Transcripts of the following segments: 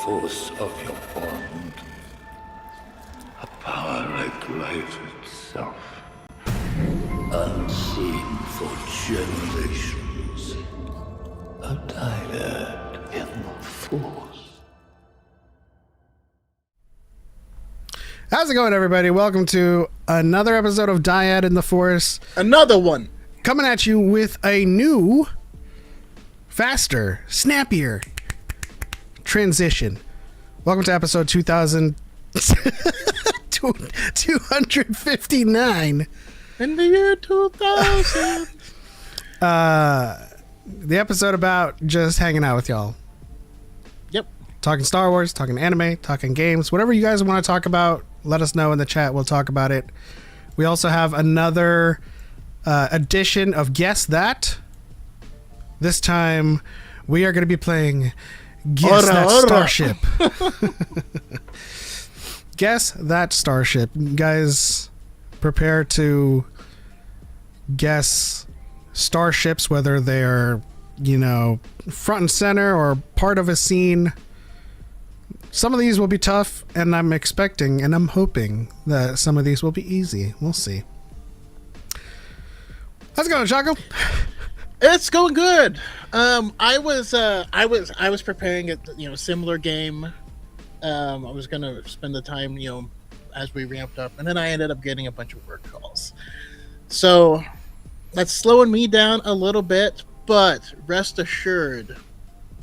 Force of your bond, a power like life itself, unseen for generations, a dyad in the Force. How's it going, everybody? Welcome to another episode of DYAD in the Force. Another one. Coming at you with a new, faster, snappier transition. Welcome to episode 259. In the year 2000. The episode about just hanging out with y'all. Yep. Talking Star Wars, talking anime, talking games. Whatever you guys want to talk about, let us know in the chat. We'll talk about it. We also have another edition of Guess That. This time, we are going to be playing Guess That Starship. Guess That Starship. Guys, prepare to guess starships, whether they're, front and center or part of a scene. Some of these will be tough, and I'm expecting and I'm hoping that some of these will be easy. We'll see. How's it going, Choco? It's going good. I was preparing a similar game. I was gonna spend the time as we ramped up, and then I ended up getting a bunch of work calls. So that's slowing me down a little bit, but rest assured,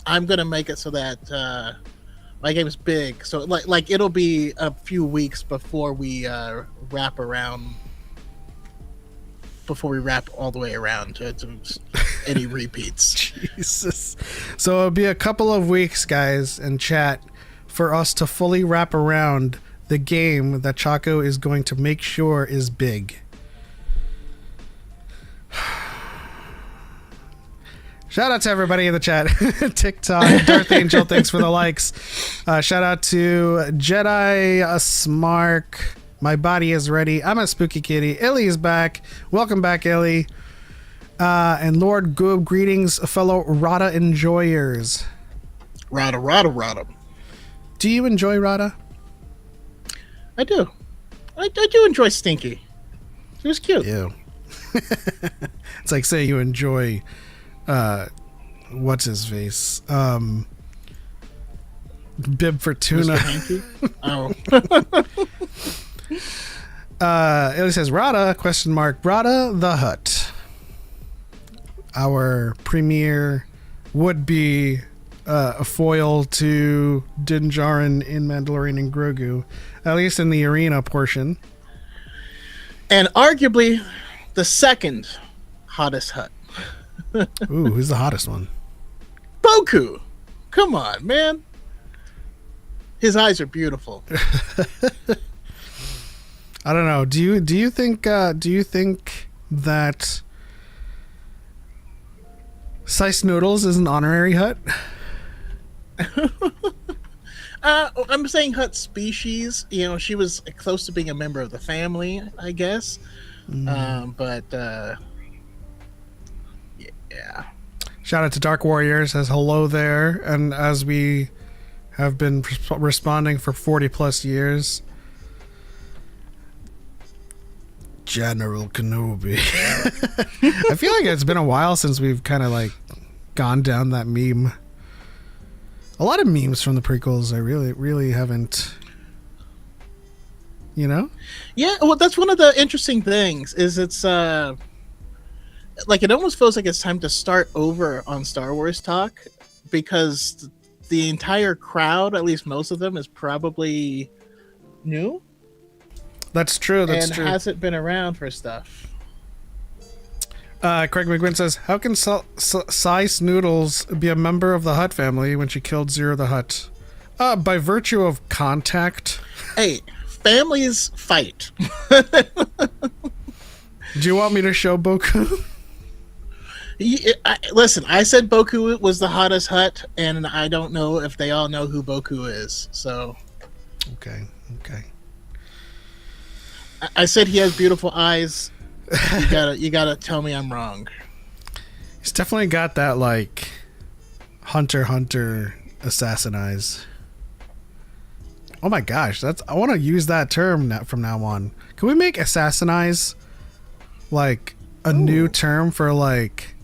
I'm gonna make it so that my game is big. So like it'll be a few weeks before we wrap all the way around to any repeats. Jesus. So it'll be a couple of weeks, guys, in chat for us to fully wrap around the game that Choco is going to make sure is big. Shout out to everybody in the chat. TikTok, Darth Angel, thanks for the likes. Shout out to Jedi Smark. My body is ready. I'm a spooky kitty. Illy is back. Welcome back, Illy. And Lord Goob, greetings, fellow Rada enjoyers. Rada. Do you enjoy Rada? I do. I do enjoy Stinky. He was cute. Ew. It's like say you enjoy what's his face? Bib Fortuna. Oh. It says Rada ? Rada the Hutt, our premier would-be a foil to Din Djarin in Mandalorian and Grogu, at least in the arena portion. And arguably the second hottest Hutt. Ooh, who's the hottest one? Boku. Come on, man. His eyes are beautiful. I don't know. Do you think that Slice Noodles is an honorary Hutt? I'm saying Hutt species. You know, she was close to being a member of the family, I guess. But yeah. Shout out to Dark Warrior, says hello there, and as we have been responding for 40 plus years. General Kenobi. I feel like it's been a while since we've kind of like gone down that meme. A lot of memes from the prequels I really haven't, you know? Yeah, well, that's one of the interesting things is it's like it almost feels like it's time to start over on Star Wars talk because the entire crowd, at least most of them, is probably new. That's true. That's true. And hasn't been around for stuff. Craig McGuinn says, how can Slice Noodles be a member of the Hutt family when she killed Zero the Hutt? By virtue of contact. Hey, families fight. Do you want me to show Boku? Listen, I said Boku was the hottest Hutt, and I don't know if they all know who Boku is. So, okay. I said he has beautiful eyes. You gotta tell me I'm wrong. He's definitely got that like Hunter assassin eyes. Oh my gosh, I want to use that term from now on. Can we make assassin eyes like a new term for like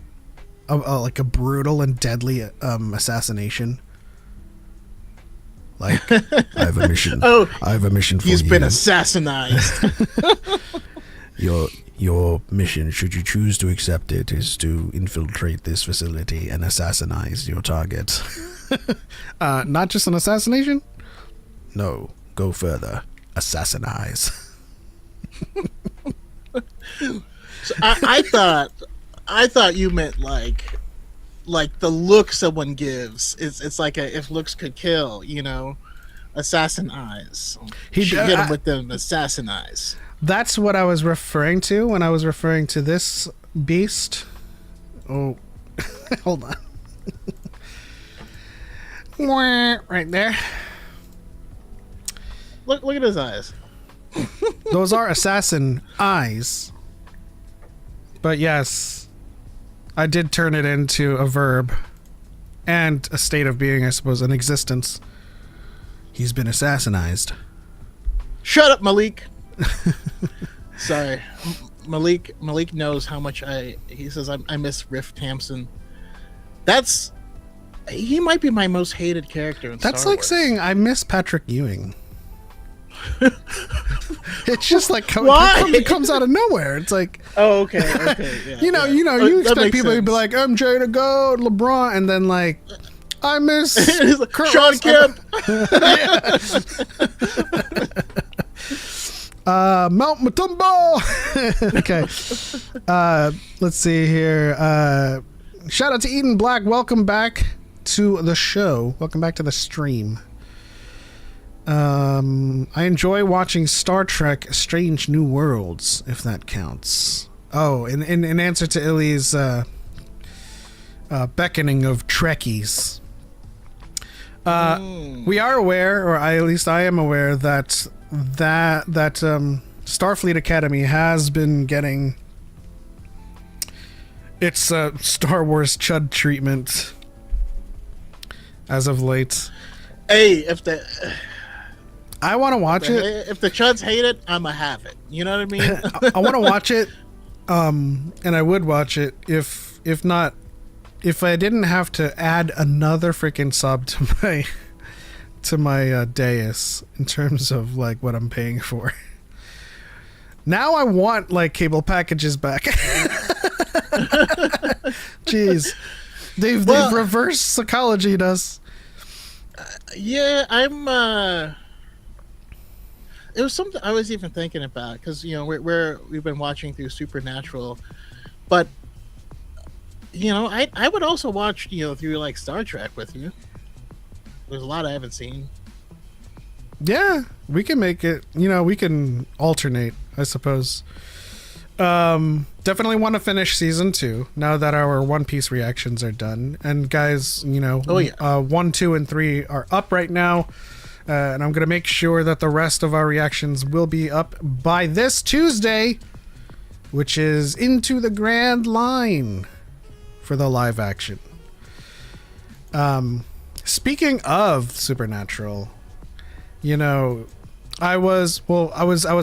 a brutal and deadly assassination? Like, I have a mission. I have a mission for you. He's been assassinized. Your mission, should you choose to accept it, is to infiltrate this facility and assassinize your target. Not just an assassination? No, go further. Assassinize. So I thought you meant like the look someone gives. It's like if looks could kill, you know, assassin eyes. He hit him with them assassin eyes. That's what I was referring to when I was referring to this beast. Oh, hold on. Right there. Look at his eyes. Those are assassin eyes. But yes, I did turn it into a verb and a state of being, I suppose, an existence. He's been assassinized. Shut up, Malik. Sorry. Malik knows how much he says I miss Riff Tamson. He might be my most hated character in Star Wars. That's like saying I miss Patrick Ewing. It's just like it comes out of nowhere. It's like, oh, okay, yeah, you expect people to be like MJ to go, LeBron, and then like I miss Sean Kemp. Mount Matumbo. Okay. Let's see here. Shout out to Eden Black. Welcome back to the show. Welcome back to the stream. I enjoy watching Star Trek Strange New Worlds, if that counts. Oh, in answer to Illy's beckoning of Trekkies. We are aware, or at least I am aware, that Starfleet Academy has been getting its Star Wars chud treatment as of late. Hey, I want to watch it. If the chuds hate it, I'ma have it. You know what I mean? I want to watch it, and I would watch it if I didn't have to add another freaking sub to my dais in terms of like what I'm paying for. Now I want like cable packages back. Jeez. They've reverse psychologied us. Yeah, it was something I was even thinking about because we've been watching through Supernatural, but I would also watch through like Star Trek with you. There's a lot I haven't seen. Yeah, we can make it. We can alternate, I suppose. Definitely want to finish season 2 now that our One Piece reactions are done. And guys, 1, 2, and 3 are up right now. And I'm going to make sure that the rest of our reactions will be up by this Tuesday, which is Into the Grand Line for the live action. Speaking of Supernatural, I was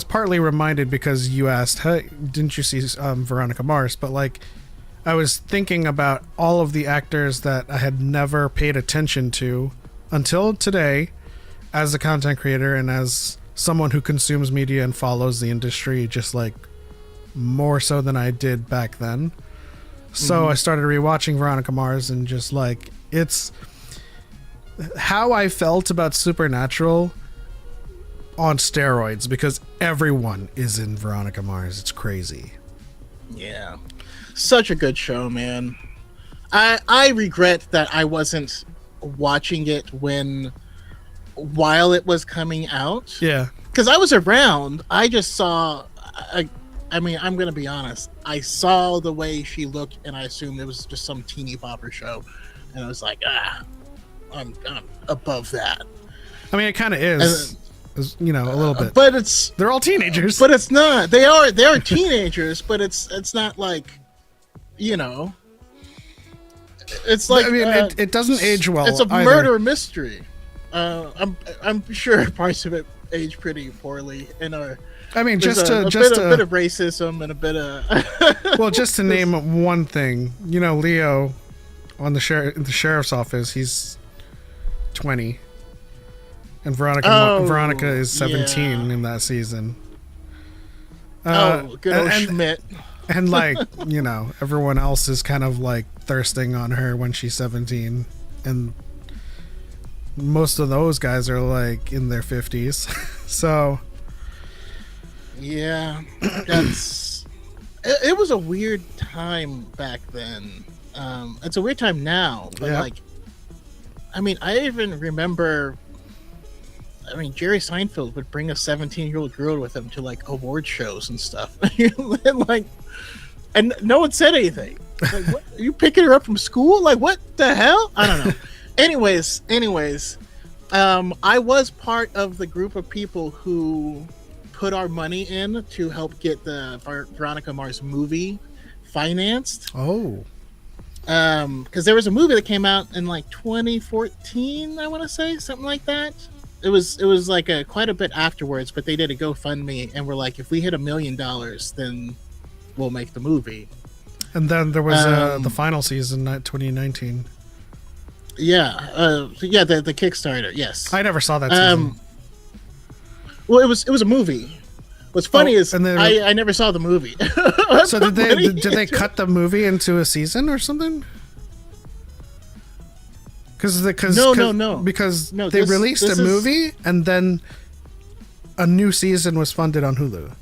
partly reminded because you asked, hey, didn't you see Veronica Mars? But like, I was thinking about all of the actors that I had never paid attention to until today, as a content creator and as someone who consumes media and follows the industry just like more so than I did back then. So I started rewatching Veronica Mars and just like, it's how I felt about Supernatural on steroids because everyone is in Veronica Mars. It's crazy. Yeah. Such a good show, man. I regret that I wasn't watching it while it was coming out. Yeah. Because I was around. I just saw I mean, I'm gonna be honest. I saw the way she looked, and I assumed it was just some teeny bopper show, and I was like, I'm above that. I mean, it kind of is, a little bit. But they're all teenagers. But it's not. They are teenagers, but it's not like, It's like, I mean, it doesn't age well. It's a either. murder mystery. I'm sure parts of it age pretty poorly, and I mean, just a bit of racism and a bit of well, just to name one thing, Leo on the sheriff's office, he's 20, and Veronica is 17 in that season. Good old Schmidt. And like, everyone else is kind of like thirsting on her when she's 17, and most of those guys are like in their 50s. So yeah, it was a weird time back then. It's a weird time now, but like, I mean, I even remember, Jerry Seinfeld would bring a 17-year-old girl with him to like award shows and stuff. and no one said anything. Like, what? Are you picking her up from school? Like, what the hell? I don't know. anyways, I was part of the group of people who put our money in to help get the Veronica Mars movie financed. Oh. Because there was a movie that came out in like 2014, I want to say, something like that. It was like quite a bit afterwards, but they did a GoFundMe and were like, if we hit $1 million, then we'll make the movie. And then there was the final season, 2019. Yeah, the Kickstarter. Yes, I never saw that season. Well, it was a movie. What's funny is I never saw the movie. So did they cut the movie into a season or something? No. Because they released a movie and then a new season was funded on Hulu.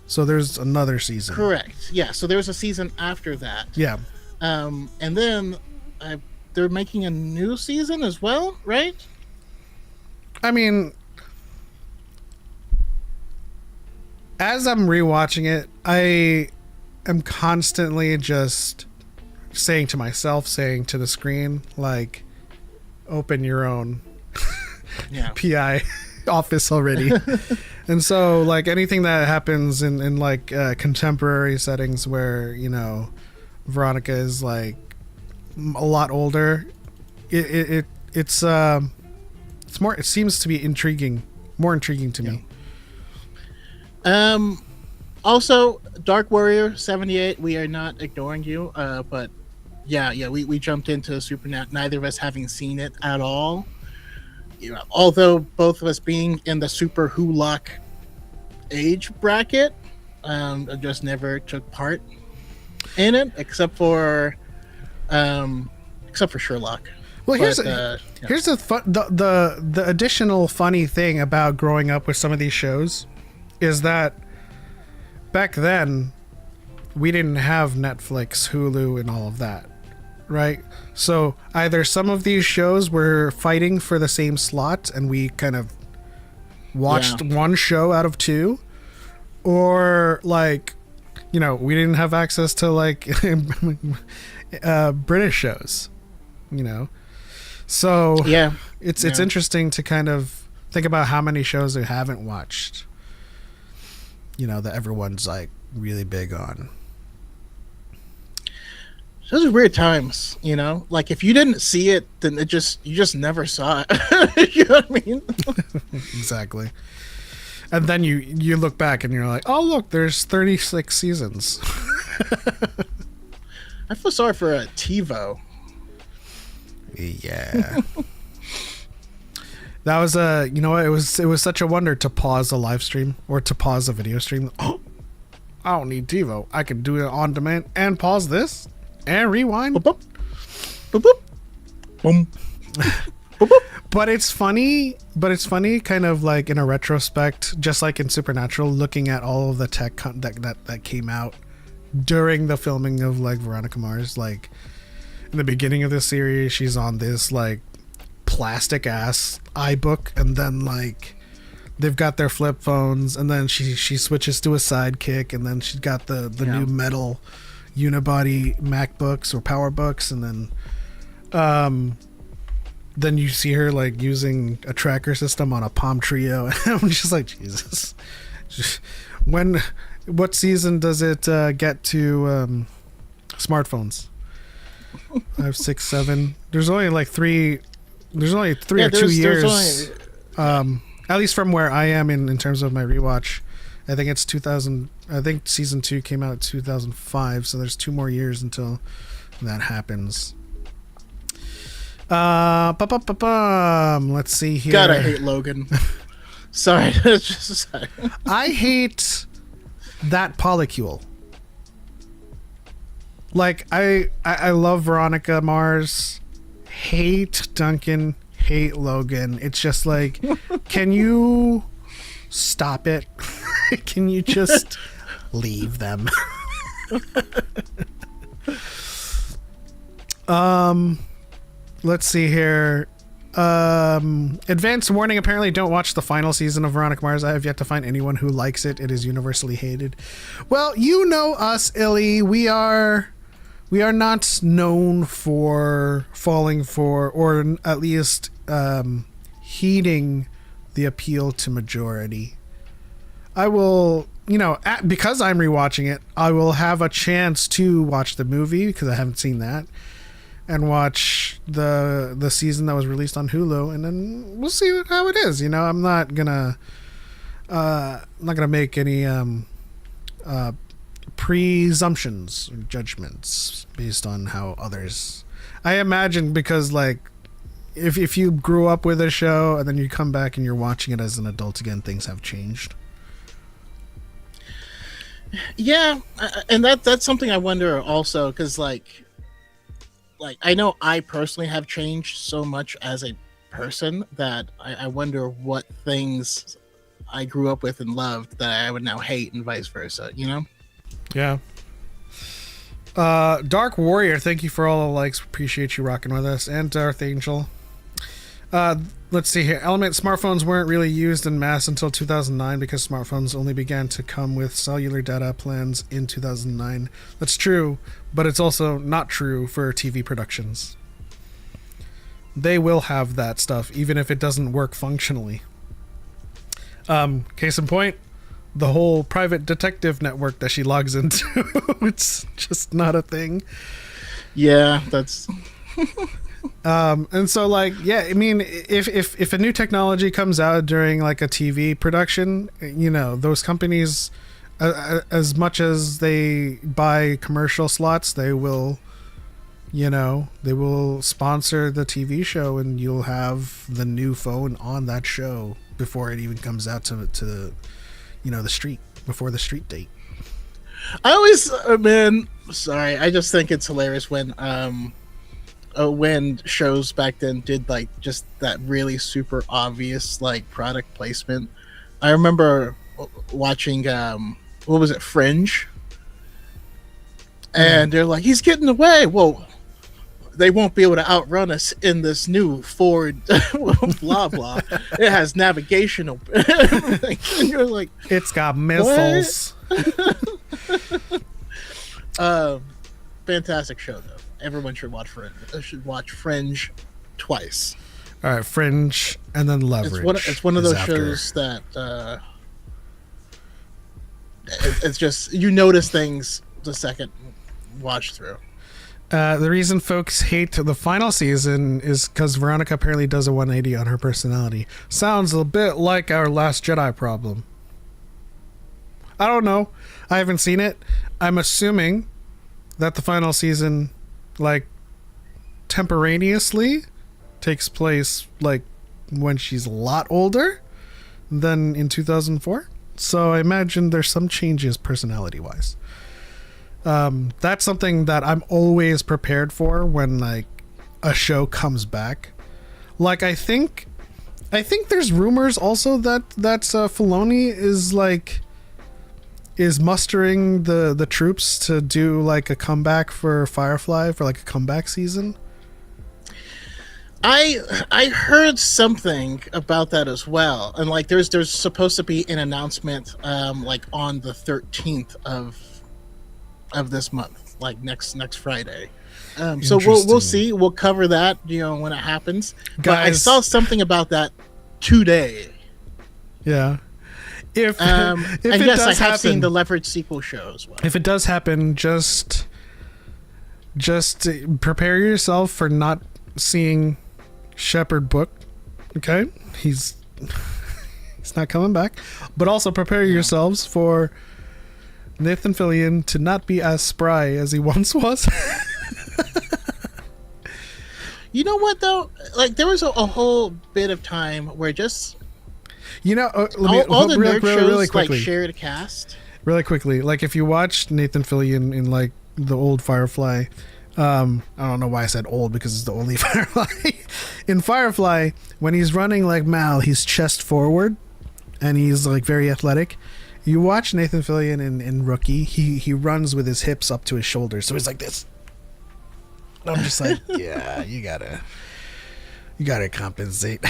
So there's another season. Correct. Yeah. So there was a season after that. Yeah. And then they're making a new season as well, right? I mean, as I'm rewatching it, I am constantly just saying to myself, saying to the screen, like, open your own PI office already. And so, like, anything that happens in like contemporary settings where, Veronica is like a lot older, it's more, it seems to be more intriguing to me. Also, Dark Warrior 78, we are not ignoring you, but we jumped into Supernatural, neither of us having seen it at all. Although both of us being in the Super Hulock age bracket, just never took part in it, except for because except for Sherlock. Well, But, here's the additional funny thing about growing up with some of these shows is that back then we didn't have Netflix, Hulu, and all of that, right? So either some of these shows were fighting for the same slot and we kind of watched one show out of two, or like, you know, we didn't have access to like British shows, you know. So yeah, it's interesting to kind of think about how many shows we haven't watched, you know, that everyone's like really big on. Those are weird times, you know. Like if you didn't see it, then you just never saw it. You know what I mean? Exactly. And then you look back and you're like, oh look, there's 36 seasons. I feel sorry for TiVo. Yeah. That was you know what, it was such a wonder to pause a live stream or to pause a video stream. Oh, I don't need TiVo. I can do it on demand and pause this and rewind. Boop, boop. Boop, boop. Boom. Boop, boop. But it's funny kind of like in a retrospect, just like in Supernatural, looking at all of the tech that came out during the filming of like Veronica Mars. Like in the beginning of the series, she's on this like plastic ass iBook, and then like they've got their flip phones, and then she switches to a Sidekick, and then she's got the new metal unibody MacBooks or PowerBooks, and then you see her like using a tracker system on a Palm Trio. I'm just like, Jesus. What season does it get to smartphones? 5, 6, 7. There's only like three. There's only 3 or 2 years. At least from where I am in terms of my rewatch. I think it's 2000. I think season 2 came out in 2005. So there's 2 more years until that happens. Let's see here. God, I hate Logan. Sorry, it's just I hate that polycule. Like I love Veronica Mars, hate Duncan, hate Logan. It's just like, can you stop it? Can you just leave them? Let's see here. Advanced warning, apparently don't watch the final season of Veronica Mars. I have yet to find anyone who likes it. It is universally hated. Well, you know us, Illy. We are not known for falling for, or at least heeding the appeal to majority. I will, you know, because I'm rewatching it, I will have a chance to watch the movie because I haven't seen that, and watch the season that was released on Hulu, and then we'll see how it is. You know, I'm not gonna make any presumptions or judgments based on how others. I imagine because like if you grew up with a show and then you come back and you're watching it as an adult again, things have changed. Yeah, and that's something I wonder also, because like I know I personally have changed so much as a person that I wonder what things I grew up with and loved that I would now hate, and vice versa, you know? Yeah. Dark Warrior, thank you for all the likes. Appreciate you rocking with us. And Darth Angel. Let's see here. Element smartphones weren't really used in mass until 2009 because smartphones only began to come with cellular data plans in 2009. That's true, but it's also not true for TV productions. They will have that stuff, even if it doesn't work functionally. Case in point, the whole private detective network that she logs into, it's just not a thing. Yeah, that's... And so like, yeah, I mean, if a new technology comes out during like a TV production, you know, those companies, as much as they buy commercial slots, they will, you know, they will sponsor the TV show, and you'll have the new phone on that show before it even comes out to you know, the street, before the street date. I always, man, sorry, I just think it's hilarious when when shows back then did like just that really super obvious like product placement. I remember watching what was it, Fringe, and they're like, he's getting away. Well, they won't be able to outrun us in this new Ford blah blah. It has navigational everything. And you're like, it's got missiles. Fantastic show though. Everyone should watch Fringe. Fringe twice. All right, Fringe and then Leverage. It's one of those shows that it's just, you notice things the second watch through. The reason folks hate the final season is because Veronica apparently does a 180 on her personality. Sounds a bit like our Last Jedi problem. I don't know. I haven't seen it. I'm assuming that the final season, like, temporaneously takes place, like, when she's a lot older than in 2004. So I imagine there's some changes personality-wise. That's something that I'm always prepared for when, like, a show comes back. Like, I think there's rumors also that Filoni is mustering the troops to do like a comeback for Firefly, for like a comeback season. I heard something about that as well, and like there's supposed to be an announcement like on the 13th of this month, like next Friday. So we'll see. We'll cover that, when it happens. Guys, but I saw something about that today. Yeah. If and it yes, does I have happen, seen the Leverage sequel show as well. If it does happen, just prepare yourself for not seeing Shepard Book. Okay, he's not coming back. But also prepare yourselves for Nathan Fillion to not be as spry as he once was. You know what though? Like there was a whole bit of time where just all the nerd shows really quickly, like shared a cast. Really quickly, like if you watch Nathan Fillion in like the old Firefly, I don't know why I said old because it's the only Firefly. In Firefly, when he's running like Mal, he's chest forward, and he's like very athletic. You watch Nathan Fillion in Rookie, he runs with his hips up to his shoulders, so he's like this. And I'm just like, yeah, you gotta compensate.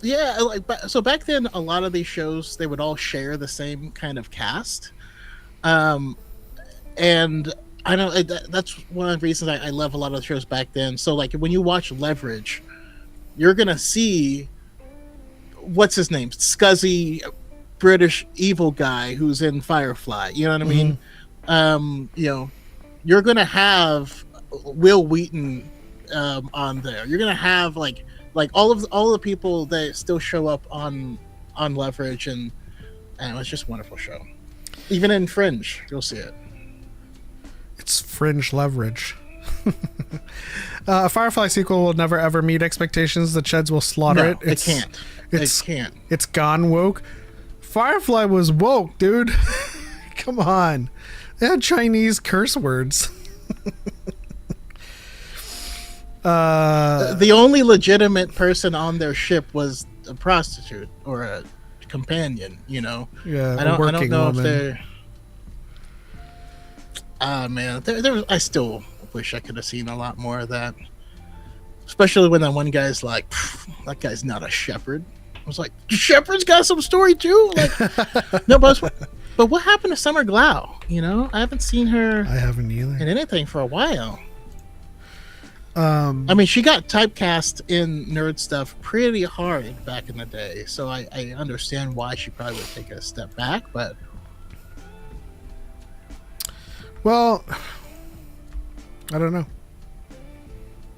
Yeah, like so back then a lot of these shows they would all share the same kind of cast, and I know that's one of the reasons I love a lot of the shows back then. So like when you watch Leverage, you're gonna see what's his name, scuzzy British evil guy who's in Firefly, you know what I mean? You're gonna have Will Wheaton on there. You're gonna have like all the people that still show up on Leverage, and it's just a wonderful show. Even in Fringe, you'll see it. It's Fringe Leverage. A Firefly sequel will never ever meet expectations. The Cheds will slaughter it. It can't. It can't. It's gone woke. Firefly was woke, dude. Come on. They had Chinese curse words. The only legitimate person on their ship was a prostitute or a companion, Yeah, I don't know woman. If they're. Man, there. I still wish I could have seen a lot more of that. Especially when that one guy's like, that guy's not a shepherd. I was like, Shepard's got some story too. Like, no, but what happened to Summer Glau? I haven't seen her. I haven't either in anything for a while. I mean, she got typecast in nerd stuff pretty hard back in the day, so I understand why she probably would take a step back. But well, I don't know.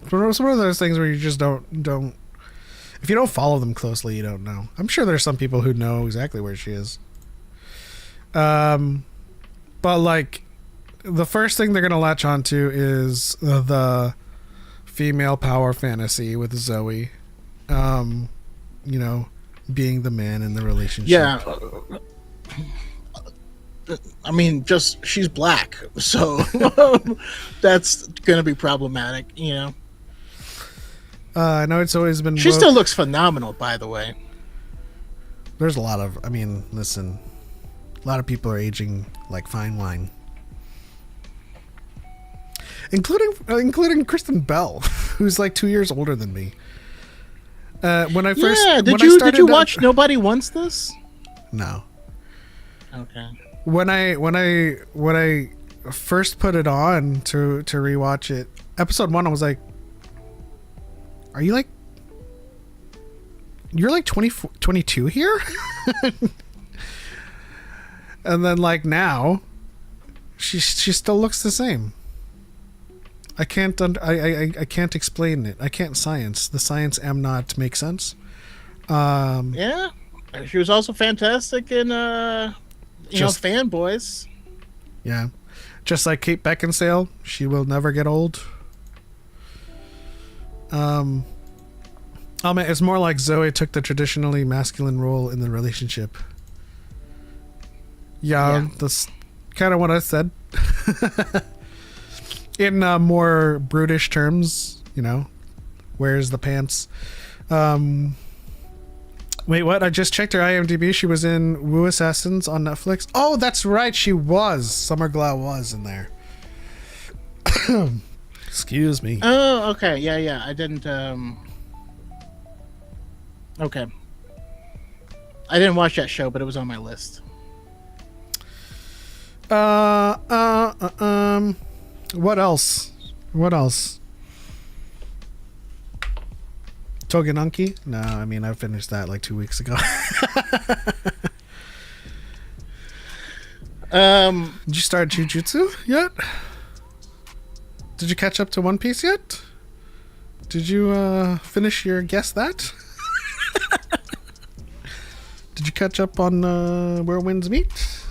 It's one of those things where you just don't. If you don't follow them closely, you don't know. I'm sure there's some people who know exactly where she is. But like, the first thing they're gonna latch onto is the female power fantasy with Zoe, being the man in the relationship. Yeah. I mean, just she's black, so that's gonna be problematic. I know it's always been. She still looks phenomenal, by the way. There's a lot of. I mean, listen, a lot of people are aging like fine wine, including Kristen Bell, who's like 2 years older than me. When I first, did you watch Nobody Wants This? No. Okay. When I first put it on to rewatch it, episode 1, I was like, "Are you like, you're like 22 here?" And then like now, she still looks the same. I can't I can't explain it. I can't science. The science am not make sense. Yeah, she was also fantastic in Fanboys. Yeah, just like Kate Beckinsale, she will never get old. Oh man, it's more like Zoe took the traditionally masculine role in the relationship. Yeah. That's kind of what I said. In more brutish terms, wears the pants. Wait, what? I just checked her IMDb. She was in Wu Assassins on Netflix. Oh, that's right. She was. Summer Glau was in there. Excuse me. Oh, okay. Yeah. I didn't. Okay. I didn't watch that show, but it was on my list. What else? Togenunki? No, I mean I finished that like 2 weeks ago. Did you start Jujutsu yet? Did you catch up to One Piece yet? Did you finish your Guess That? Did you catch up on Where Winds Meet?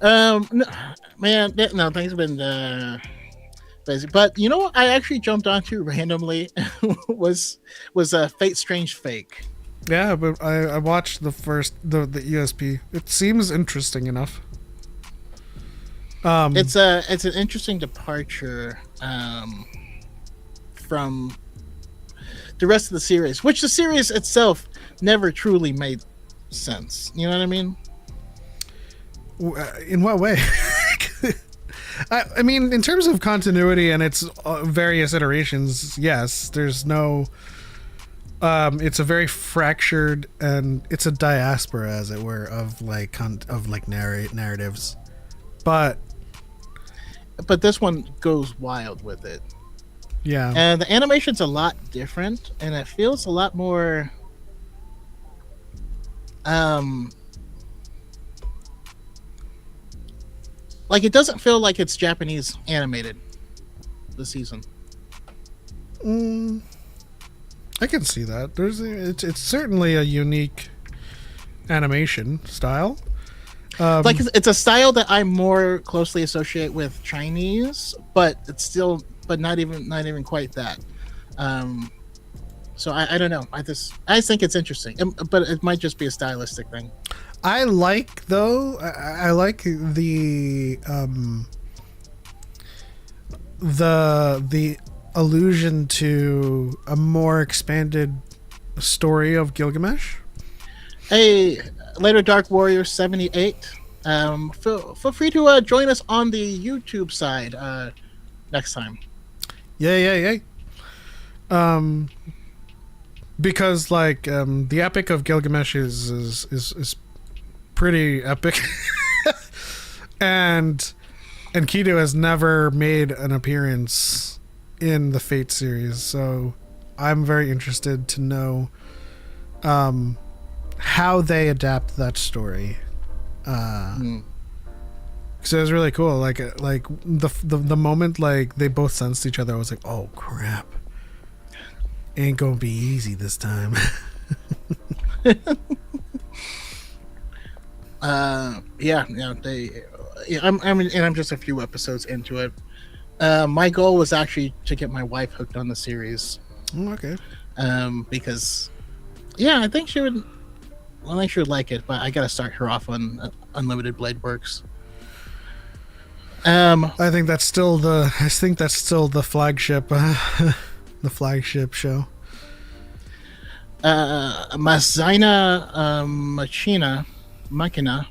No, man, no, things have been busy. But you know what? I actually jumped onto randomly was Fate Strange Fake. Yeah, but I watched the ESP. It seems interesting enough. It's an interesting departure from the rest of the series, which the series itself never truly made sense. You know what I mean? In what way? I mean, in terms of continuity and its various iterations, yes. There's no. It's a very fractured, and it's a diaspora, as it were, of narratives. But this one goes wild with it. Yeah. And the animation's a lot different, and it feels a lot more. Like, it doesn't feel like it's Japanese animated this season. I can see that. It's certainly a unique animation style. Like, it's a style that I more closely associate with Chinese, but it's still, but not even quite that. So I don't know. I think it's interesting, but it might just be a stylistic thing. I like the allusion to a more expanded story of Gilgamesh. Hey, later Dark Warrior 78. Feel free to join us on the YouTube side next time. Yeah. Because the Epic of Gilgamesh is pretty epic. and Kido has never made an appearance in the Fate series, so I'm very interested to know how they adapt that story. So it was really cool. Like the moment they both sensed each other, I was like, oh crap, ain't gonna be easy this time. I'm just a few episodes into it. My goal was actually to get my wife hooked on the series. Okay. Because I think she would Well, I should like it, but I gotta start her off on Unlimited Blade Works. I think that's still the flagship, the flagship show. Mazina Machina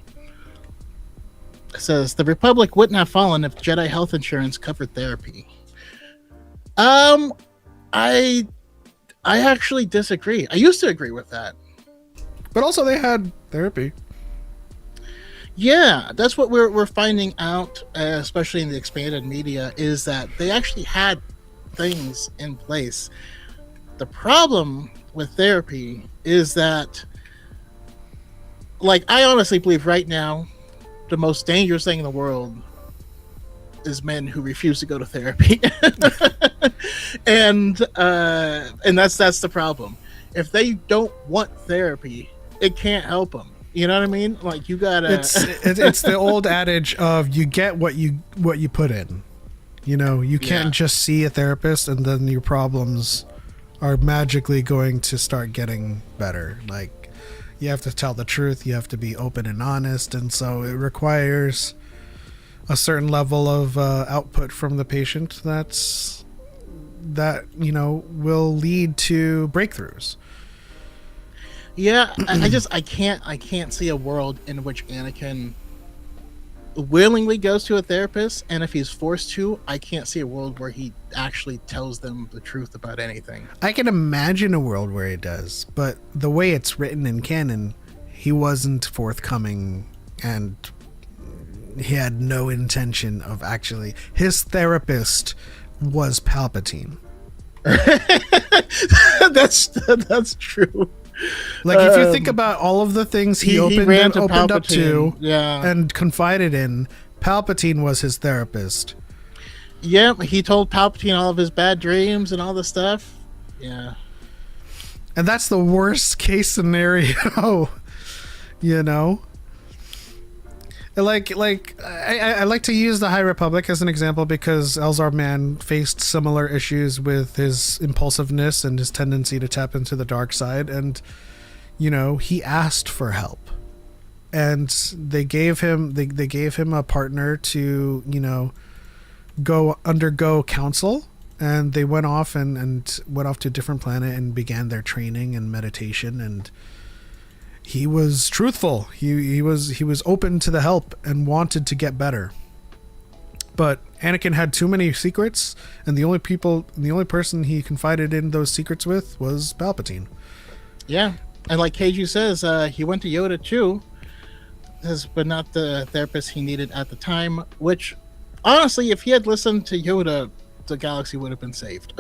says the Republic wouldn't have fallen if Jedi health insurance covered therapy. I actually disagree. I used to agree with that. But also they had therapy. Yeah, that's what we're finding out, especially in the expanded media, is that they actually had things in place. The problem with therapy is that, like, I honestly believe right now, the most dangerous thing in the world is men who refuse to go to therapy. and that's the problem. If they don't want therapy, it can't help them. You know what I mean? Like, you gotta. It's the old adage of you get what you put in. You know, you can't just see a therapist and then your problems are magically going to start getting better. Like, you have to tell the truth. You have to be open and honest, and so it requires a certain level of output from the patient. That will lead to breakthroughs. Yeah, I can't see a world in which Anakin willingly goes to a therapist, and if he's forced to, I can't see a world where he actually tells them the truth about anything. I can imagine a world where he does, but the way it's written in canon, he wasn't forthcoming, and he had no intention of actually. His therapist was Palpatine. That's true. Like, if you think about all of the things he opened up to and confided in, Palpatine was his therapist. Yeah, he told Palpatine all of his bad dreams and all the stuff. Yeah. And that's the worst case scenario, you know? Like I like to use the High Republic as an example because Elzar Mann faced similar issues with his impulsiveness and his tendency to tap into the dark side, and he asked for help, and they gave him a partner to go undergo counsel, and they went off and went off to a different planet and began their training and meditation, and he was truthful. He was open to the help and wanted to get better. But Anakin had too many secrets, and the only person he confided in those secrets with was Palpatine. Yeah, and like Keiju says, he went to Yoda too, but not the therapist he needed at the time. Which, honestly, if he had listened to Yoda, the galaxy would have been saved,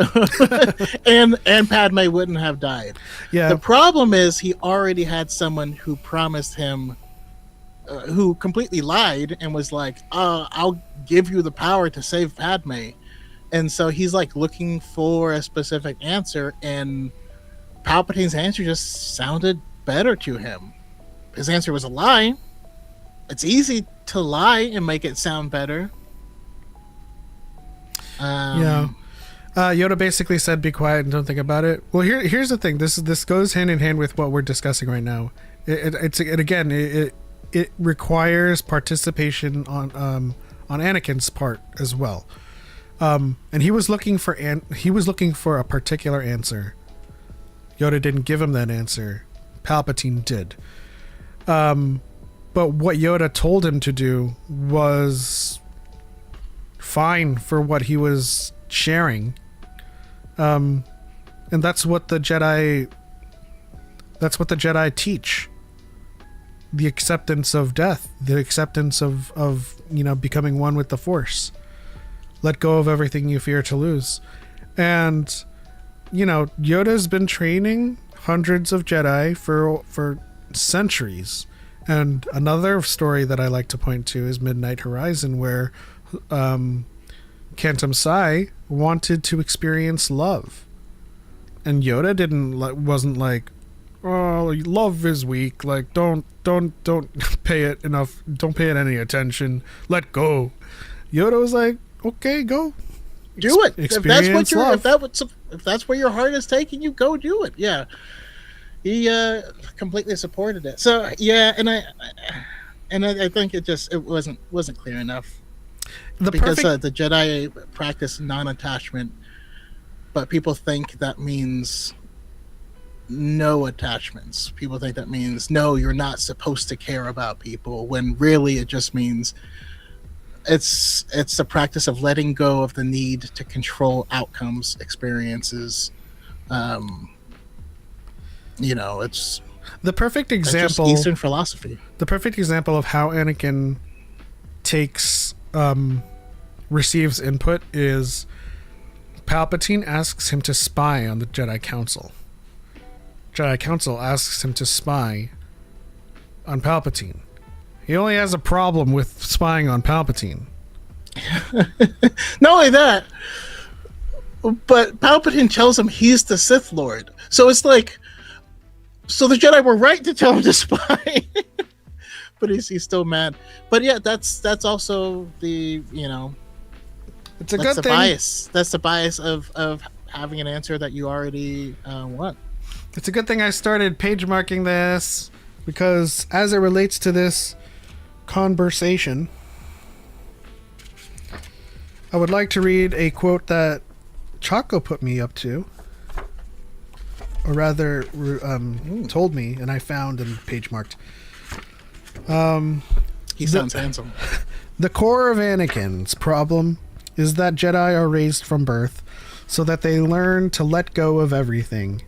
and Padme wouldn't have died. Yeah. The problem is he already had someone who promised him, who completely lied and was like, "I'll give you the power to save Padme," and so he's like looking for a specific answer, and Palpatine's answer just sounded better to him. His answer was a lie. It's easy to lie and make it sound better. Yoda basically said, "Be quiet and don't think about it." Well, here's the thing. This goes hand in hand with what we're discussing right now. It requires participation on Anakin's part as well. And he was looking for a particular answer. Yoda didn't give him that answer. Palpatine did. But what Yoda told him to do was fine for what he was sharing, and that's what the Jedi teach: the acceptance of death, the acceptance of becoming one with the Force. Let go of everything you fear to lose. And Yoda's been training hundreds of Jedi for centuries. And another story that I like to point to is Midnight Horizon, where Cantum Sai wanted to experience love, and Yoda wasn't like, "Oh, love is weak. Like, don't pay it enough. Don't pay it any attention. Let go." Yoda was like, "Okay, go do it. Experience love. If that's where your heart is taking you, go do it." Yeah. he completely supported it. So yeah, and I think it wasn't clear enough because the Jedi practice non-attachment, but people think that means no attachments. People think that means no, you're not supposed to care about people, when really it just means it's the practice of letting go of the need to control outcomes, experiences. It's the perfect example. Just Eastern philosophy. The perfect example of how Anakin takes receives input is Palpatine asks him to spy on the Jedi Council. Jedi Council asks him to spy on Palpatine. He only has a problem with spying on Palpatine. Not only that, but Palpatine tells him he's the Sith Lord. So it's like, so the Jedi were right to tell him to spy. But he's still mad. But yeah, that's also the, it's a that's good the thing. bias. That's the bias of having an answer that you already want. It's a good thing I started page marking this, because as it relates to this conversation, I would like to read a quote that Choco put me up to, or rather told me, and I found and page marked. He sounds handsome. The core of Anakin's problem is that Jedi are raised from birth so that they learn to let go of everything.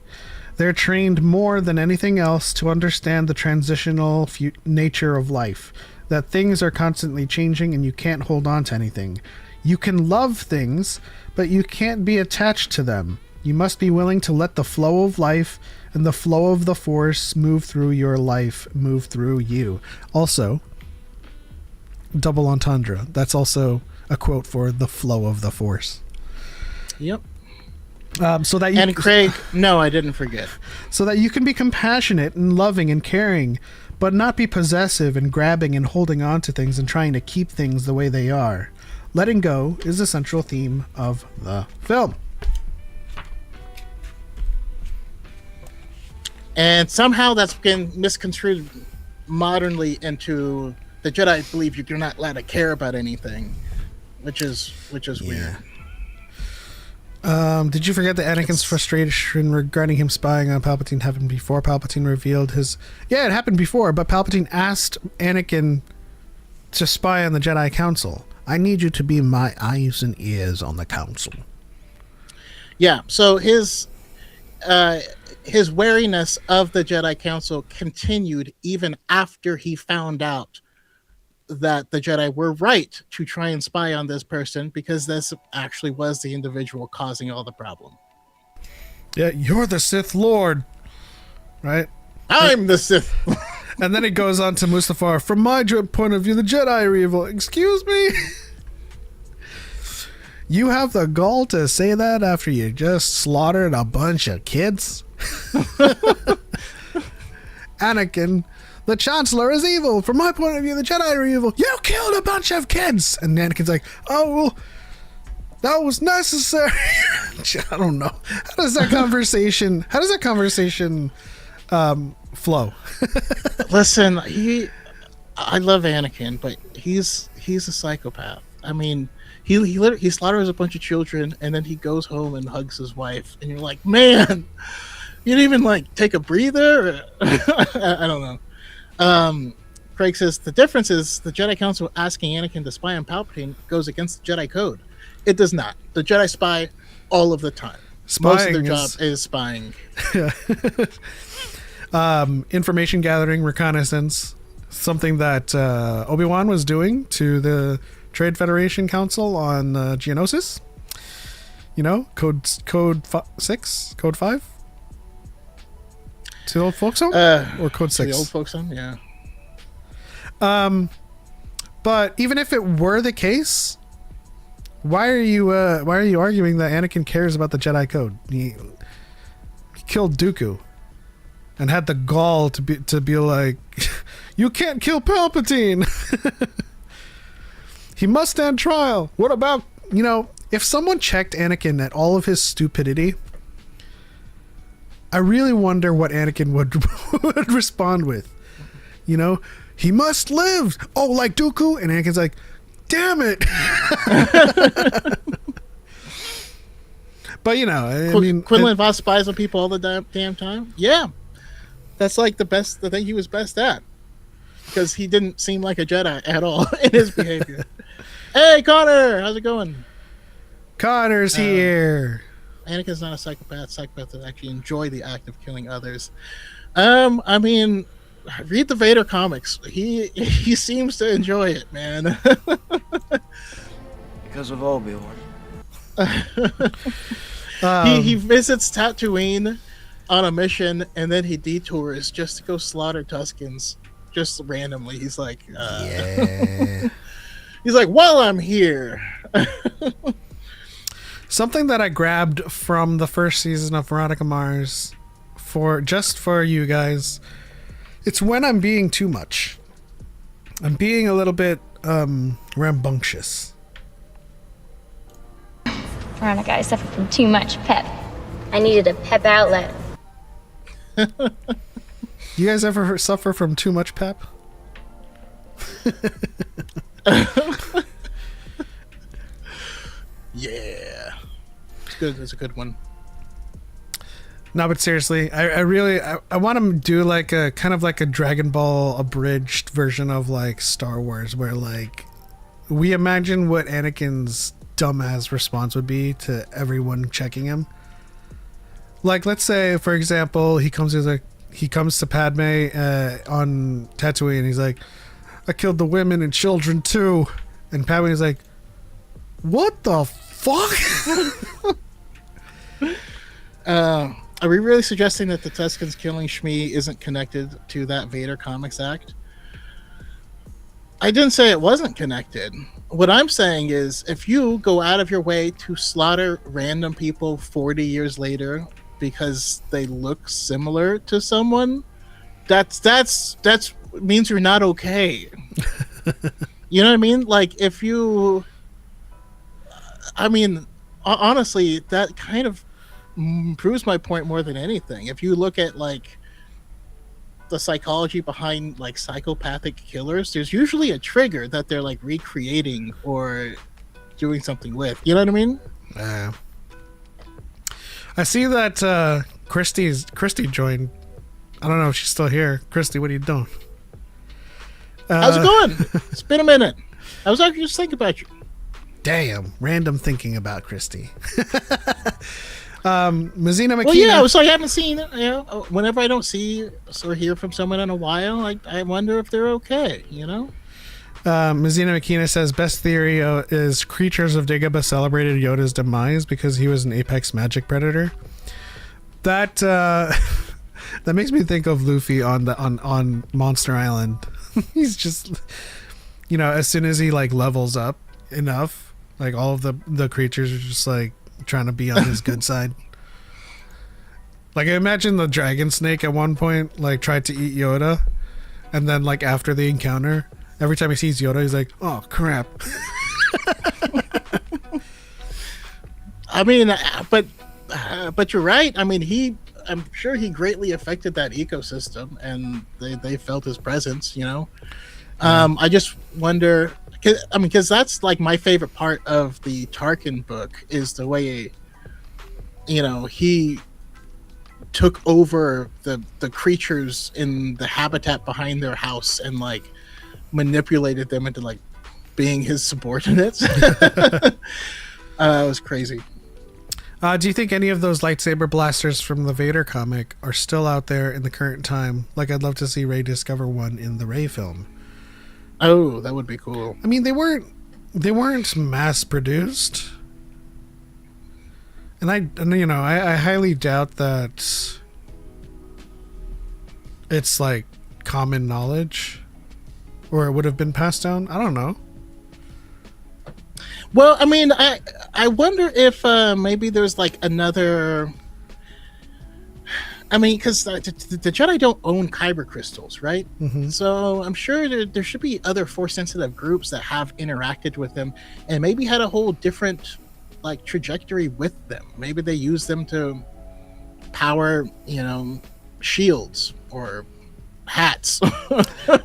They're trained more than anything else to understand the transitional nature of life, that things are constantly changing and you can't hold on to anything. You can love things, but you can't be attached to them. You must be willing to let the flow of life and the flow of the Force move through your life, move through you. Also, double entendre. That's also a quote for the flow of the Force. Yep. So that you and Craig, no, I didn't forget. So that you can be compassionate and loving and caring, but not be possessive and grabbing and holding on to things and trying to keep things the way they are. Letting go is the central theme of the film. And somehow that's been misconstrued modernly into the Jedi believe you're not allowed to care about anything, which is weird. Did you forget that Anakin's frustration regarding him spying on Palpatine happened before Palpatine revealed his... Yeah, it happened before, but Palpatine asked Anakin to spy on the Jedi Council. I need you to be my eyes and ears on the Council. Yeah, so his wariness of the Jedi Council continued even after he found out that the Jedi were right to try and spy on this person, because this actually was the individual causing all the problem. Yeah, you're the Sith Lord, right? I'm the Sith. And then it goes on to Mustafar. From my point of view, the Jedi are evil. Excuse me? You have the gall to say that after you just slaughtered a bunch of kids? Anakin, the Chancellor is evil. From my point of view, the Jedi are evil. You killed a bunch of kids. And Anakin's like, oh, well, that was necessary. I don't know. How does that conversation flow? Listen, I love Anakin, but he's a psychopath. I mean, he slaughters a bunch of children, and then he goes home and hugs his wife, and you're like, man, you didn't even like take a breather. I don't know. Craig says the difference is the Jedi Council asking Anakin to spy on Palpatine goes against the Jedi Code. It does not. The Jedi spy all of the time. Most of their job is spying. Information gathering, reconnaissance, something that Obi-Wan was doing to the Trade Federation Council on Geonosis. You know, code 6, code 5. To the old folks home? Or code 6? The old folks home, yeah. But even if it were the case, why are you arguing that Anakin cares about the Jedi Code? He killed Dooku and had the gall to be like, you can't kill Palpatine. He must stand trial. What about, if someone checked Anakin at all of his stupidity, I really wonder what Anakin would respond with. You know, he must live. Oh, like Dooku? And Anakin's like, damn it. But, you know, I mean... Quinlan Voss spies on people all the damn time? Yeah. That's like the thing he was best at. Because he didn't seem like a Jedi at all in his behavior. Hey, Connor! How's it going? Connor's here. Anakin's not a psychopath. Psychopaths that actually enjoy the act of killing others. I mean, read the Vader comics. He seems to enjoy it, man. Because of Obi-Wan. He visits Tatooine on a mission, and then he detours just to go slaughter Tuskens, just randomly. He's like, Yeah. he's like, while I'm here. Something that I grabbed from the first season of Veronica Mars for you guys. It's when I'm being too much. I'm being a little bit rambunctious. Veronica, I suffer from too much pep. I needed a pep outlet. You guys ever suffer from too much pep? Yeah. It's good. It's a good one. No, but seriously, I want to do like a kind of like a Dragon Ball abridged version of like Star Wars, where like we imagine what Anakin's dumbass response would be to everyone checking him. Like, let's say, for example, he comes to Padme on Tatooine, and he's like, "I killed the women and children too," and Padme's like, "What the fuck?" Are we really suggesting that the Tuskens killing Shmi isn't connected to that Vader Comics act? I didn't say it wasn't connected. What I'm saying is, if you go out of your way to slaughter random people 40 years later because they look similar to someone, that's means you're not okay. You know what I mean? Like, if you, I mean, honestly, that kind of proves my point more than anything. If you look at like the psychology behind like psychopathic killers, there's usually a trigger that they're like recreating or doing something with. You know what I mean? I see that Christy joined. I don't know if she's still here. Christy, what are you doing? How's it going? It's been a minute. I was actually just thinking about you. Damn, random thinking about Christy. Mazina Makina. Well, yeah, so I haven't seen it. You know, whenever I don't see or hear from someone in a while, I wonder if they're okay. You know. Mazina Makina says best theory is creatures of Dagobah celebrated Yoda's demise because he was an apex magic predator. That that makes me think of Luffy on Monster Island. He's just, you know, as soon as he like levels up enough, like all of the creatures are just like trying to be on his good side. Like, I imagine the dragon snake at one point like tried to eat Yoda, and then like after the encounter, every time he sees Yoda, he's like, "Oh crap." I mean, but you're right. I mean, I'm sure he greatly affected that ecosystem, and they felt his presence. You know, I just wonder. Because that's like my favorite part of the Tarkin book is the way, you know, he took over the creatures in the habitat behind their house and like manipulated them into like being his subordinates. It was crazy. Do you think any of those lightsaber blasters from the Vader comic are still out there in the current time? Like, I'd love to see Rey discover one in the Rey film. Oh, that would be cool. I mean, they weren't mass produced, and I highly doubt that it's like common knowledge, or it would have been passed down. I don't know. Well, I mean, I wonder if maybe there's like another. I mean, because the Jedi don't own kyber crystals, right? Mm-hmm. So I'm sure there should be other Force-sensitive groups that have interacted with them and maybe had a whole different like trajectory with them. Maybe they use them to power, shields or hats.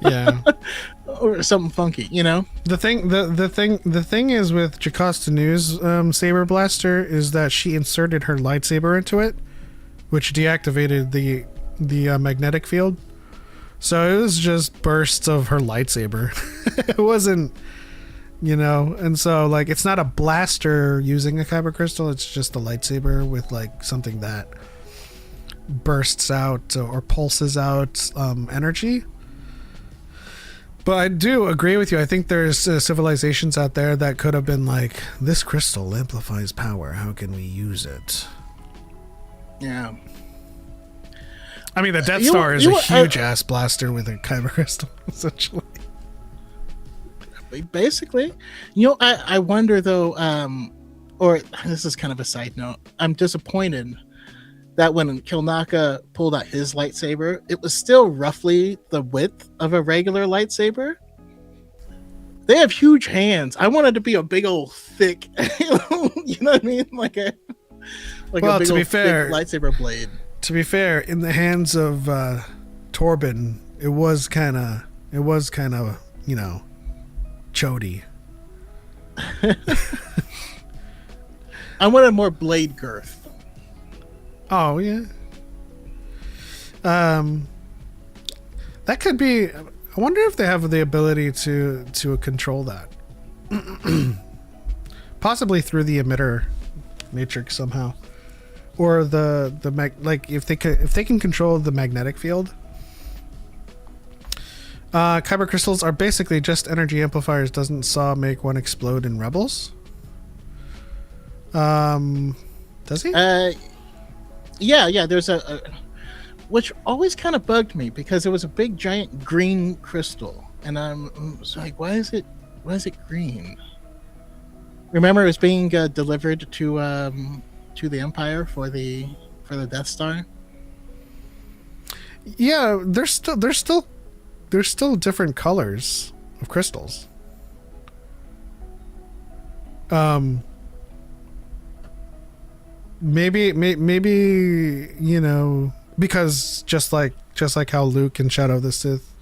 Yeah. Or something funky, The thing is with Jocasta News saber blaster is that she inserted her lightsaber into it, which deactivated the magnetic field. So it was just bursts of her lightsaber. It wasn't, and so like it's not a blaster using a kyber crystal, it's just a lightsaber with like something that bursts out or pulses out energy. But I do agree with you. I think there's civilizations out there that could have been like, this crystal amplifies power. How can we use it? Yeah. I mean, the Death Star is a huge ass blaster with a kyber crystal, essentially. Basically. I wonder though, or this is kind of a side note. I'm disappointed that when Kilnaka pulled out his lightsaber, it was still roughly the width of a regular lightsaber. They have huge hands. I wanted to be a big old thick, you know what I mean? Like a big old thick lightsaber blade. To be fair, in the hands of Torben, it was kind of, chody. I wanted more blade girth. Oh yeah. That could be. I wonder if they have the ability to control that. Possibly through the emitter matrix somehow, or if they can control the magnetic field. Kyber crystals are basically just energy amplifiers. Doesn't Saw make one explode in Rebels? Does he? Yeah, there's a which always kind of bugged me because it was a big giant green crystal, and I'm like, why is it green? Remember, it was being delivered to the Empire for the Death Star. Yeah, there's still different colors of crystals. Maybe because just like how Luke in Shadow of the Sith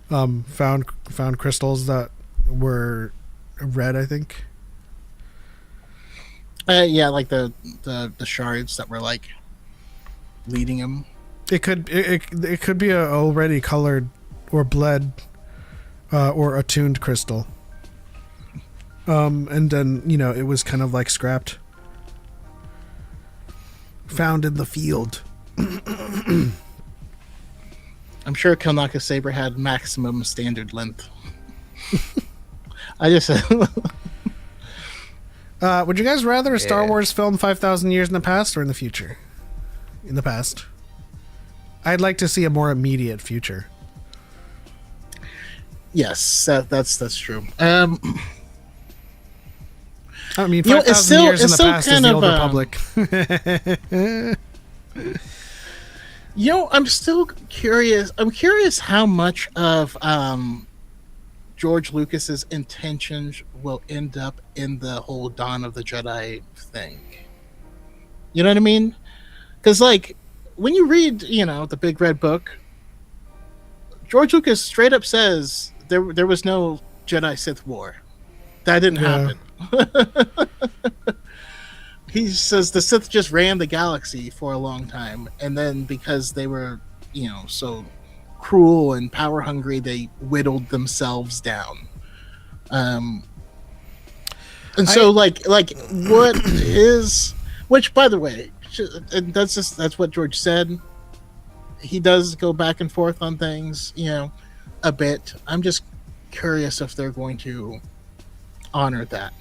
found crystals that were red, I think. Yeah, like the shards that were like leading him. It could be a already colored or bled or attuned crystal. And then it was kind of like scrapped. Found in the field. I'm sure Kilnaka's saber had maximum standard length. I just would you guys rather a Star Wars film 5,000 years in the past or in the future? In the past. I'd like to see a more immediate future. Yes, that's true. I mean, 5,000 years in the past is the Old Republic. I'm still curious. I'm curious how much of George Lucas's intentions will end up in the whole Dawn of the Jedi thing. You know what I mean? Because, like, when you read, the Big Red Book, George Lucas straight up says there was no Jedi Sith war. That didn't happen. He says the Sith just ran the galaxy for a long time, and then because they were, so cruel and power hungry, they whittled themselves down. And so, like what is, which by the way, that's what George said. He does go back and forth on things, a bit. I'm just curious if they're going to honor that,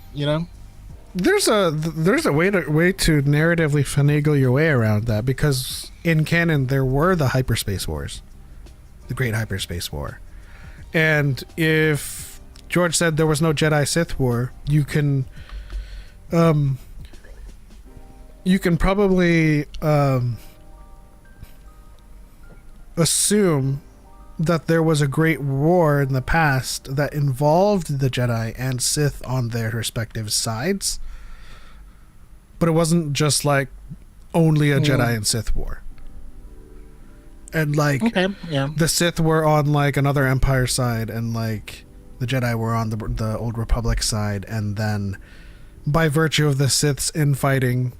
There's a way to narratively finagle your way around that, because in canon there were the hyperspace wars, the Great Hyperspace War, and if George said there was no Jedi Sith war, you can probably assume that there was a great war in the past that involved the Jedi and Sith on their respective sides. But it wasn't just like only a Jedi and Sith war. And like Okay, yeah. the Sith were on like another Empire side, and like the Jedi were on the Old Republic side, and then by virtue of the Sith's infighting,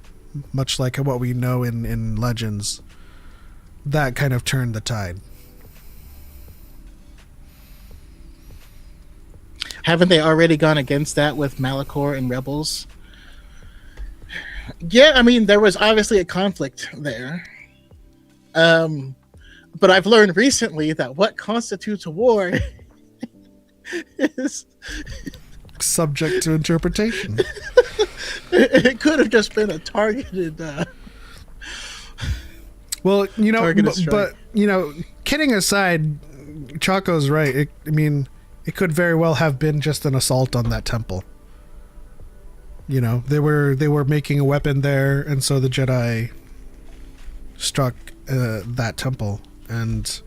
much like what we know in Legends, that kind of turned the tide. Haven't they already gone against that with Malachor and Rebels? Yeah, I mean, there was obviously a conflict there. But I've learned recently that what constitutes a war is Subject to interpretation. it could have just been a targeted Well, you know, targeted strike. but you know, kidding aside, Choco's right. I mean, it could very well have been just an assault on that temple. You know, they were making a weapon there, and so the Jedi struck that temple, and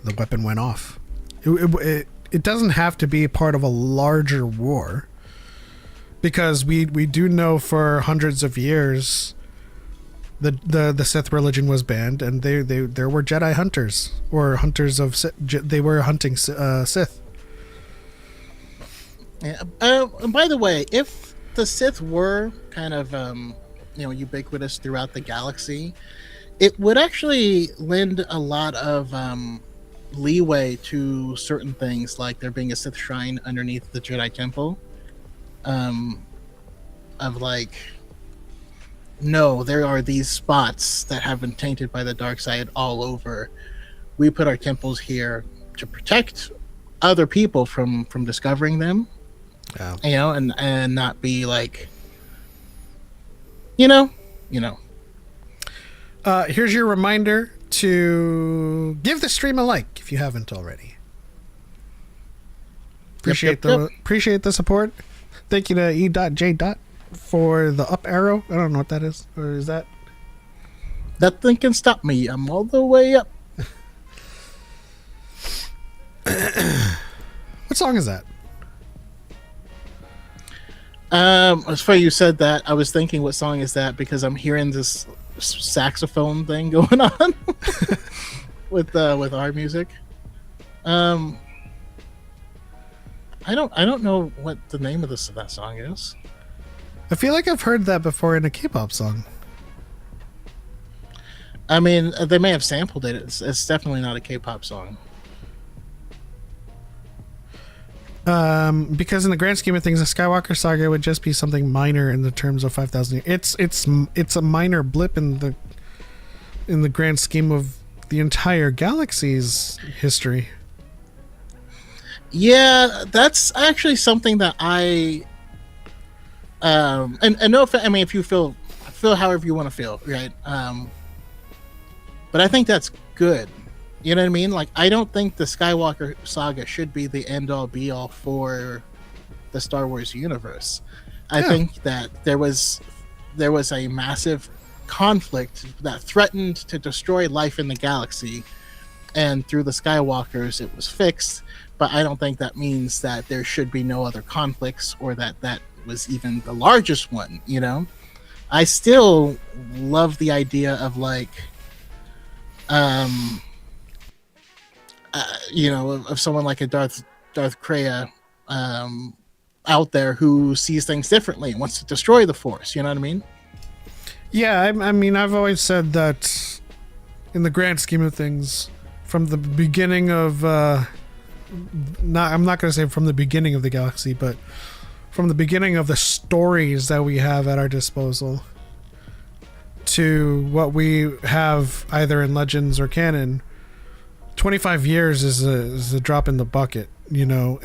the weapon went off. It doesn't have to be part of a larger war, because we do know for hundreds of years the Sith religion was banned, and there were Jedi hunters, or hunters of Sith. They were hunting Sith. Yeah. And by the way, if the Sith were kind of ubiquitous throughout the galaxy, it would actually lend a lot of leeway to certain things, like there being a Sith shrine underneath the Jedi Temple. Of like, no, there are these spots that have been tainted by the dark side all over. We put our temples here to protect other people from discovering them. Yeah. You know, and not be like, you know. Here's your reminder to give the stream a like if you haven't already. Appreciate the support. Thank you to E.J. for the up arrow. I don't know what that is. Or is that? Nothing can stop me. I'm all the way up. What song is that? As funny you said that. I was thinking, what song is that? Because I'm hearing this saxophone thing going on with our music. I don't know what the name of that song is. I feel like I've heard that before in a K-pop song. I mean, they may have sampled it. It's definitely not a K-pop song. Because in the grand scheme of things, the Skywalker saga would just be something minor in the terms of 5,000 years. It's a minor blip in the grand scheme of the entire galaxy's history. Yeah, that's actually something that I and no, I mean, if you feel however you want to feel, right? But I think that's good. You know what I mean? Like, I don't think the Skywalker saga should be the end-all be-all for the Star Wars universe. I think that there was a massive conflict that threatened to destroy life in the galaxy, and through the Skywalkers, it was fixed. But I don't think that means that there should be no other conflicts, or that was even the largest one. You know, I still love the idea of like, of someone like a Darth Kreia out there who sees things differently and wants to destroy the Force. You know what I mean? Yeah, I mean, I've always said that in the grand scheme of things, from the beginning of, I'm not going to say from the beginning of the galaxy, but from the beginning of the stories that we have at our disposal to what we have either in Legends or canon, 25 years is a drop in the bucket, you know,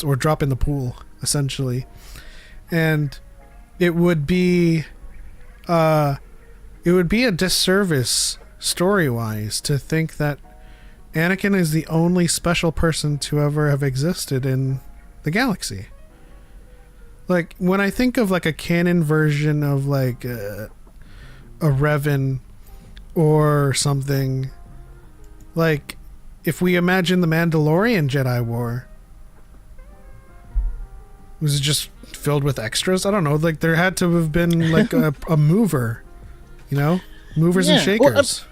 or drop in the pool, essentially. And it would be a disservice story-wise to think that Anakin is the only special person to ever have existed in the galaxy. Like, when I think of like a canon version of like a Revan or something, like, if we imagine the Mandalorian Jedi War, was it just filled with extras? I don't know. Like, there had to have been like a mover You know, movers and Yeah, well, shakers.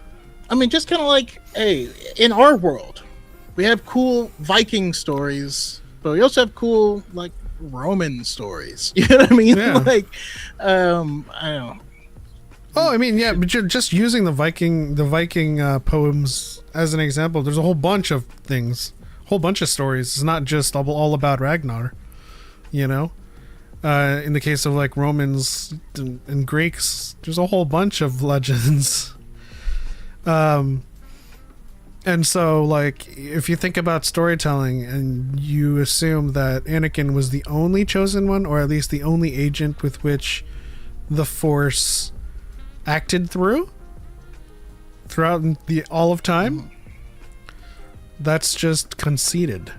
I mean, just kind of like, hey, in our world, we have cool Viking stories, but we also have cool like Roman stories. You know what I mean? Yeah. Like, I don't know. Oh, I mean, yeah, but just using the Viking poems as an example, there's a whole bunch of things, a whole bunch of stories. It's not just all about Ragnar, you know. In the case of like Romans and Greeks, there's a whole bunch of legends. And so, like, if you think about storytelling and you assume that Anakin was the only chosen one, or at least the only agent with which the Force acted throughout all of time, that's just conceited.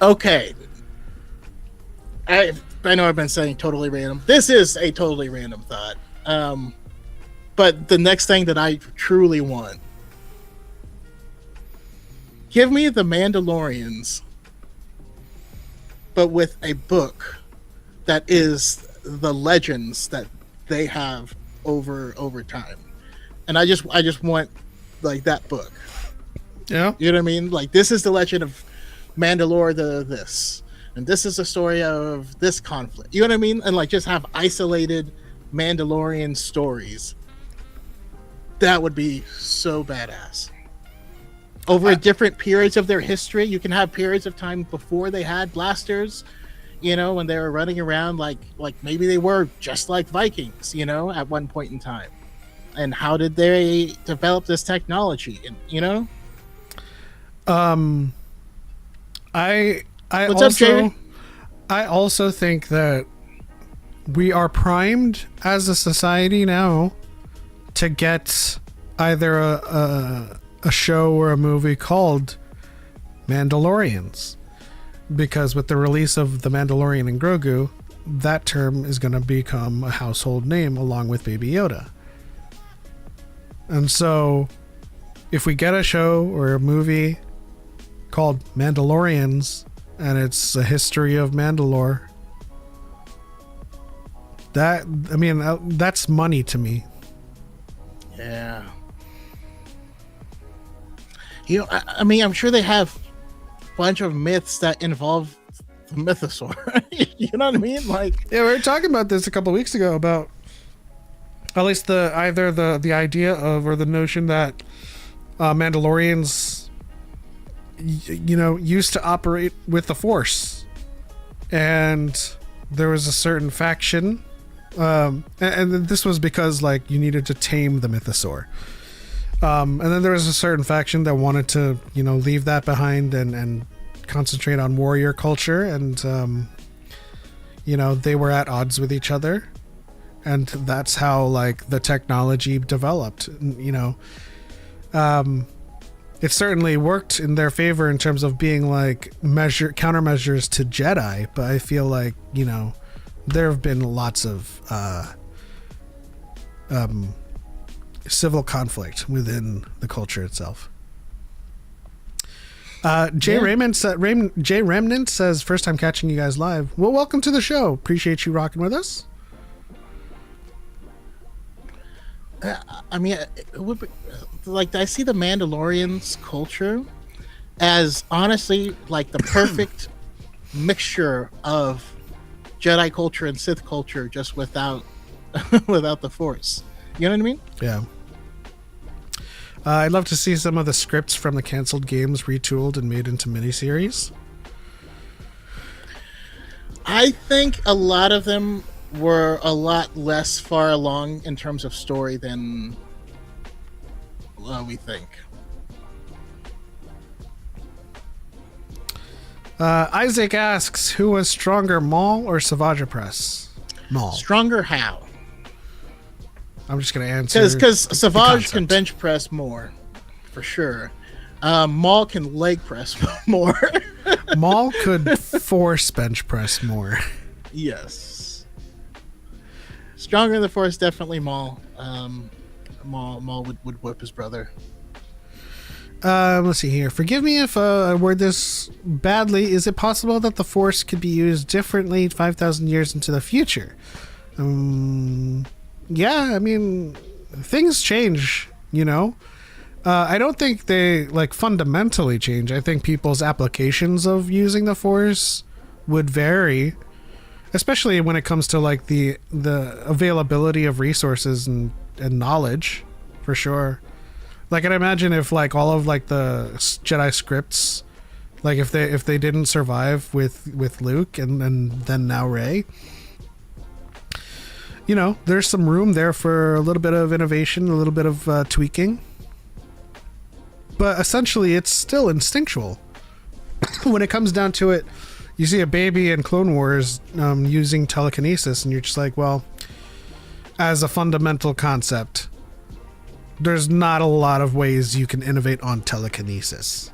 Okay. I know I've been saying totally random. This is a totally random thought. But the next thing that I truly want, give me the Mandalorians, but with a book that is the legends that they have over time. And I just want like that book. Yeah. You know what I mean? Like, this is the legend of Mandalore, this. And this is the story of this conflict. You know what I mean? And like, just have isolated Mandalorian stories. That would be so badass. Over different periods of their history, you can have periods of time before they had blasters, you know, when they were running around like maybe they were just like Vikings, you know, at one point in time. And how did they develop this technology? And you know? What's up, Jerry? I also think that we are primed as a society now to get either a show or a movie called Mandalorians, because with the release of The Mandalorian and Grogu, that term is going to become a household name along with Baby Yoda. And so if we get a show or a movie called Mandalorians and it's a history of Mandalore, that's money to me. Yeah. You know, I mean, I'm sure they have a bunch of myths that involve the mythosaur. You know what I mean? Like, yeah, we were talking about this a couple of weeks ago about at least the idea of, or the notion that Mandalorians used to operate with the Force, and there was a certain faction, and this was because like you needed to tame the mythosaur, and then there was a certain faction that wanted to leave that behind and concentrate on warrior culture, and they were at odds with each other, and that's how like the technology developed. It certainly worked in their favor in terms of being like countermeasures to Jedi, but I feel like there have been lots of civil conflict within the culture itself. Jay Remnant says, first time catching you guys live. Well, welcome to the show. Appreciate you rocking with us. I mean, it would be, like, I see the Mandalorians culture as honestly like the perfect mixture of Jedi culture and Sith culture, just without the Force. You know what I mean? Yeah. I'd love to see some of the scripts from the canceled games retooled and made into miniseries. I think a lot of them were a lot less far along in terms of story than we think. Isaac asks, who was stronger, Maul or Savage Press? Maul. Stronger how? I'm just going to answer. Because Savage can bench press more, for sure. Maul can leg press more. Maul could force bench press more. Yes. Stronger in the Force, definitely Maul. Maul would whip his brother. Let's see here. Forgive me if I word this badly. Is it possible that the Force could be used differently 5,000 years into the future? yeah, I mean, things change, you know. I don't think they like fundamentally change. I think people's applications of using the Force would vary, especially when it comes to like the availability of resources and knowledge, for sure. Like, I'd imagine if like all of like the Jedi scripts, like if they didn't survive with Luke and then now Rey, you know, there's some room there for a little bit of innovation, a little bit of tweaking. But essentially, it's still instinctual. When it comes down to it, you see a baby in Clone Wars using telekinesis, and you're just like, well, as a fundamental concept, there's not a lot of ways you can innovate on telekinesis.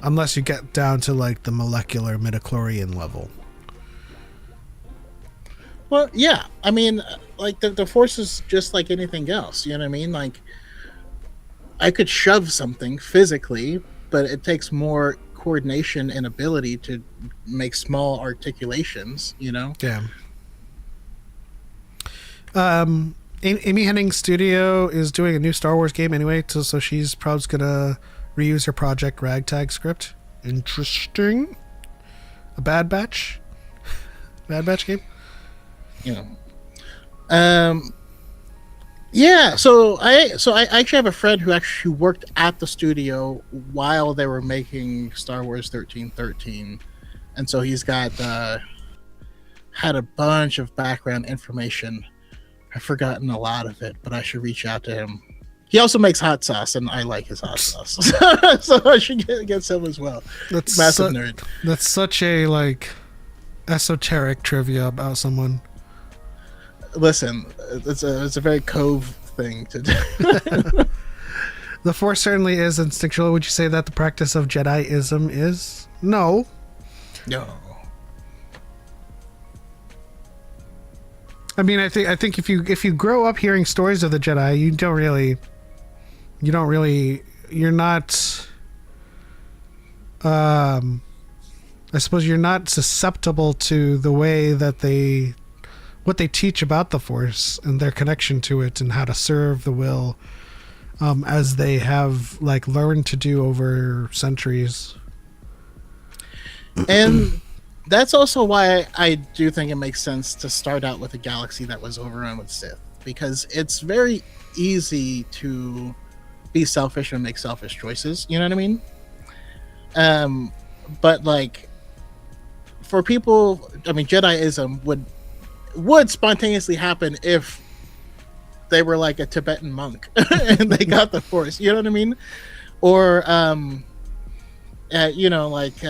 Unless you get down to, like, the molecular midichlorian level. Well, yeah. I mean, like, the Force is just like anything else. You know what I mean? Like, I could shove something physically, but it takes more coordination and ability to make small articulations, you know? Yeah. Amy Hennig's studio is doing a new Star Wars game anyway, so she's probably gonna reuse her Project Ragtag script. Interesting. A Bad Batch? Bad Batch game? You know. Yeah, so I actually have a friend who actually worked at the studio while they were making Star Wars 1313, and so he's got had a bunch of background information. I've forgotten a lot of it, but I should reach out to him. He also makes hot sauce, and I like his hot sauce, so I should get some as well. That's massive nerd. That's such a like esoteric trivia about someone. Listen, it's a very Cove thing to do. The Force certainly is instinctual. Would you say that the practice of Jediism is? No. No. I mean, I think if you grow up hearing stories of the Jedi, you're not. I suppose you're not susceptible to the way that what they teach about the Force and their connection to it and how to serve the will, as they have like learned to do over centuries. And that's also why I do think it makes sense to start out with a galaxy that was overrun with Sith, because it's very easy to be selfish and make selfish choices. You know what I mean? But like, for people, I mean, Jediism would spontaneously happen if they were like a Tibetan monk and they got the Force, you know what I mean? Or you know, like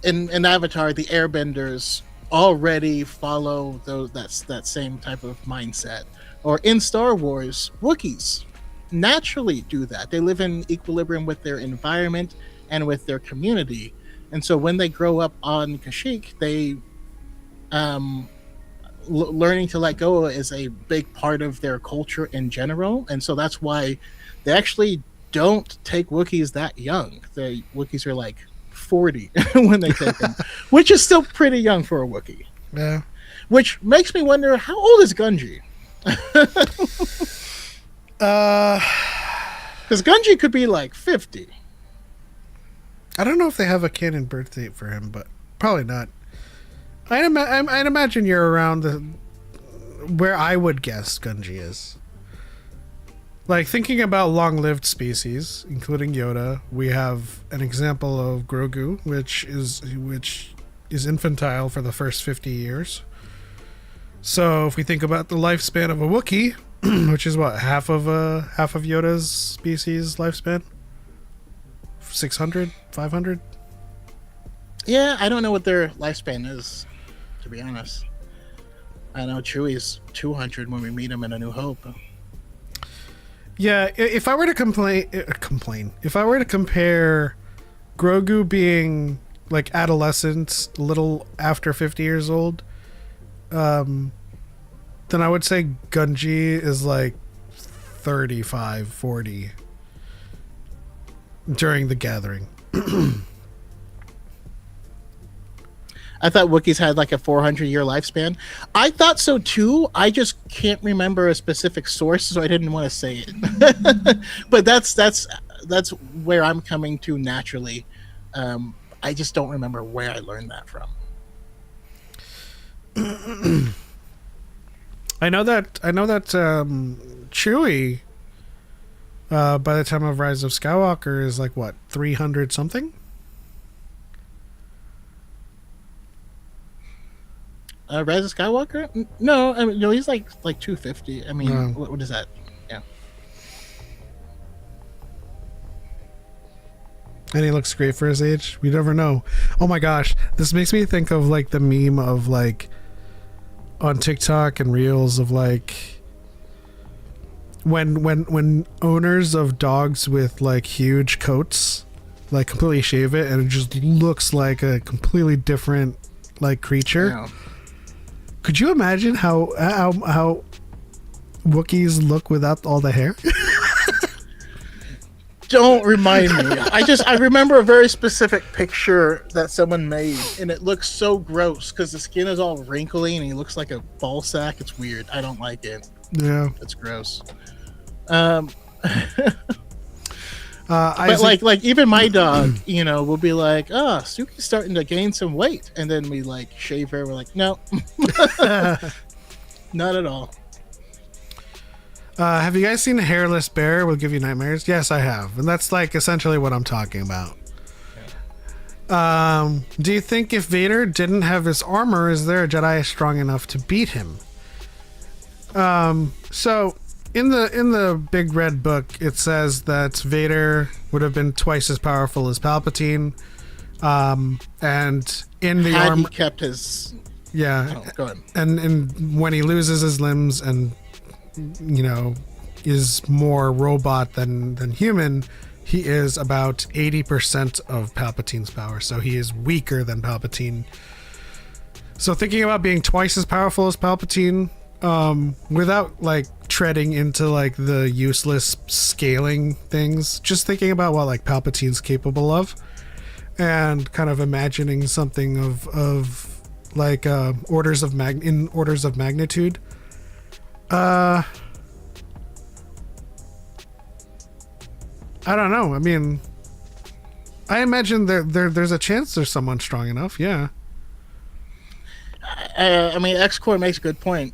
in Avatar, the Airbenders already follow that same type of mindset. Or in Star Wars, Wookiees naturally do that. They live in equilibrium with their environment and with their community. And so when they grow up on Kashyyyk, they learning to let go is a big part of their culture in general. And so that's why they actually don't take Wookiees that young. The Wookiees are like 40 when they take them, which is still pretty young for a Wookiee. Yeah. Which makes me wonder, how old is Gunji? Because Gunji could be like 50. I don't know if they have a canon birth date for him, but probably not. I'd imagine you're around where I would guess Gunji is. Like, thinking about long-lived species, including Yoda, we have an example of Grogu, which is infantile for the first 50 years. So if we think about the lifespan of a Wookiee, which is what, half of Yoda's species lifespan? 600? 500? Yeah, I don't know what their lifespan is, to be honest. I know Chewie's 200 when we meet him in A New Hope. Yeah, if I were to complain, if I were to compare Grogu being like adolescent, a little after 50 years old, then I would say Gunji is like 35, 40 during the gathering. I thought Wookiees had like a 400-year lifespan. I thought so too. I just can't remember a specific source, so I didn't want to say it. But that's where I'm coming to naturally. I just don't remember where I learned that from. I know that Chewie, by the time of Rise of Skywalker, is like what, 300 something? Rise of Skywalker? No, I mean, no, he's like 250. I mean, No. what is that? Yeah. And he looks great for his age. We never know. Oh my gosh, this makes me think of like the meme of like on TikTok and Reels of like when owners of dogs with like huge coats like completely shave it and it just looks like a completely different like creature. Yeah. Could you imagine how Wookiees look without all the hair? Don't remind me. I remember a very specific picture that someone made, and it looks so gross because the skin is all wrinkly and he looks like a ball sack. It's weird. I don't like it. Yeah. It's gross. But like even my dog, will be like, Suki's starting to gain some weight, and then we like shave her. We're like, no, not at all. Have you guys seen a hairless bear will give you nightmares? Yes, I have, and that's like essentially what I'm talking about. Do you think if Vader didn't have his armor, is there a Jedi strong enough to beat him? So in the big red book, it says that Vader would have been twice as powerful as Palpatine, and in the armor, he kept his. yeah, Oh, go ahead. and when he loses his limbs and is more robot than human, he is about 80% of Palpatine's power, so he is weaker than Palpatine. So thinking about being twice as powerful as Palpatine, without like treading into like the useless scaling things, just thinking about what like Palpatine's capable of and kind of imagining something of like orders of magnitude. I don't know. I mean, I imagine there's a chance there's someone strong enough. Yeah. I mean, X-Core makes a good point.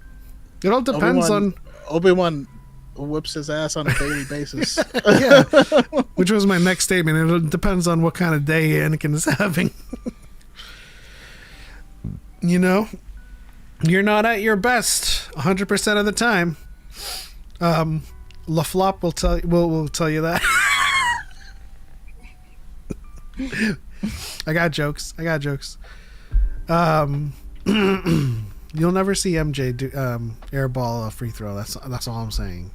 It all depends on Obi-Wan whoops his ass on a daily basis. yeah, which was my next statement. It depends on what kind of day Anakin is having. You're not at your best 100% of the time. LaFlop will tell you that. I got jokes. You'll never see MJ do airball a free throw. That's all I'm saying.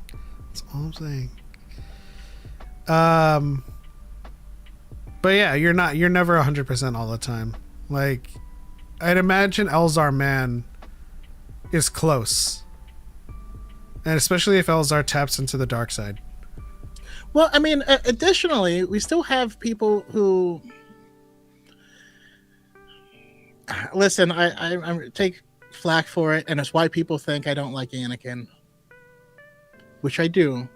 But yeah, you're never 100% all the time. Like, I'd imagine Elzar Mann is close, and especially if Elzar taps into the dark side. Well, I mean, additionally, we still have people who listen. I take flack for it, and it's why people think I don't like Anakin, which I do.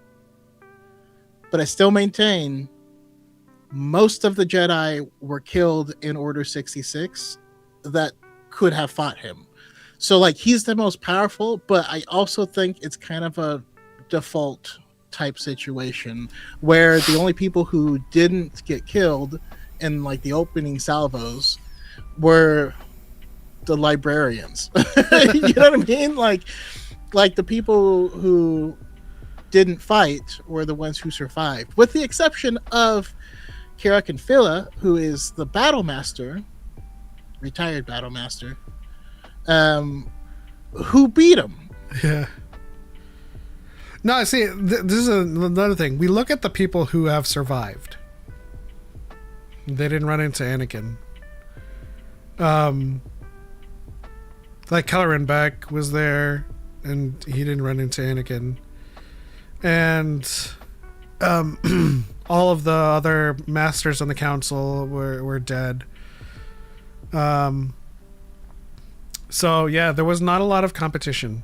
But I still maintain most of the Jedi were killed in Order 66 that could have fought him. So, like, he's the most powerful, but I also think it's kind of a default type situation where the only people who didn't get killed in, like, the opening salvos were the librarians. You know what I mean? Like the people who didn't fight were the ones who survived, with the exception of Kira Kanfila, who is the battle master, retired battle master, who beat him. Yeah. No, see, this is another thing. We look at the people who have survived. They didn't run into Anakin. Like Kelleran Beck was there, and he didn't run into Anakin. And all of the other masters on the council were dead. So yeah, there was not a lot of competition.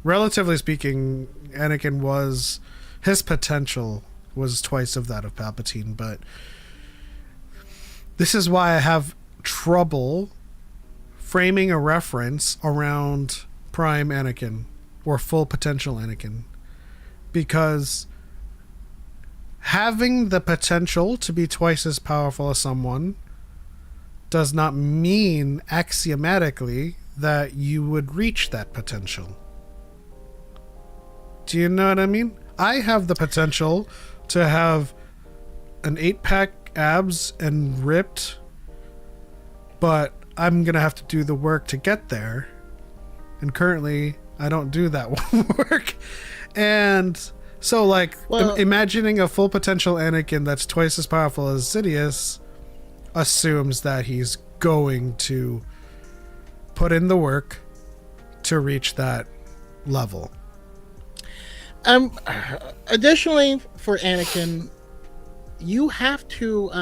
Relatively speaking, Anakin was, his potential was twice of that of Palpatine, but this is why I have trouble framing a reference around Prime Anakin or full potential Anakin, because having the potential to be twice as powerful as someone does not mean axiomatically that you would reach that potential. Do you know what I mean? I have the potential to have an 8-pack abs and ripped, but I'm going to have to do the work to get there. And currently, I don't do that work. And so, like, imagining a full potential Anakin that's twice as powerful as Sidious assumes that he's going to put in the work to reach that level. Additionally, for Anakin, you have to,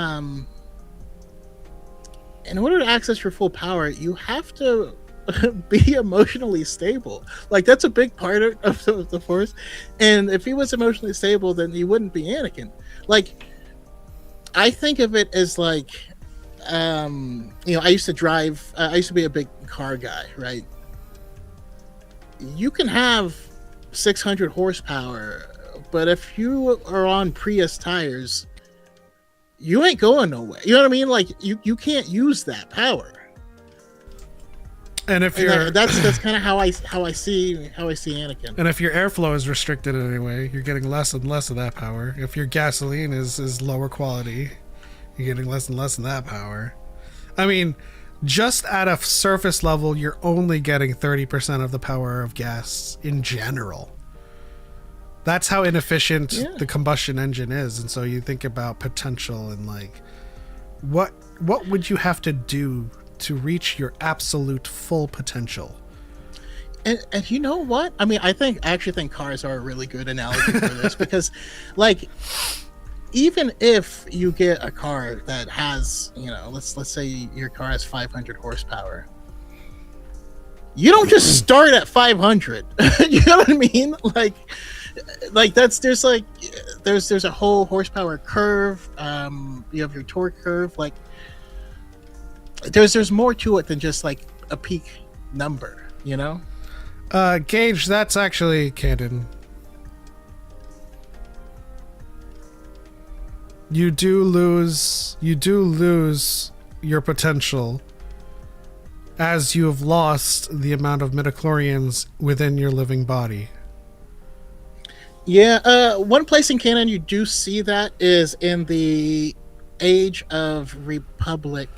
in order to access your full power, you have to be emotionally stable. Like, that's a big part of the Force. And if he was emotionally stable, then he wouldn't be Anakin. Like, I think of it as like, I used to drive, I used to be a big car guy, right? You can have 600 horsepower, but if you are on Prius tires, you ain't going nowhere. You know what I mean? Like, you can't use that power. And if you're that's kind of how I see Anakin. And if your airflow is restricted in any way, you're getting less and less of that power. If your gasoline is lower quality, you're getting less and less of that power. I mean, just at a surface level, you're only getting 30% of the power of gas in general. That's how inefficient the combustion engine is. And so you think about potential and like, what would you have to do to reach your absolute full potential? And you know what? I mean, I actually think cars are a really good analogy for this because, like, even if you get a car that has, let's say your car has 500 horsepower, you don't just start at 500. You know what I mean? Like there's a whole horsepower curve. You have your torque curve. Like, there's more to it than just like a peak number, Gage, that's actually canon. You do lose your potential as you have lost the amount of midichlorians within your living body. Yeah, one place in canon you do see that is in the Age of Republic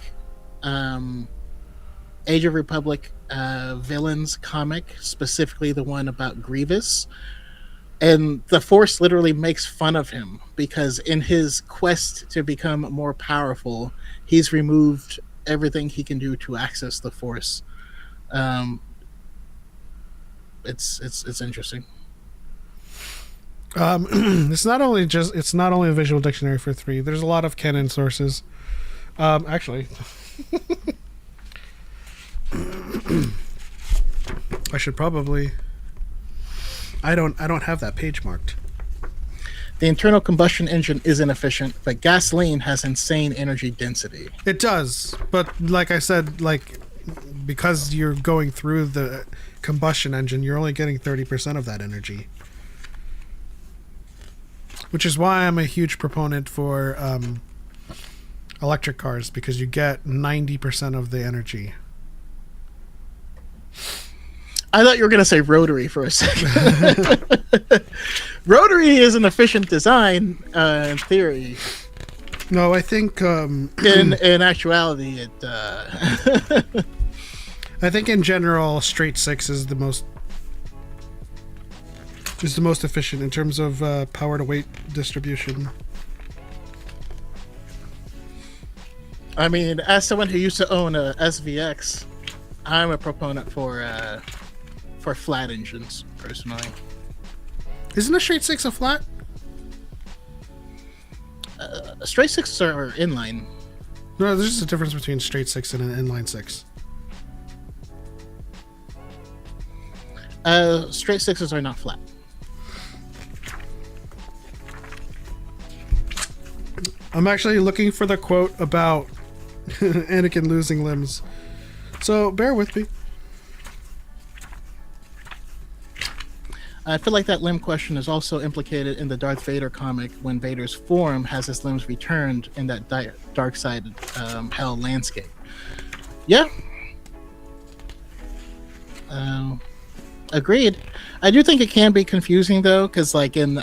villains comic, specifically the one about Grievous. And the Force literally makes fun of him because in his quest to become more powerful, he's removed everything he can do to access the Force. It's interesting. It's not only a visual dictionary for 3. There's a lot of canon sources. Actually, I should probably. I don't have that page marked. The internal combustion engine is inefficient, but gasoline has insane energy density. It does, but like I said, because you're going through the combustion engine, you're only getting 30% of that energy. Which is why I'm a huge proponent for electric cars, because you get 90% of the energy. I thought you were going to say rotary for a second. Rotary is an efficient design in theory. No, I think in actuality, it. I think in general, straight 6 is the most efficient in terms of power to weight distribution. I mean, as someone who used to own a SVX, I'm a proponent for flat engines, personally. Isn't a straight 6 a flat? Straight 6s are inline. No, there's just a difference between straight 6 and an inline 6. Straight sixes are not flat. I'm actually looking for the quote about Anakin losing limbs. So bear with me. I feel like that limb question is also implicated in the Darth Vader comic when Vader's form has his limbs returned in that dark side hell landscape. Yeah. Agreed. I do think it can be confusing though, because like in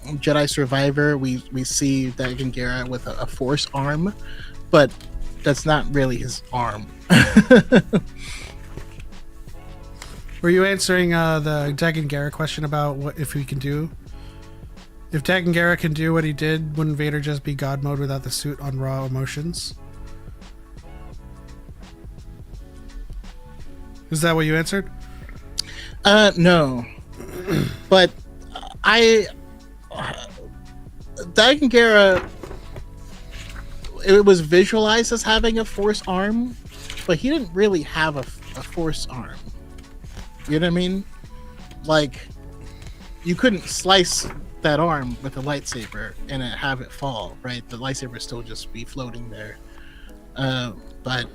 Jedi Survivor, we see Dagan Gera with a force arm, but that's not really his arm. Were you answering the Dagan Gera question about what if he can do? If Dagan Gera can do what he did, wouldn't Vader just be God mode without the suit on raw emotions? Is that what you answered? No. But Dagan Gera, it was visualized as having a force arm, but he didn't really have a force arm. You know what I mean? Like, you couldn't slice that arm with a lightsaber and have it fall, right? The lightsaber would still just be floating there. But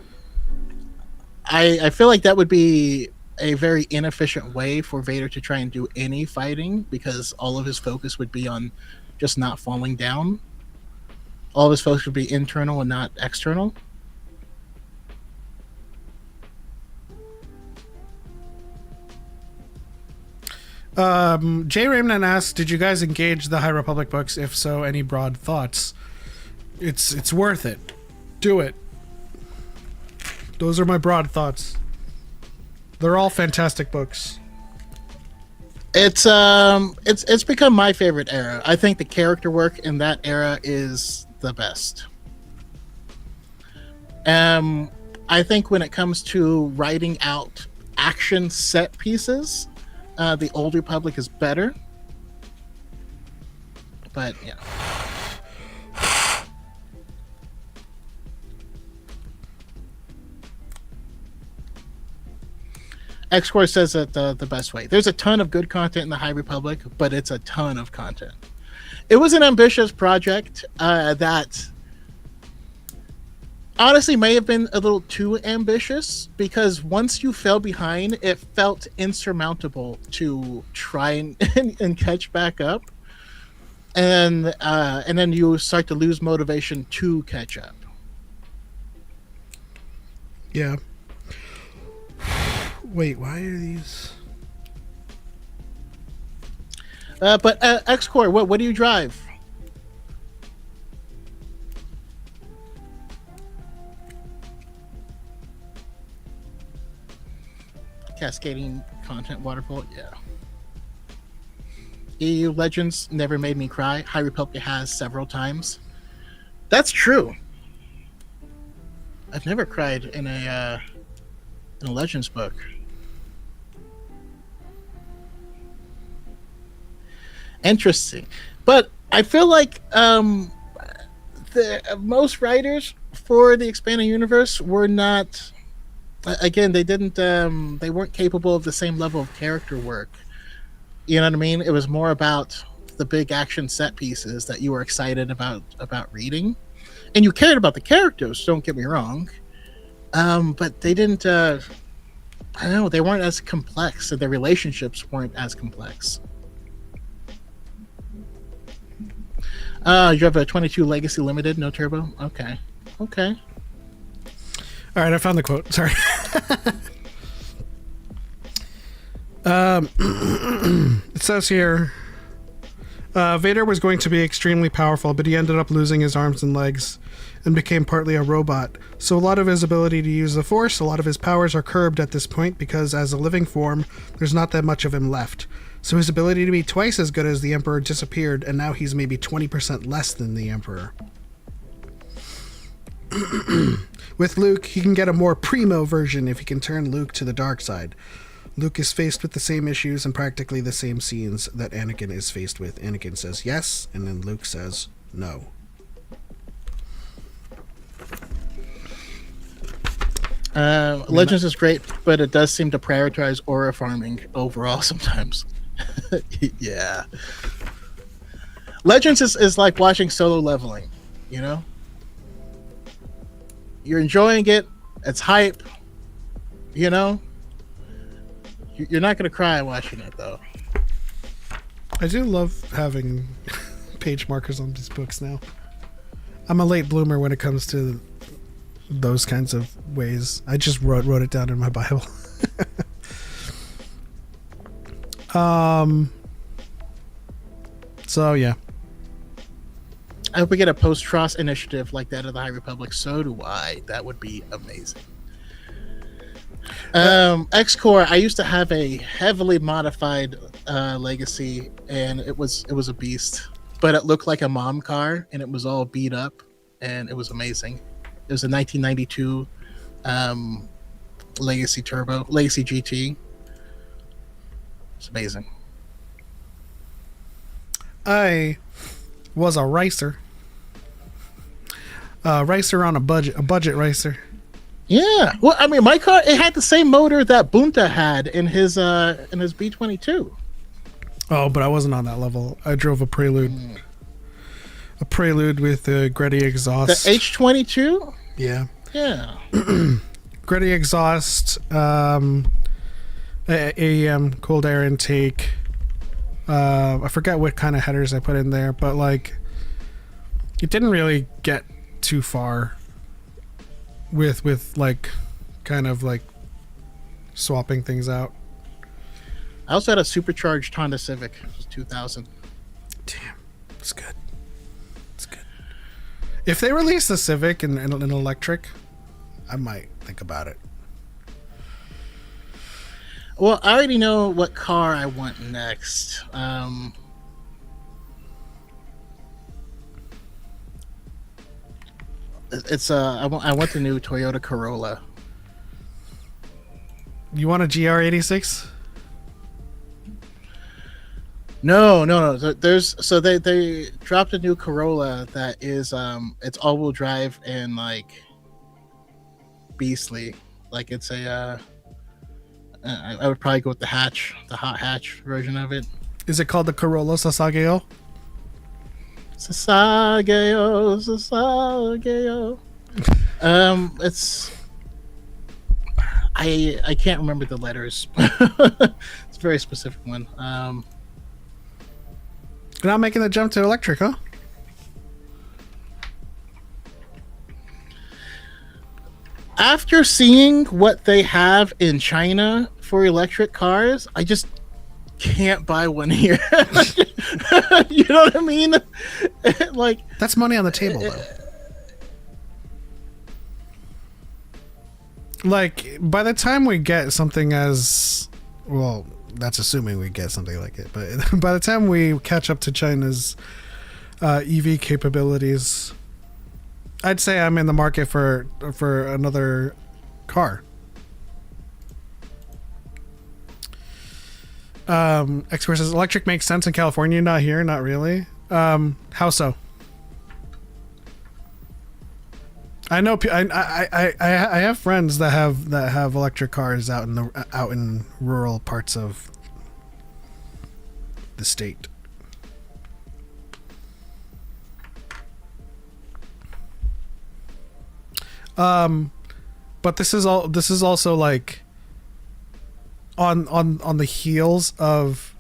I feel like that would be a very inefficient way for Vader to try and do any fighting, because all of his focus would be on just not falling down. All of his focus would be internal and not external. Jay Ramnan asks, did you guys engage the High Republic books? If so, any broad thoughts? It's worth it. Do it. Those are my broad thoughts. They're all fantastic books. It's become my favorite era. I think the character work in that era is the best. I think when it comes to writing out action set pieces, the Old Republic is better. But yeah. X-Core says that the best way. There's a ton of good content in the High Republic, but it's a ton of content. It was an ambitious project that honestly may have been a little too ambitious, because once you fell behind, it felt insurmountable to try and catch back up. And then you start to lose motivation to catch up. Yeah. Wait, why are these? But X-Core, what do you drive? Cascading content waterfall, yeah. EU Legends never made me cry. High Republic has several times. That's true. I've never cried in a Legends book. Interesting, but I feel like the most writers for the expanded universe were not. Again, they didn't. They weren't capable of the same level of character work. You know what I mean? It was more about the big action set pieces that you were excited about reading, and you cared about the characters. Don't get me wrong, but they didn't. I don't know. They weren't as complex, and their relationships weren't as complex. You have a 22 Legacy Limited, no turbo. Okay. All right, I found the quote. Sorry. It says here, Vader was going to be extremely powerful, but he ended up losing his arms and legs and became partly a robot. So a lot of his ability to use the Force, a lot of his powers are curbed at this point, because as a living form, there's not that much of him left. So his ability to be twice as good as the Emperor disappeared, and now he's maybe 20% less than the Emperor. With Luke, he can get a more primo version if he can turn Luke to the dark side. Luke is faced with the same issues and practically the same scenes that Anakin is faced with. Anakin says yes, and then Luke says no. Legends is great, but it does seem to prioritize aura farming overall sometimes. Yeah. Legends is like watching solo leveling, you know? You're enjoying it, it's hype, you know? You're not going to cry watching it, though. I do love having page markers on these books now. I'm a late bloomer when it comes to those kinds of ways. I just wrote it down in my Bible. So yeah. I hope we get a post-Tross initiative like that of the High Republic. So do I. That would be amazing. X-Core, I used to have a heavily modified Legacy, and it was a beast. But it looked like a mom car, and it was all beat up, and it was amazing. It was a 1992 Legacy Turbo, Legacy GT. It's amazing. I was a racer. Racer on a budget racer. Yeah. Well, I mean, my car, it had the same motor that Bunta had in his B-22. Oh, but I wasn't on that level. I drove a Prelude. A Prelude with a Gretty exhaust. The H-22? Yeah. Yeah. Gretty exhaust, AEM, cold air intake. I forget what kind of headers I put in there, but like, it didn't really get too far with like, kind of like swapping things out. I also had a supercharged Honda Civic. It was 2000. Damn, that's good. That's good. If they release the Civic in an electric, I might think about it. Well, I already know what car I want next. I want the new Toyota Corolla. You want a GR86? No. They dropped a new Corolla that is it's all-wheel drive and like beastly. Like it's a I would probably go with the hot hatch version of it. Is it called the Corolla Sasageo? Sasageo. It's I can't remember the letters. It's a very specific one. You're not making the jump to electric, huh? After seeing what they have in China for electric cars, I just can't buy one here. You know what I mean? Like, that's money on the table, though. Like, by the time we get something as well, that's assuming we get something like it, but by the time we catch up to China's EV capabilities, I'd say I'm in the market for another car. X-Core says electric makes sense in California, not here, not really. How so? I know I have friends that have electric cars out in rural parts of the state. But this is also like on the heels of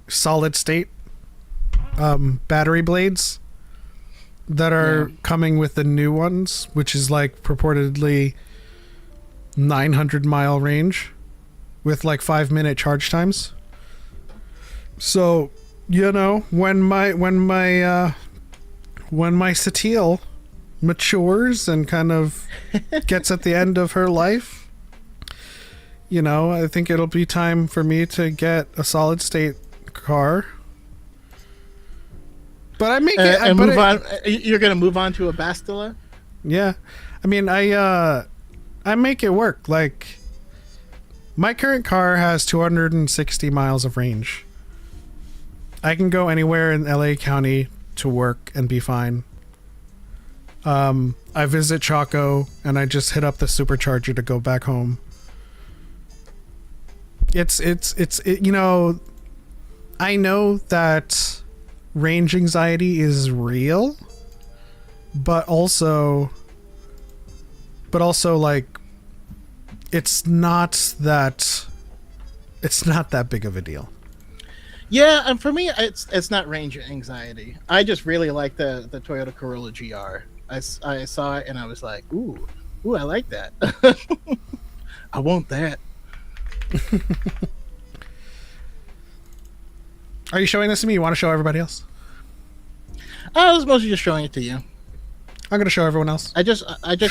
solid state battery blades that are coming with the new ones, which is like purportedly 900-mile range with like 5-minute charge times. So, you know, when my Satile matures and kind of gets at the end of her life, you know, I think it'll be time for me to get a solid state car. But I make it and move on. You're gonna move on to a Bastila? Yeah, I mean, I make it work. Like, my current car has 260 miles of range. I can go anywhere in LA County to work and be fine. I visit Choco, and I just hit up the supercharger to go back home. It's you know, I know that range anxiety is real, but also like it's not that big of a deal. Yeah, and for me, it's not range anxiety. I just really like the Toyota Corolla GR. I saw it and I was like, ooh, I like that. I want that. Are you showing this to me? You want to show everybody else? I was mostly just showing it to you. I'm gonna show everyone else. I just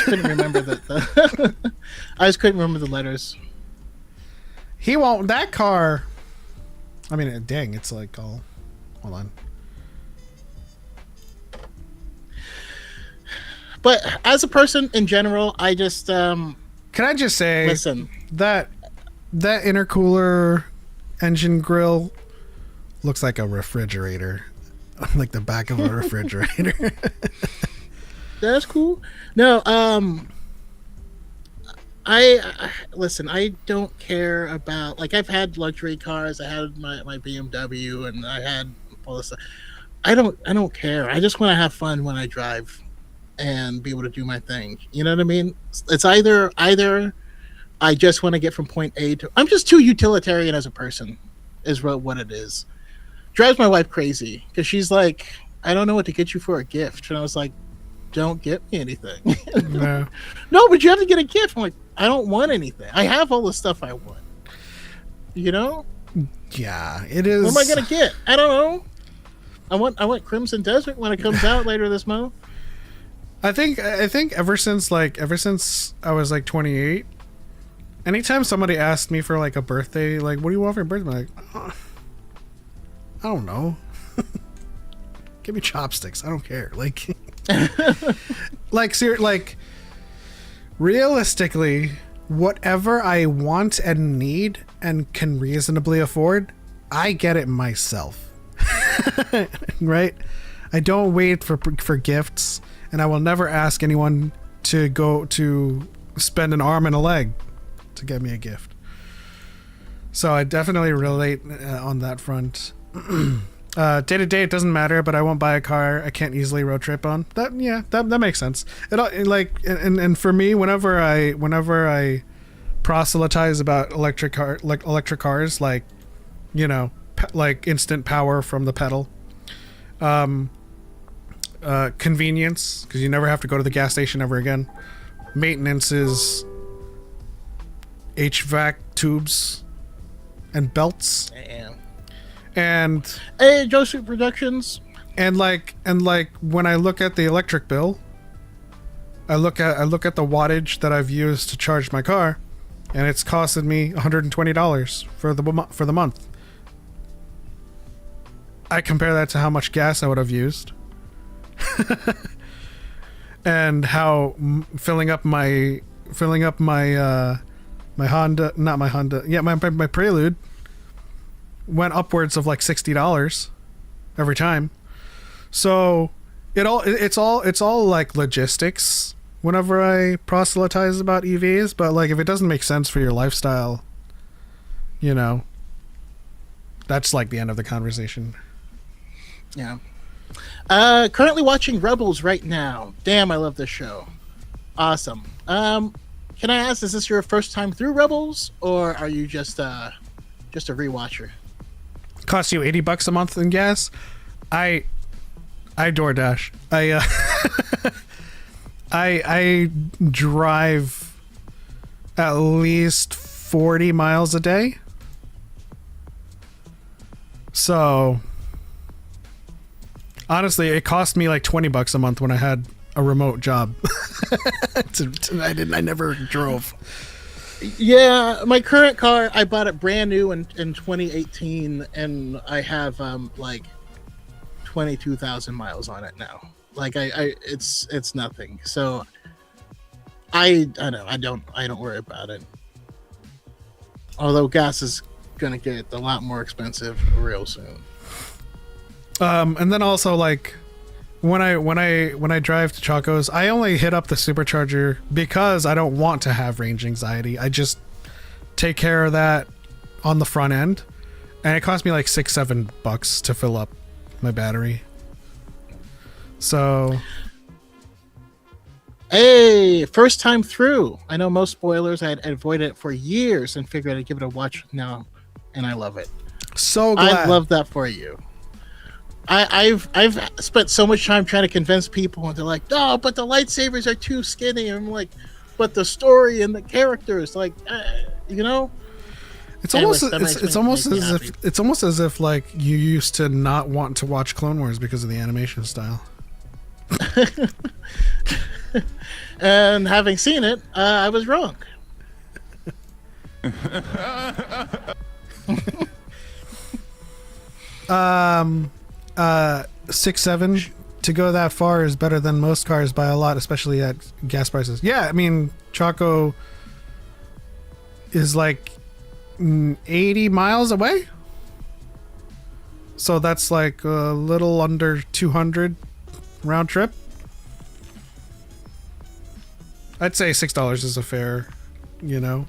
couldn't remember the I just couldn't remember the letters. He won't. That car. I mean, dang, it's like all. Hold on. But as a person in general, I just Can I just say, listen. that intercooler engine grill looks like a refrigerator, like the back of a refrigerator. That's cool. No, I listen. I don't care about, like, I've had luxury cars. I had my BMW, and I had all this stuff. I don't care. I just want to have fun when I drive and be able to do my thing. You know what I mean? It's either I just want to get from point A to. I'm just too utilitarian as a person, is what it is. Drives my wife crazy because she's like, I don't know what to get you for a gift, and I was like, don't get me anything. No. No, but you have to get a gift. I'm like, I don't want anything. I have all the stuff I want. You know? Yeah, it is. What am I gonna get? I don't know. I want Crimson Desert when it comes out later this month. I think ever since I was like 28, anytime somebody asked me for like a birthday, like, what do you want for your birthday? I'm like, I don't know. Give me chopsticks. I don't care. Like, like realistically, whatever I want and need and can reasonably afford, I get it myself. Right? I don't wait for gifts, and I will never ask anyone to go to spend an arm and a leg to get me a gift. So I definitely relate on that front. Day to day, it doesn't matter, but I won't buy a car I can't easily road trip on. That makes sense. And for me, whenever I proselytize about electric cars, like, you know, like instant power from the pedal, convenience, because you never have to go to the gas station ever again. Maintenance is HVAC tubes and belts. Damn. And Hey, Joseph Productions. and like when I look at the electric bill, I look at the wattage that I've used to charge my car, and it's costed me $120 for the month. I compare that to how much gas I would have used, and how filling up my Honda, not my Honda, yeah, my Prelude went upwards of like $60 every time. So it's all like logistics whenever I proselytize about EVs, but like if it doesn't make sense for your lifestyle, you know, that's like the end of the conversation. Yeah. Currently watching Rebels right now. Damn, I love this show. Awesome. Can I ask, is this your first time through Rebels, or are you just a rewatcher? Costs you $80 a month in gas. I DoorDash. I drive at least 40 miles a day. So honestly, it cost me like $20 a month when I had a remote job. I never drove. Yeah, my current car, I bought it brand new in 2018, and I have like 22,000 miles on it now. Like it's nothing. So I don't worry about it. Although gas is gonna get a lot more expensive real soon. And then also, like, when I drive to Choco's, I only hit up the supercharger because I don't want to have range anxiety. I just take care of that on the front end, and it cost me like $6-7 to fill up my battery. So, hey, first time through. I know most spoilers. I'd avoided it for years and figured I'd give it a watch now, and I love it. so glad. I love that for you. I've spent so much time trying to convince people, and they're like, "No, but the lightsabers are too skinny." And I'm like, "But the story and the characters, like, you know." It's Anyways, almost that it's almost makes me as if like you used to not want to watch Clone Wars because of the animation style. And having seen it, I was wrong. 6-7 to go that far is better than most cars by a lot, especially at gas prices. Yeah, I mean, Choco is like 80 miles away, so that's like a little under 200 round trip. I'd say $6 is a fair, you know.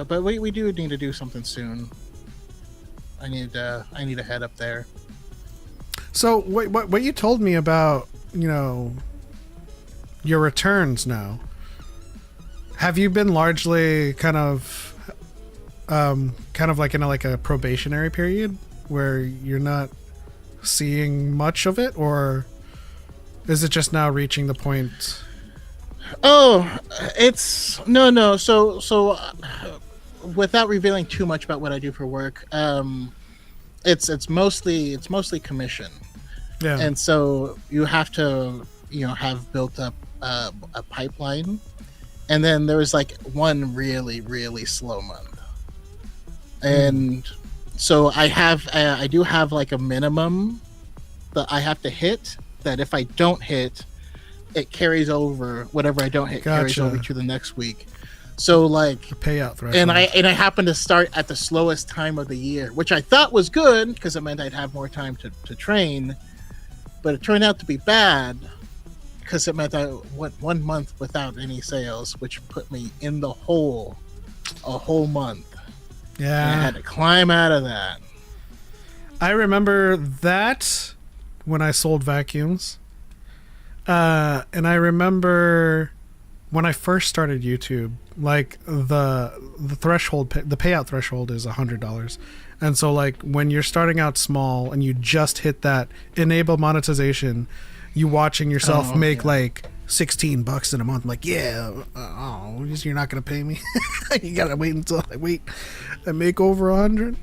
But we do need to do something soon. I need to head up there. So what you told me about, you know, your returns now, have you been largely kind of like in a probationary period where you're not seeing much of it, or is it just now reaching the point? Oh, it's no. So, without revealing too much about what I do for work, it's mostly commission. Yeah. And so you have to, have built up a pipeline, and then there was like one really, really slow month, and so I do have like a minimum that I have to hit. That if I don't hit, it carries over. Whatever I don't hit carries over to the next week. So like the payout threshold. And I happen to start at the slowest time of the year, which I thought was good because it meant I'd have more time to train. But it turned out to be bad because it meant I went 1 month without any sales, which put me in the hole a whole month. Yeah. And I had to climb out of that. I remember that when I sold vacuums. And I remember when I first started YouTube, like the threshold, the payout threshold is $100. And so like when you're starting out small and you just hit that enable monetization, you watching yourself make like $16 in a month. I'm like, yeah, you're not going to pay me. You got to wait until I make over 100.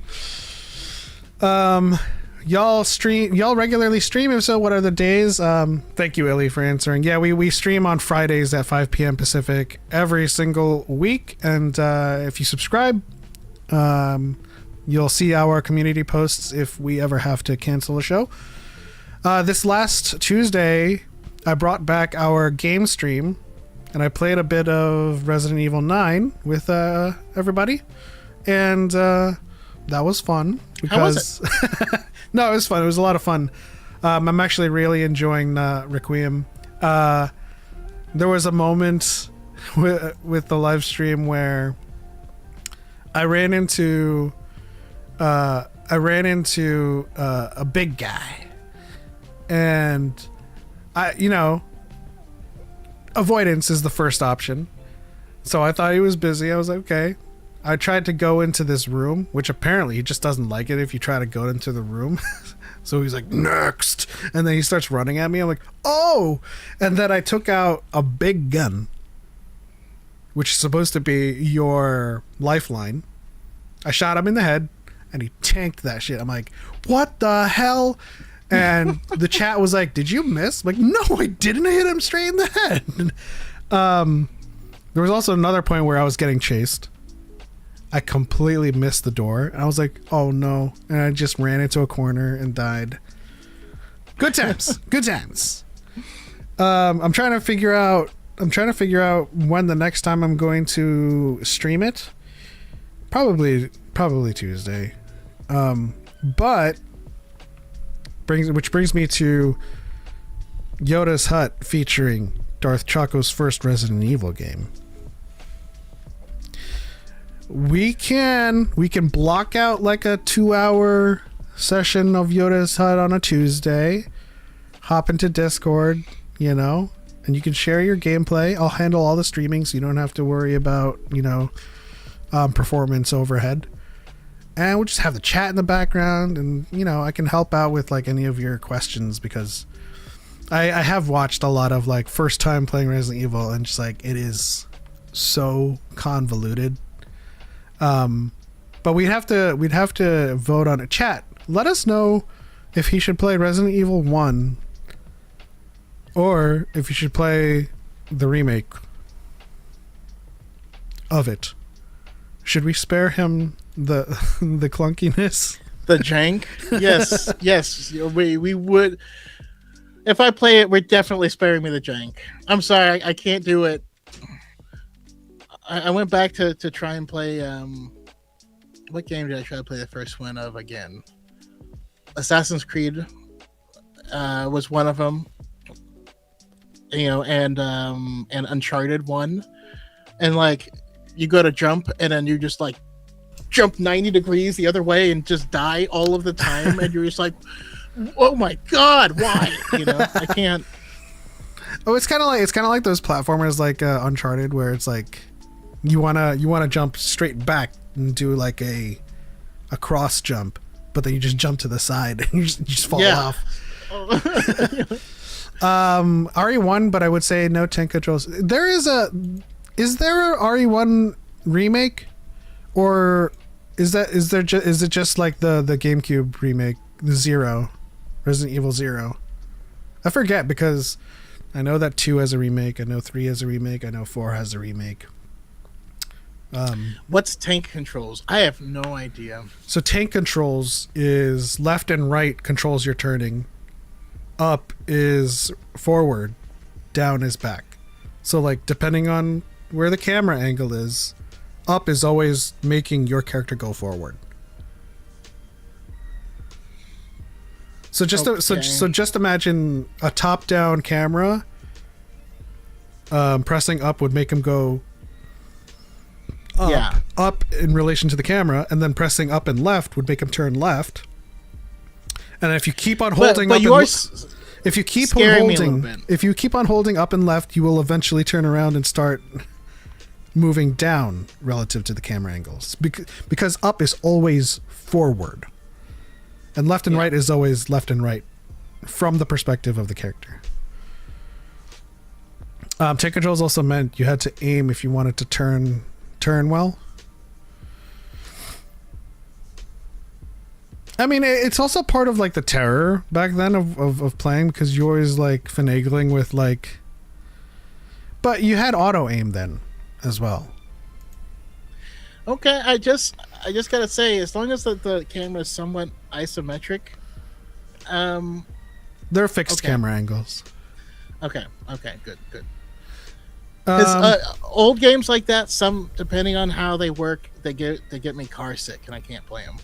Y'all regularly stream? If so, what are the days? Thank you, Illy, for answering. Yeah, we stream on Fridays at 5 p.m. Pacific every single week. And if you subscribe, you'll see our community posts if we ever have to cancel a show. This last Tuesday, I brought back our game stream, and I played a bit of Resident Evil 9 with everybody. And that was fun. Because How was it? No, it was fun. It was a lot of fun. I'm actually really enjoying Requiem. There was a moment with the live stream where I ran into a big guy, and avoidance is the first option. So I thought he was busy. I was like, okay. I tried to go into this room, which apparently he just doesn't like it if you try to go into the room. So he's like, next. And then he starts running at me. I'm like, oh. And then I took out a big gun, which is supposed to be your lifeline. I shot him in the head, and he tanked that shit. I'm like, what the hell? And the chat was like, did you miss? I'm like, no, I didn't. I hit him straight in the head. There was also another point where I was getting chased. I completely missed the door, and I was like, oh no. And I just ran into a corner and died. Good times. Good times. I'm trying to figure out when the next time I'm going to stream it. Probably Probably Tuesday. But which brings me to Yoda's Hut featuring Darth Choco's first Resident Evil game. We can block out like a 2-hour session of Yoda's Hut on a Tuesday. Hop into Discord, and you can share your gameplay. I'll handle all the streaming, so you don't have to worry about, performance overhead. And we'll just have the chat in the background, and, I can help out with, like, any of your questions, because I have watched a lot of, like, first time playing Resident Evil, and just, like, it is so convoluted. But we'd have to vote on it. Chat, let us know if he should play Resident Evil 1 or if you should play the remake of it. Should we spare him the the clunkiness? The jank? Yes. We would. If I play it, we're definitely sparing me the jank. I'm sorry, I can't do it. I went back to try and play. What game did I try to play the first one of again? Assassin's Creed was one of them. And Uncharted 1. And like you go to jump and then you just like jump 90 degrees the other way and just die all of the time and you're just like, oh my god, why? I can't. Oh, it's kind of like those platformers like Uncharted, where it's like you wanna jump straight back and do like a cross jump, but then you just jump to the side and you just fall off. RE1, but I would say no tank controls. Is there a RE1 remake, or is it just like the GameCube remake, the Zero, Resident Evil 0? I forget, because I know that 2 has a remake, I know 3 has a remake, I know 4 has a remake. What's tank controls? I have no idea. So tank controls is left and right controls your turning. Up is forward, down is back. So like depending on where the camera angle is, up is always making your character go forward. So just imagine a top-down camera. Pressing up would make him go up in relation to the camera, and then pressing up and left would make him turn left. And if you keep on holding if you keep on holding up and left, you will eventually turn around and start moving down relative to the camera angles, because up is always forward and left and right is always left and right from the perspective of the character. Tank controls also meant you had to aim if you wanted to turn well. I mean, it's also part of like the terror back then of playing, because you always like finagling with like, but you had auto aim then as well. Okay, I just gotta say, as long as the camera is somewhat isometric, they're fixed camera angles. Okay, good. Because old games like that, some depending on how they work, they get me car sick and I can't play them.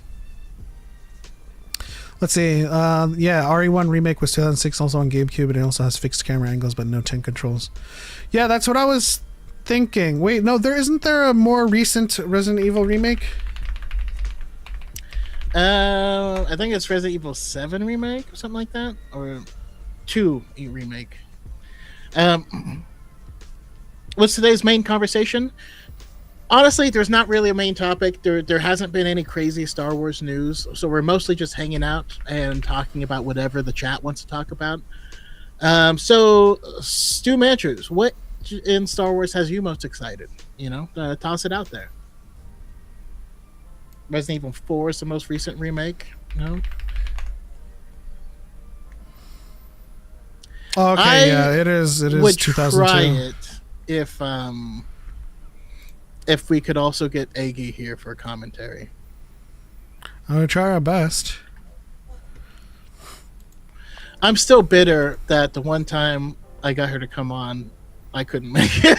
Let's see. RE1 remake was 2006, also on GameCube, and it also has fixed camera angles but no tank controls. Yeah, that's what I was thinking. Wait, no, isn't there a more recent Resident Evil remake? I think it's Resident Evil 7 remake or something like that, or 2 remake. What's today's main conversation? Honestly, there's not really a main topic. There hasn't been any crazy Star Wars news, so we're mostly just hanging out and talking about whatever the chat wants to talk about. So, Stu Manters, what in Star Wars has you most excited? Toss it out there. Resident Evil 4 is the most recent remake. No. Okay, it is. It is would 2002. Try it if we could also get Aggie here for commentary. I'm gonna try our best. I'm still bitter that the one time I got her to come on, I couldn't make it.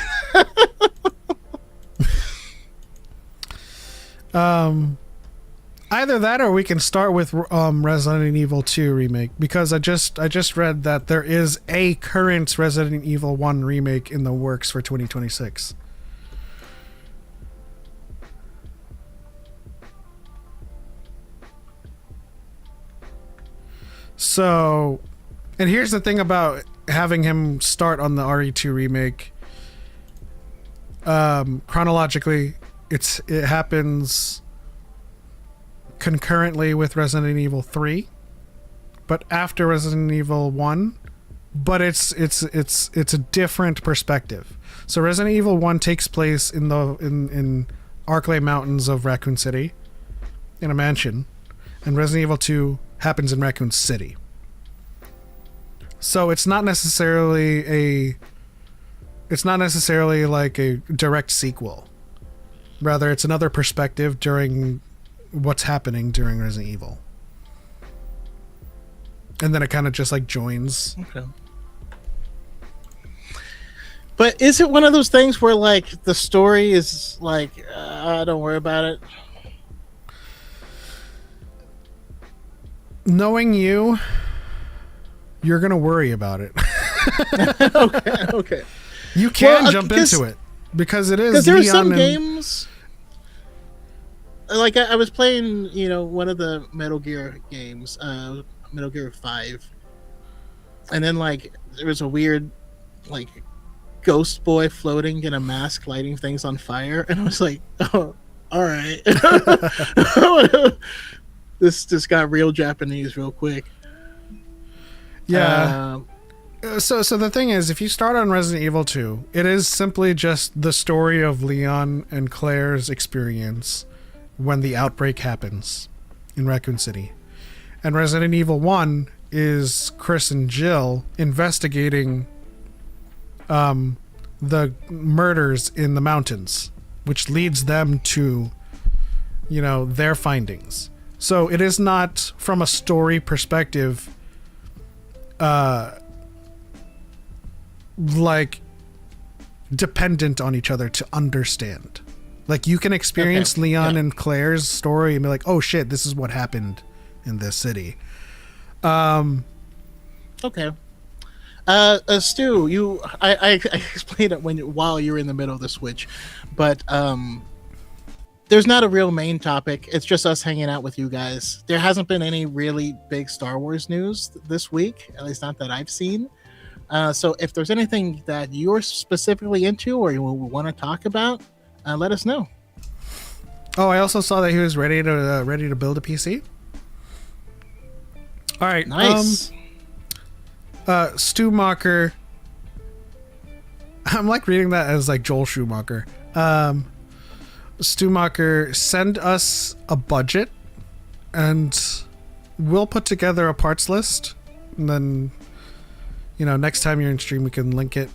Either that, or we can start with Resident Evil 2 remake, because I just read that there is a current Resident Evil 1 remake in the works for 2026. So, and here's the thing about having him start on the RE2 remake. Chronologically, it happens concurrently with Resident Evil 3, but after Resident Evil 1, but it's a different perspective. So Resident Evil 1 takes place in Arklay Mountains of Raccoon City in a mansion, and Resident Evil 2 happens in Raccoon City. So it's not necessarily like a direct sequel. Rather, it's another perspective during what's happening during Resident Evil. And then it kind of just like joins. Okay. But is it one of those things where like the story is like, don't worry about it? Knowing you're gonna worry about it. Okay. You can jump into it because it is. Because there are Leon some and games. Like I was playing, one of the Metal Gear games, Metal Gear 5, and then like there was a weird, like, ghost boy floating in a mask, lighting things on fire, and I was like, oh, all right. This just got real Japanese real quick. Yeah. So the thing is, if you start on Resident Evil 2, it is simply just the story of Leon and Claire's experience when the outbreak happens in Raccoon City. And Resident Evil 1 is Chris and Jill investigating the murders in the mountains, which leads them to, their findings. So it is not, from a story perspective, like dependent on each other to understand. Like you can experience Leon and Claire's story and be like, oh shit, this is what happened in this city. Okay. Stu, I explained it while you were in the middle of the Switch, but there's not a real main topic. It's just us hanging out with you guys. There hasn't been any really big Star Wars news this week, at least not that I've seen. So if there's anything that you're specifically into or you want to talk about, let us know. Oh, I also saw that he was ready to build a PC. All right, nice. Stu Mocker. I'm like reading that as like Joel Schumacher. Stu Mocker, send us a budget, and we'll put together a parts list, and then, next time you're in stream, we can link it.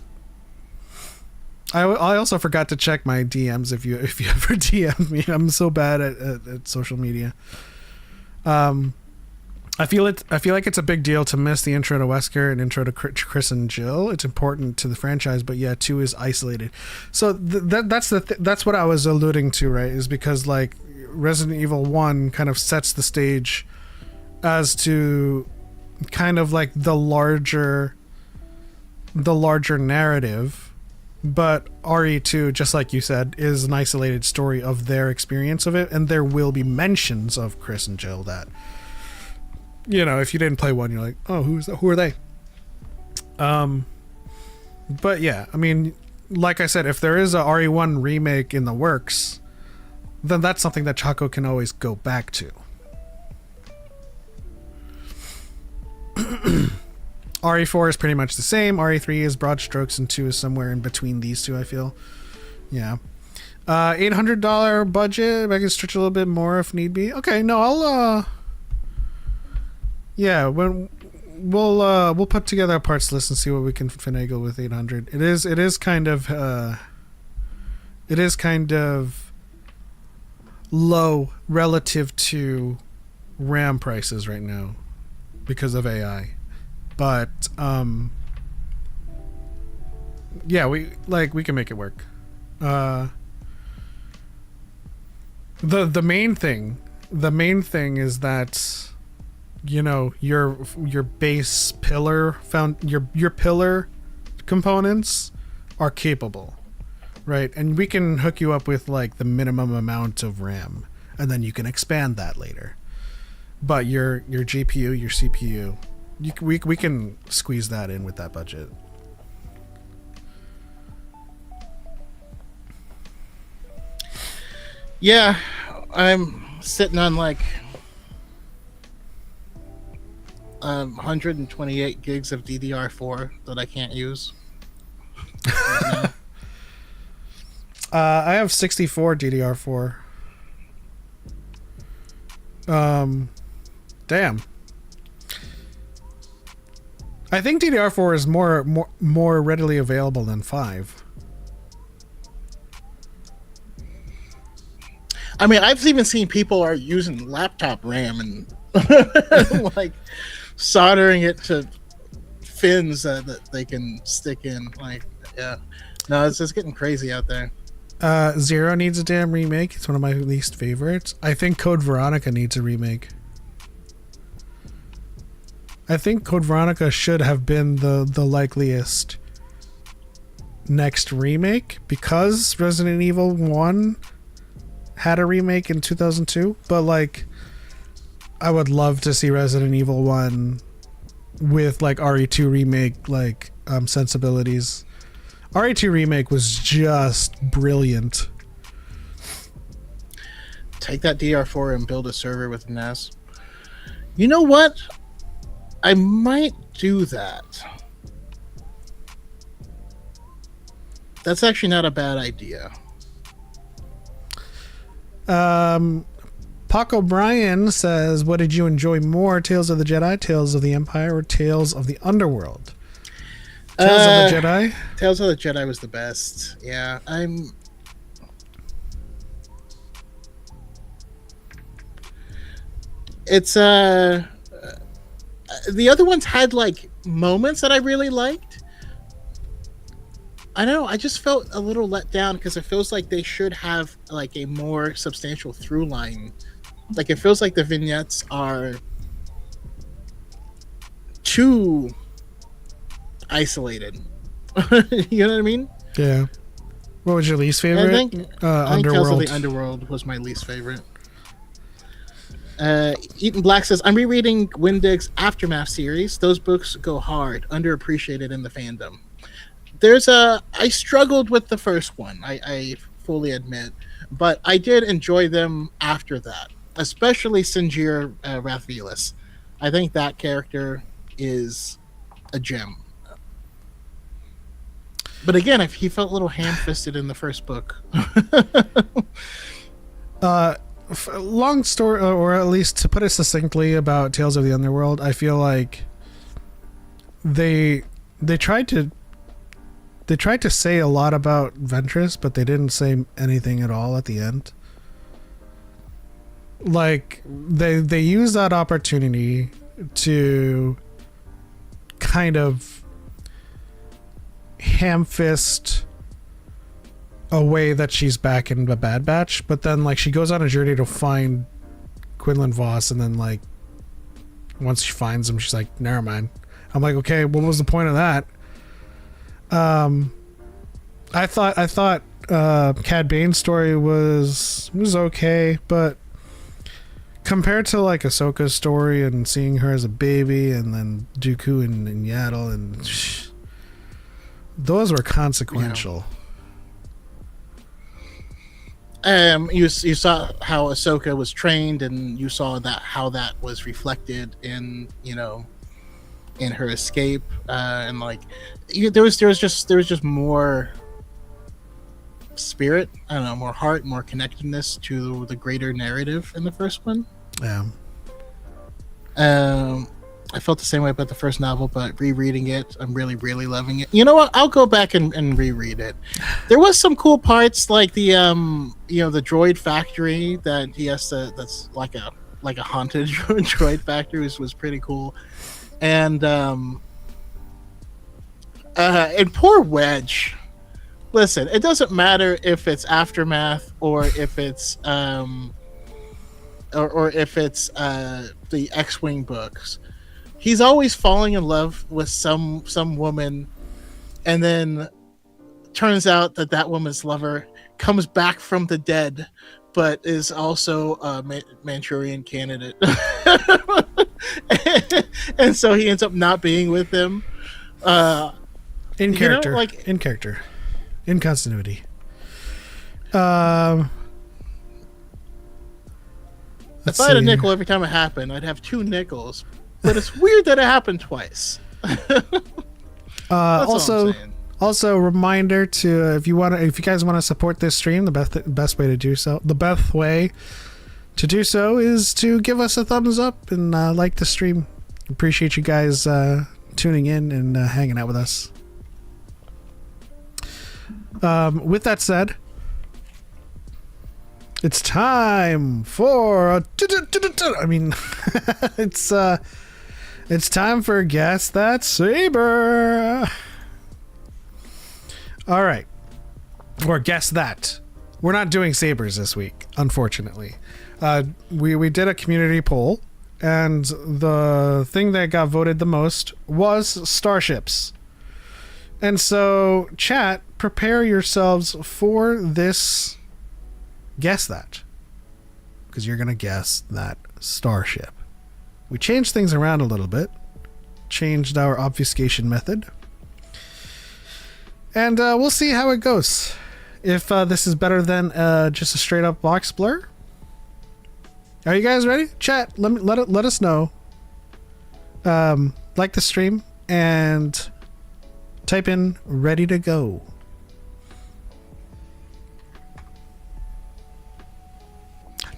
I also forgot to check my DMs if you ever DM me. I'm so bad at social media. I feel like it's a big deal to miss the intro to Wesker and intro to Chris and Jill. It's important to the franchise, but yeah, 2 is isolated. So that's what I was alluding to, right? Is because like Resident Evil 1 kind of sets the stage as to kind of like the larger narrative. But RE2, just like you said, is an isolated story of their experience of it, and there will be mentions of Chris and Jill that, if you didn't play 1, you're like, oh, who are they? But yeah, I mean, like I said, if there is a RE1 remake in the works, then that's something that Choco can always go back to. RE4 is pretty much the same. RE3 is broad strokes, and 2 is somewhere in between these two, I feel. Yeah. $800 budget. I can stretch a little bit more if need be. Okay, no, I'll when we'll put together a parts list and see what we can finagle with 800. It is kind of low relative to RAM prices right now because of AI. But we can make it work. The main thing the main thing is that, you know, your base pillar your pillar components are capable, right? And we can hook you up with like the minimum amount of RAM, and then you can expand that later. But your GPU, your CPU, we can squeeze that in with that budget. Yeah, I'm sitting on like 128 gigs of DDR4 that I can't use. Right I have 64 DDR4. Damn. I think DDR4 is more readily available than 5. I mean, I've even seen people are using laptop RAM and like soldering it to fins that they can stick in. Like, yeah, no, it's just getting crazy out there. Zero needs a damn remake. It's one of my least favorites. I think Code Veronica needs a remake. I think Code Veronica should have been the likeliest next remake because Resident Evil 1 had a remake in 2002, but like I would love to see Resident Evil 1 with like RE2 remake like sensibilities. RE2 remake was just brilliant. Take that DR4 and build a server with NAS. You know what? I might do that. That's actually not a bad idea. Pac O'Brien says, what did you enjoy more, Tales of the Jedi, Tales of the Empire, or Tales of the Underworld? Tales of the Jedi? Tales of the Jedi was the best. Yeah, it's the other ones had like moments that I really liked. I know, I just felt a little let down because it feels like they should have like a more substantial through line. Like it feels like the vignettes are too isolated. You know what I mean? Yeah. What was your least favorite? I think Underworld. Tales of the Underworld was my least favorite. Eaton Black says, I'm rereading Windig's Aftermath series. Those books go hard, underappreciated in the fandom. I struggled with the first one, I fully admit, but I did enjoy them after that, especially Sinjir Rathvelis. I think that character is a gem. But again, he felt a little ham-fisted in the first book. Long story, or at least to put it succinctly about Tales of the Underworld, I feel like they tried to say a lot about Ventress, but they didn't say anything at all at the end. Like they used that opportunity to kind of ham-fist a way that she's back in the Bad Batch, but then like she goes on a journey to find Quinlan Voss, and then like once she finds him, she's like, never mind. I'm like, okay, what was the point of that? I thought Cad Bane's story was okay, but compared to like Ahsoka's story and seeing her as a baby, and then Dooku and Yaddle, and those were consequential. You saw how Ahsoka was trained, and you saw that how that was reflected in in her escape, and like there was just more spirit, I don't know, more heart, more connectedness to the greater narrative in the first one. Yeah. I felt the same way about the first novel, but rereading it, I'm really, really loving it. You know what? I'll go back and reread it. There was some cool parts, like the the droid factory that he has to. That's like a haunted droid factory was pretty cool, and poor Wedge. Listen, it doesn't matter if it's Aftermath or if it's or if it's the X-Wing books, he's always falling in love with some woman, and then turns out that woman's lover comes back from the dead, but is also a Manchurian candidate, and so he ends up not being with him. In character, in continuity. If I had a nickel every time it happened, I'd have 2 nickels. But it's weird that it happened twice. Also, reminder to if you guys want to support this stream, the best way to do so, is to give us a thumbs up and like the stream. Appreciate you guys tuning in and hanging out with us. With that said, it's time for it's time for Guess That Saber. All right. Or Guess That. We're not doing sabers this week, unfortunately. We did a community poll, and the thing that got voted the most was starships. And so, chat, prepare yourselves for this Guess That. Because you're going to guess that starship. We changed things around a little bit. Changed our obfuscation method. And we'll see how it goes. If this is better than just a straight up box blur. Are you guys ready? Chat, let us know. Like the stream and type in ready to go.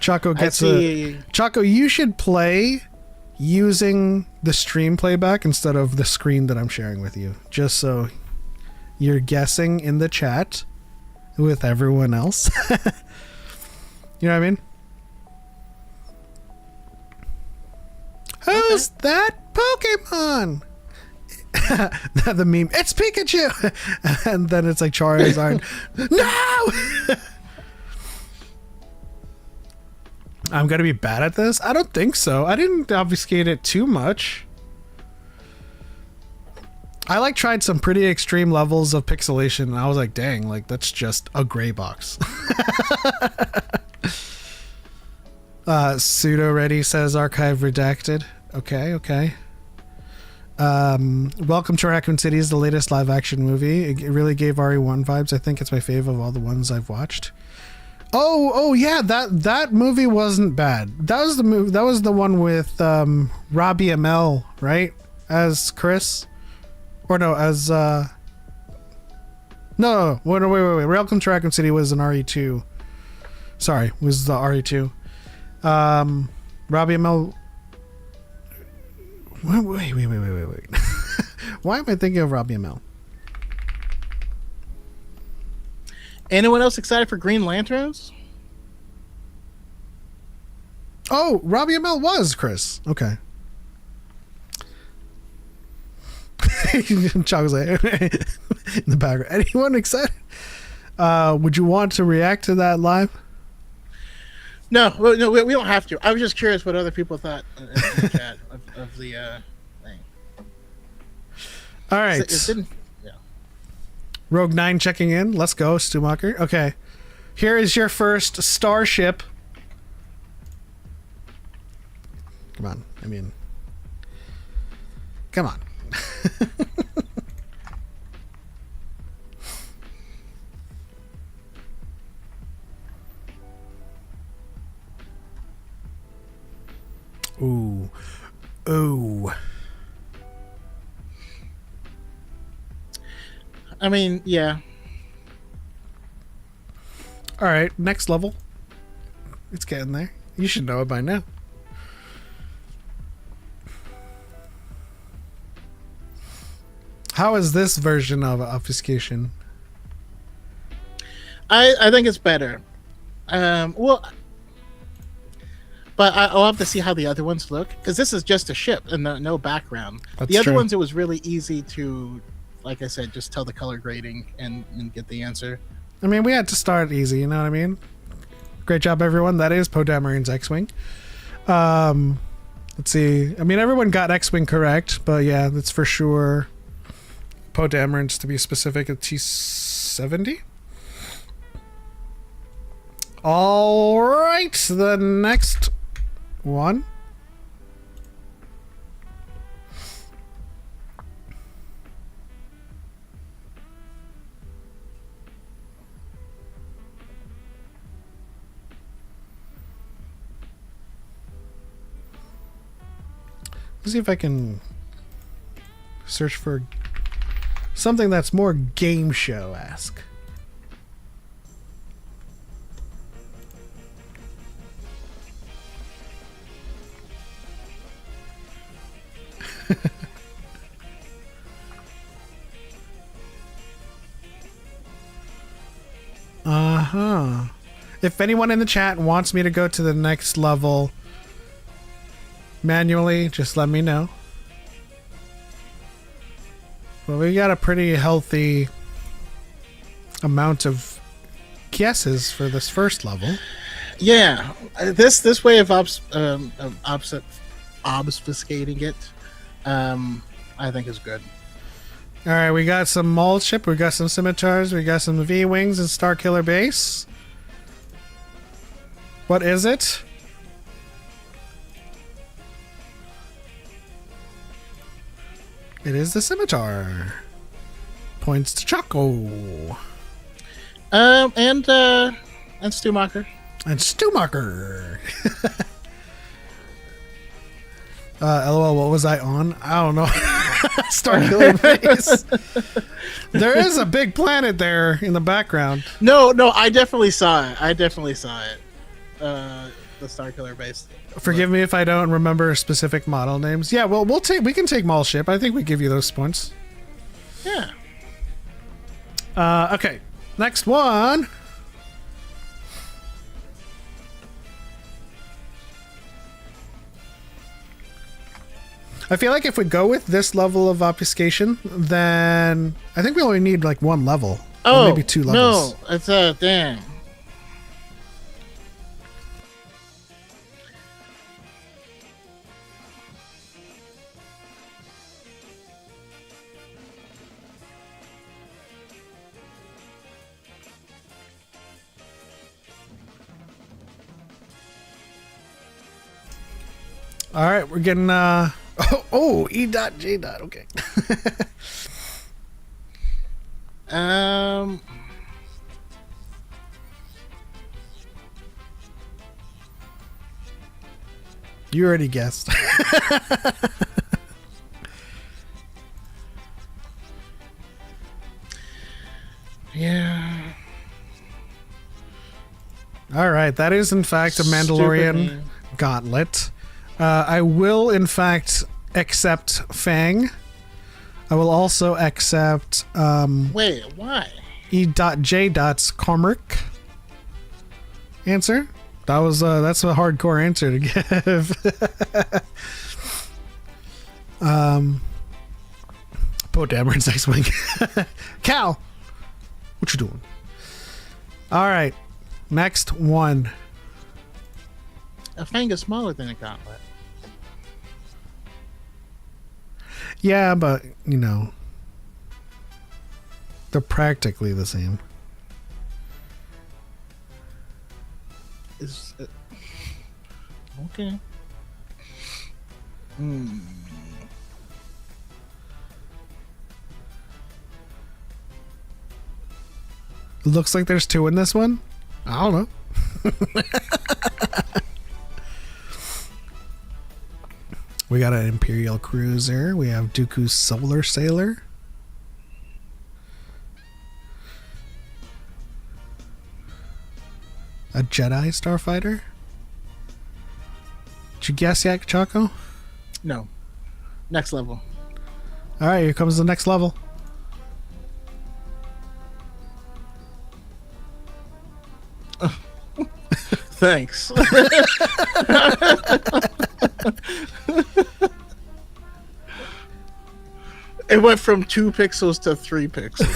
Choco gets Choco, you should play using the stream playback instead of the screen that I'm sharing with you. Just so you're guessing in the chat with everyone else. You know what I mean? Who's that Pokemon? The meme, it's Pikachu! And then it's like Charizard. No! I'm gonna be bad at this? I don't think so. I didn't obfuscate it too much. I like tried some pretty extreme levels of pixelation and I was like, dang, like that's just a gray box. Pseudo ready says archive redacted. Okay. Welcome to Raccoon City is the latest live action movie. It really gave RE1 vibes. I think it's my fave of all the ones I've watched. Oh yeah, that movie wasn't bad. That was the movie. That was the one with Robbie Amell, right? As Chris, or no, as no. Wait. Welcome to Raccoon City was an RE2. Sorry, was the RE2. Robbie Amell. Wait. Why am I thinking of Robbie Amell? Anyone else excited for Green Lanterns? Oh, Robbie Amell was Chris. Okay. Choco's like in the background. Anyone excited? Would you want to react to that live? No, we don't have to. I was just curious what other people thought in the chat of the thing. All right. It didn't. Rogue 9 checking in. Let's go, Stumacher. Okay. Here is your first starship. Come on. Come on. Ooh. I mean, yeah. All right, next level. It's getting there. You should know it by now. How is this version of obfuscation? I think it's better. Well, but I'll have to see how the other ones look because this is just a ship and no background. That's the other true. ones, it was really easy to, like I said, just tell the color grading and get the answer. I mean, we had to start easy, you know what I mean? Great job, everyone. That is Poe Dameron's X-Wing. Let's see. I mean, everyone got X-Wing correct, but yeah, that's for sure. Poe Dameron's, to be specific, at T70. All right, the next one. Let's see if I can search for something that's more game show-esque. Uh-huh. If anyone in the chat wants me to go to the next level manually, just let me know. Well, we got a pretty healthy amount of guesses for this first level. Yeah, this way of obfuscating it, I think is good. All right, we got some mold ship, we got some scimitars, we got some V-wings and Starkiller base. What is it? It is the scimitar. Points to Choco. And Stumacher. And Stumacher. LOL, what was I on? I don't know. Starkiller base. There is a big planet there in the background. No, I definitely saw it. The Starkiller base. Forgive me if I don't remember specific model names. Yeah, well, we can take Maul ship. I think we give you those points. Yeah. Okay. Next one. I feel like if we go with this level of obfuscation, then I think we only need like one level. Or maybe two levels. No, it's damn. All right, we're getting E.J. Okay. You already guessed. Yeah. All right, that is in fact a Mandalorian gauntlet. I will in fact accept Fang. I will also accept Wait, why? E.J.'s Cormac answer. That's a hardcore answer to give. Poe Dameron's X-Wing. Cal, what you doing? All right, next one. A Fang is smaller than a gauntlet. Yeah, but you know, they're practically the same. Is it... Okay. Hmm. It looks like there's two in this one. I don't know. We got an Imperial Cruiser. We have Dooku's Solar Sailor. A Jedi Starfighter. Did you guess yet, Choco? No. Next level. All right, here comes the next level. Thanks. It went from 2 pixels to 3 pixels.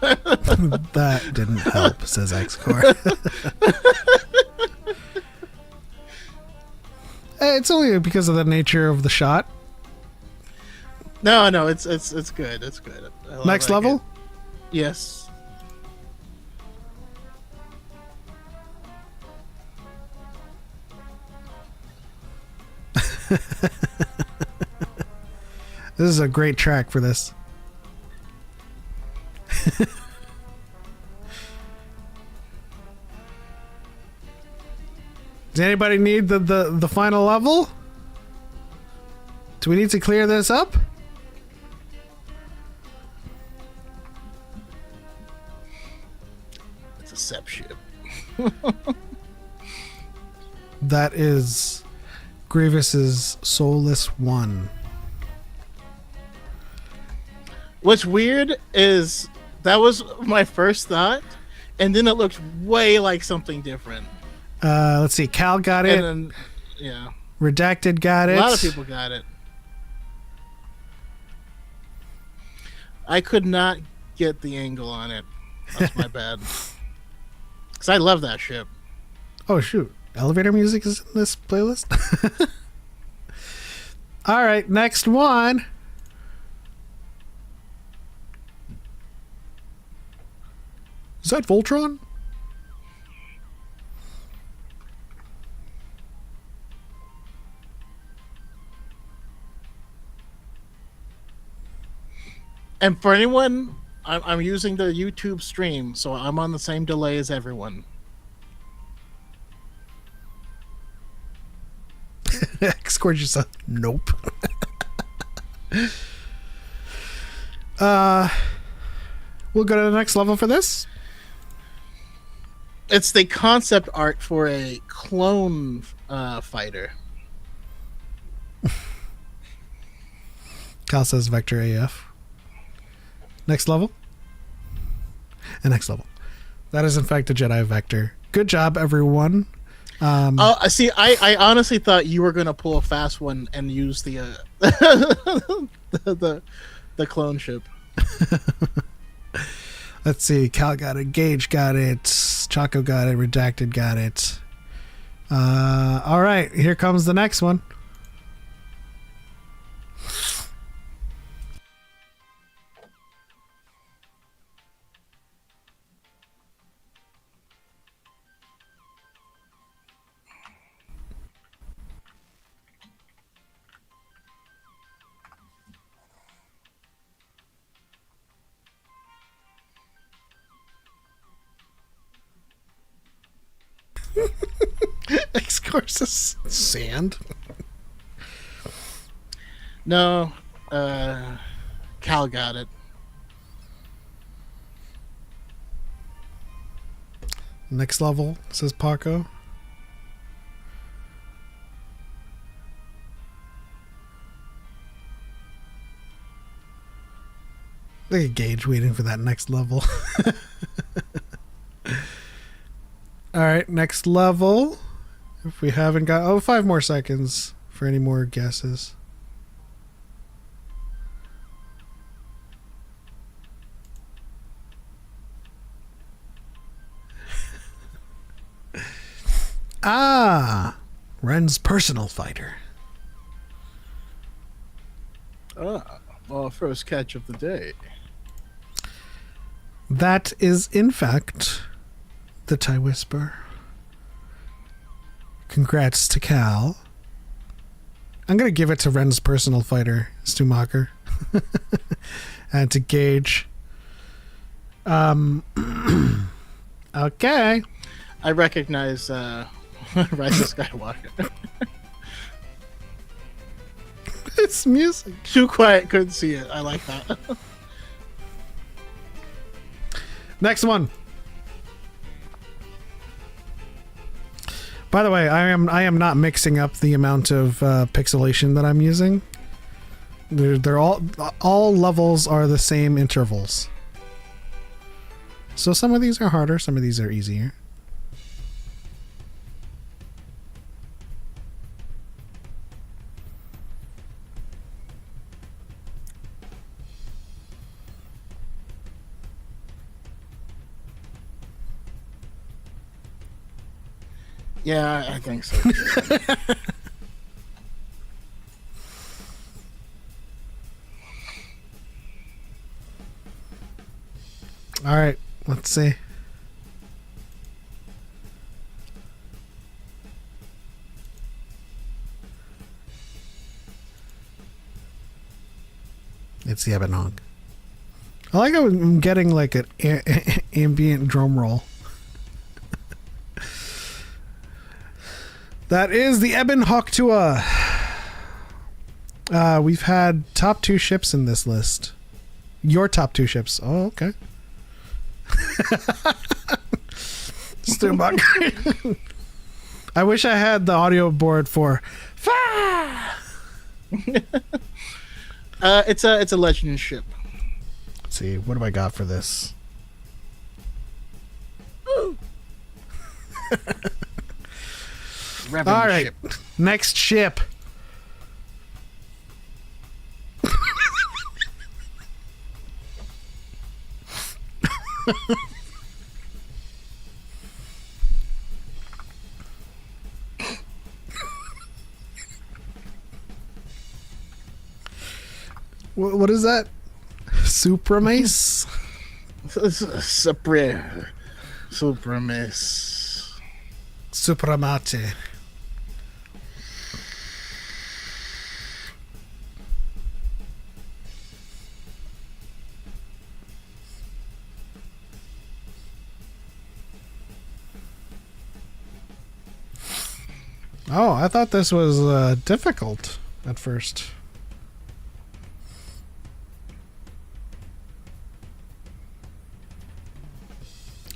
That didn't help, says X-Core. It's only because of the nature of the shot. No, it's good. It's good. Next level? It. Yes. This is a great track for this. Does anybody need the final level? Do we need to clear this up? It's a SEP ship. That is Grievous's Soulless One. What's weird is that was my first thought, and then it looked way like something different. Let's see. Cal got it. And then, yeah. Redacted got it. A lot of people got it. I could not get the angle on it. That's my bad. Because I love that ship. Oh, shoot. Elevator music is in this playlist? All right. Next one. Is that Voltron? And for anyone, I'm using the YouTube stream, so I'm on the same delay as everyone. X-Core just said, nope. We'll go to the next level for this. It's the concept art for a clone fighter. Cal says Vector AF. Next level. And next level. That is in fact a Jedi Vector. Good job, everyone. See, I honestly thought you were going to pull a fast one and use the the clone ship. Let's see. Cal got it. Gage got it. Choco got it. Redacted got it. All right. Here comes the next one. X-Course is sand. No, Cal got it. Next level, says Paco. Look at Gage waiting for that next level. All right, next level. If we haven't got... 5 more seconds for any more guesses. Ren's personal fighter. Well, first catch of the day. That is, in fact, the TIE Whisper. Congrats to Cal. I'm going to give it to Ren's personal fighter, Stumacher. And to Gage. Okay. I recognize Rise of Skywalker. It's music. Too quiet, couldn't see it. I like that. Next one. By the way, I am not mixing up the amount of pixelation that I'm using. They're all levels are the same intervals. So some of these are harder, some of these are easier. Yeah, I think so. All right, let's see. It's the Ebonhog. I like how I'm getting like an ambient drum roll. That is the Ebonhawk Tua. We've had top 2 ships in this list. Your top 2 ships. Oh, okay. Stumbuk. I wish I had the audio board for Fah! It's a legend ship. Let's see, what do I got for this? Revan All right, ship. next ship. What is that? Supremace? Supremace. Supramate. Oh, I thought this was difficult at first.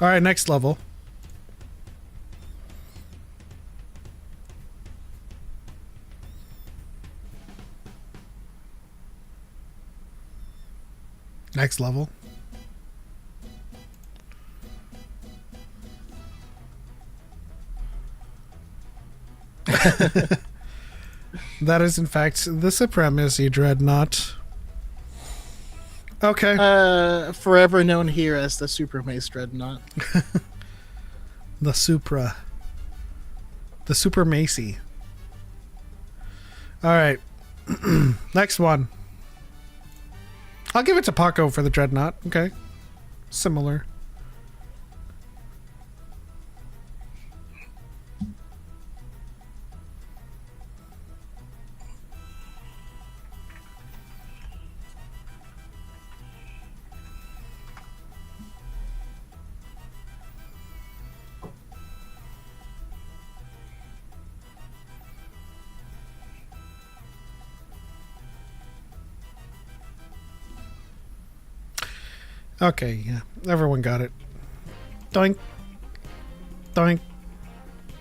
All right, next level. Next level. That is, in fact, the Supremacy Dreadnought. Okay. Forever known here as the Supremace Dreadnought. The Supra. The Super Macy. Alright. Next one. I'll give it to Paco for the Dreadnought. Okay. Similar. Okay, yeah. Everyone got it. Doink. Doink.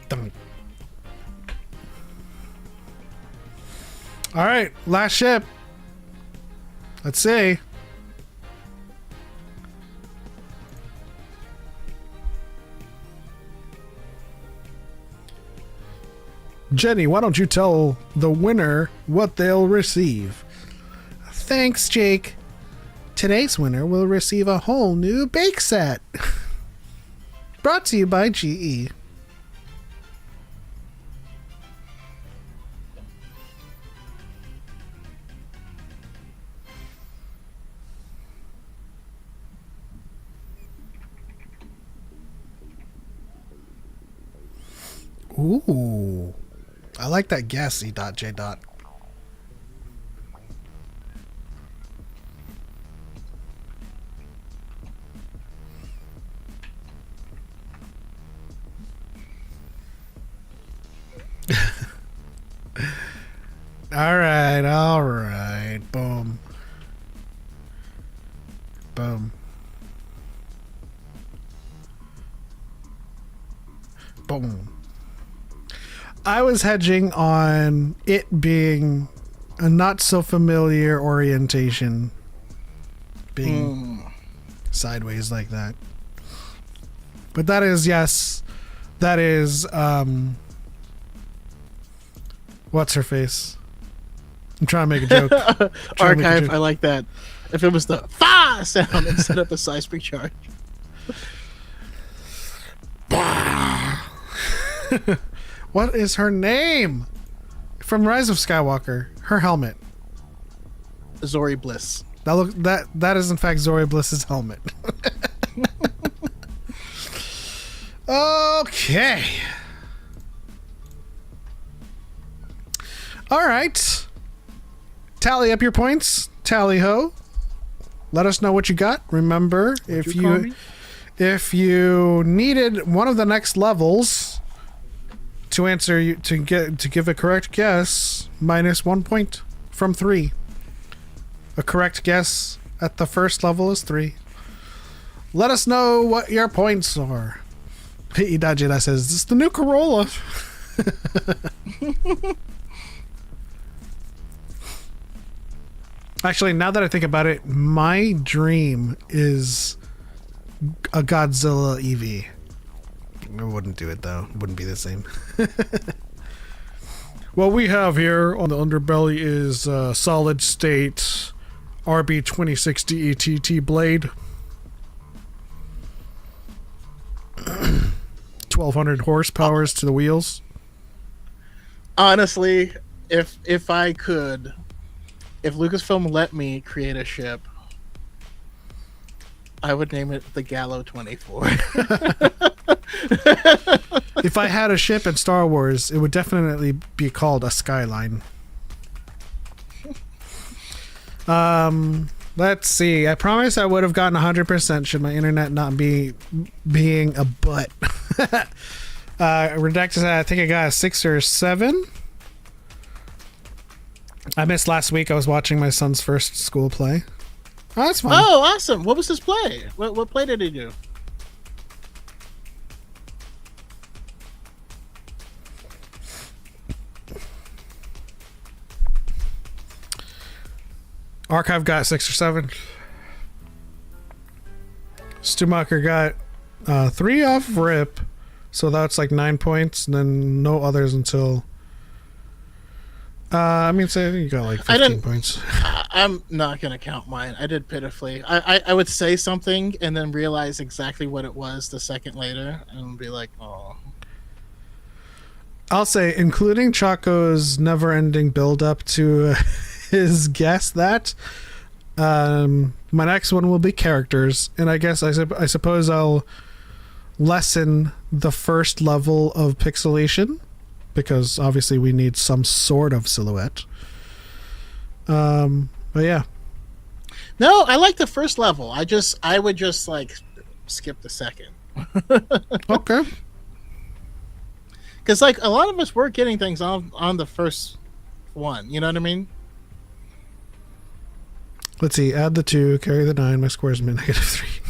Doink. Alright, last ship. Let's see. Jenny, why don't you tell the winner what they'll receive? Thanks, Jake. Today's winner will receive a whole new bake set. Brought to you by GE. Ooh. I like that guess, E.J. All right. Boom. Boom. Boom. I was hedging on it being a not so familiar orientation, being sideways like that. But that is, yes, that is, what's her face? I'm trying to make a joke. Archive, I like that. If it was the fa sound instead of a seismic charge. What is her name? From Rise of Skywalker. Her helmet. Zori Bliss. That is in fact Zori Bliss's helmet. Okay. All right. Tally up your points. Tally ho. Let us know what you got. Remember, if you needed one of the next levels to answer to give a correct guess, -1 point from 3. A correct guess at the first level is 3. Let us know what your points are. P.E.Jedi says, "This is the new Corolla." Actually, now that I think about it, my dream is a Godzilla EV. I wouldn't do it though. It wouldn't be the same. What we have here on the underbelly is a solid state RB 2060 ETT blade. 1200 horsepowers to the wheels. Honestly, if I could, if Lucasfilm let me create a ship, I would name it the Gallo 24. If I had a ship in Star Wars, it would definitely be called a Skyline. Let's see. I promise I would have gotten 100% should my internet not be being a butt. Redacted said I think I got a 6 or 7. I missed last week. I was watching my son's first school play. Oh, that's fine. Oh, awesome. What was his play? What play did he do? Archive got 6 or 7. Stumacher got 3 off rip, so that's like 9 points, and then no others until. I mean, say you got like 15 points. I'm not gonna count mine. I did pitifully. I would say something and then realize exactly what it was the second later, and be like, oh. I'll say, including Choco's never-ending build-up to his guess that. My next one will be characters, and I guess I suppose I'll lessen the first level of pixelation because obviously we need some sort of silhouette. But yeah. No, I like the first level. I would just like skip the second. Okay. Because like a lot of us were getting things on the first one. You know what I mean? Let's see. Add the 2, carry the 9. My score is -3.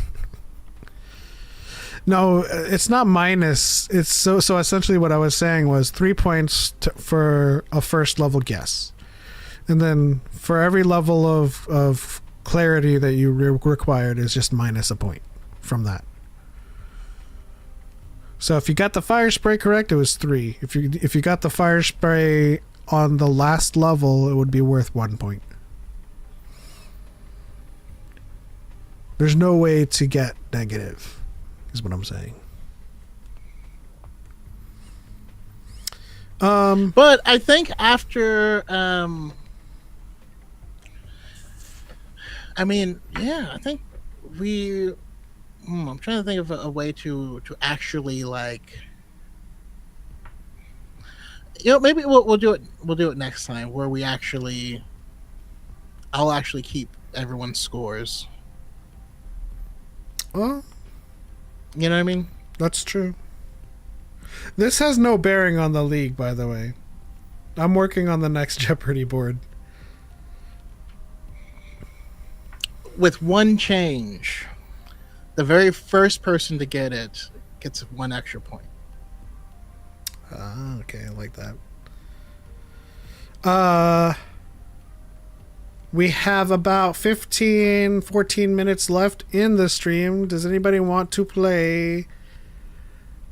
No, it's not minus. It's so essentially what I was saying was 3 points for a first level guess. And then for every level of clarity that you required is just minus a point from that. So if you got the fire spray correct, it was 3. If you got the fire spray on the last level, it would be worth 1 point. There's no way to get negative, is what I'm saying. But I think after, I mean, yeah, I think we. I'm trying to think of a way to actually like. You know, maybe we'll do it. We'll do it next time where we actually. I'll actually keep everyone's scores. Well, you know what I mean? That's true. This has no bearing on the league, by the way. I'm working on the next Jeopardy board. With one change, the very first person to get it gets 1 extra point. Okay, I like that. We have about 14 minutes left in the stream. Does anybody want to play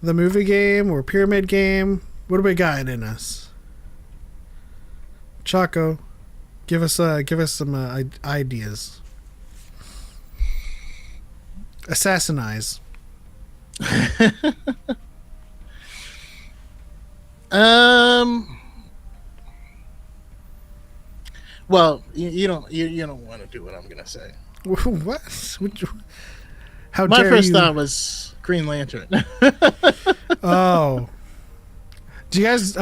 the movie game or pyramid game? What do we got in us? Choco, give us some ideas. Assassinize. Well, you don't want to do what I'm gonna say. What? How My dare first you? thought was Green Lantern. Oh. Do you guys,